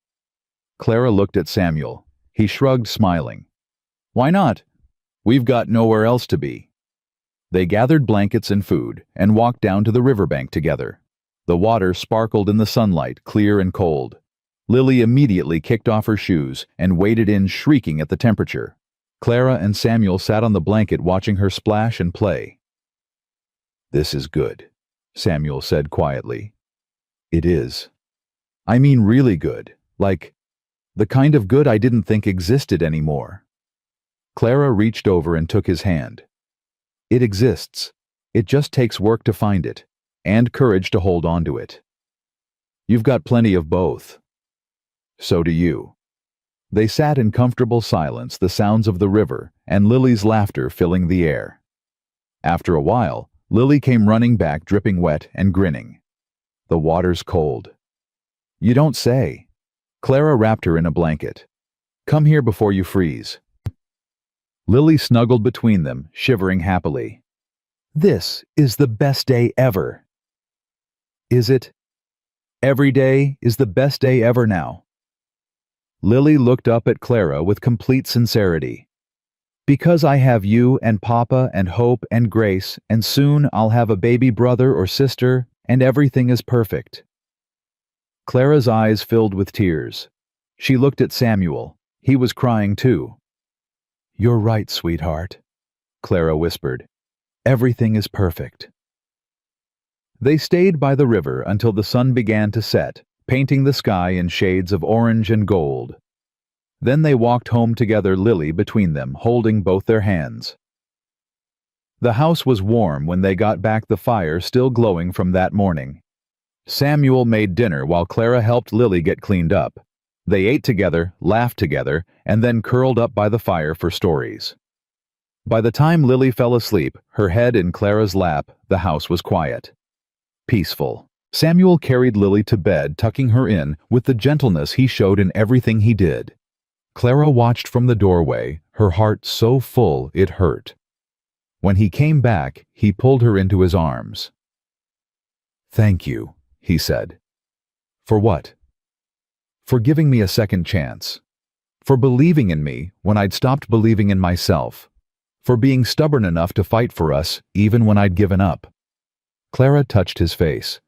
Clara looked at Samuel. He shrugged, smiling. "Why not? We've got nowhere else to be." They gathered blankets and food and walked down to the riverbank together. The water sparkled in the sunlight, clear and cold. Lily immediately kicked off her shoes and waded in, shrieking at the temperature. Clara and Samuel sat on the blanket watching her splash and play. "This is good," Samuel said quietly. "It is. I mean really good, like the kind of good I didn't think existed anymore." Clara reached over and took his hand. "It exists. It just takes work to find it, and courage to hold on to it. You've got plenty of both. So do you." They sat in comfortable silence, the sounds of the river and Lily's laughter filling the air. After a while, Lily came running back, dripping wet and grinning. "The water's cold." "You don't say." Clara wrapped her in a blanket. "Come here before you freeze." Lily snuggled between them, shivering happily. "This is the best day ever." "Is it?" "Every day is the best day ever now." Lily looked up at Clara with complete sincerity. Because I have you and Papa and Hope and Grace, and soon I'll have a baby brother or sister, and everything is perfect." Clara's eyes filled with tears. She looked at Samuel. He was crying too. "You're right, sweetheart," Clara whispered. "Everything is perfect." They stayed by the river until the sun began to set, painting the sky in shades of orange and gold. Then they walked home together, Lily between them, holding both their hands. The house was warm when they got back, the fire still glowing from that morning. Samuel made dinner while Clara helped Lily get cleaned up. They ate together, laughed together, and then curled up by the fire for stories. By the time Lily fell asleep, her head in Clara's lap, the house was quiet. Peaceful. Samuel carried Lily to bed, tucking her in with the gentleness he showed in everything he did. Clara watched from the doorway, her heart so full it hurt. When he came back, he pulled her into his arms. "Thank you," he said. "For what?" "For giving me a second chance. For believing in me when I'd stopped believing in myself. For being stubborn enough to fight for us even when I'd given up." Clara touched his face.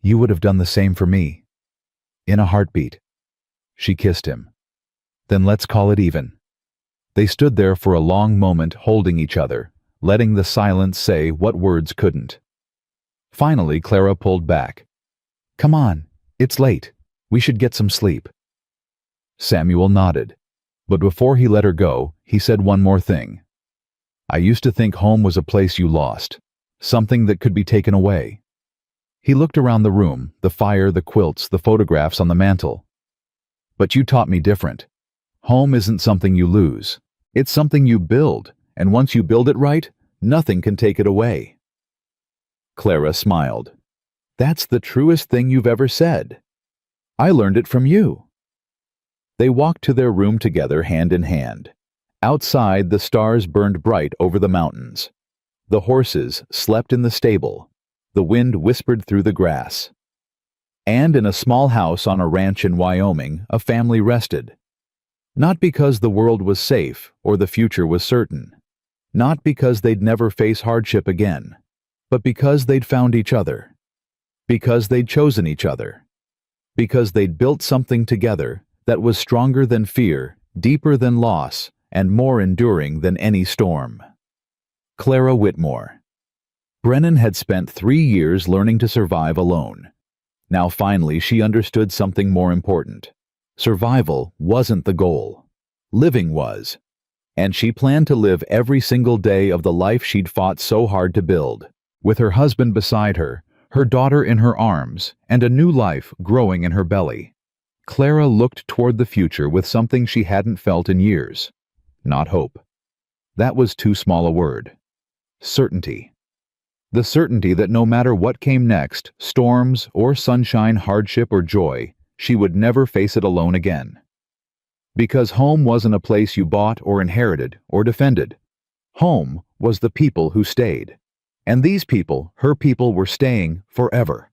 "You would have done the same for me." "In a heartbeat." She kissed him. "Then let's call it even." They stood there for a long moment, holding each other, letting the silence say what words couldn't. Finally, Clara pulled back. "Come on, it's late. We should get some sleep." Samuel nodded, but before he let her go, he said one more thing. "I used to think home was a place you lost, something that could be taken away." He looked around the room, the fire, the quilts, the photographs on the mantel. "But you taught me different. Home isn't something you lose. It's something you build, and once you build it right, nothing can take it away." Clara smiled. "That's the truest thing you've ever said. I learned it from you." They walked to their room together, hand in hand. Outside, the stars burned bright over the mountains. The horses slept in the stable. The wind whispered through the grass. And in a small house on a ranch in Wyoming, a family rested. Not because the world was safe or the future was certain. Not because they'd never face hardship again, but because they'd found each other. Because they'd chosen each other. Because they'd built something together that was stronger than fear, deeper than loss, and more enduring than any storm. Clara Whitmore. Brennan had spent 3 years learning to survive alone. Now finally she understood something more important. Survival wasn't the goal. Living was. And she planned to live every single day of the life she'd fought so hard to build, with her husband beside her, her daughter in her arms, and a new life growing in her belly. Clara looked toward the future with something she hadn't felt in years. Not hope. That was too small a word. Certainty. The certainty that no matter what came next, storms or sunshine, hardship or joy, she would never face it alone again. Because home wasn't a place you bought or inherited or defended. Home was the people who stayed. And these people, her people, were staying forever.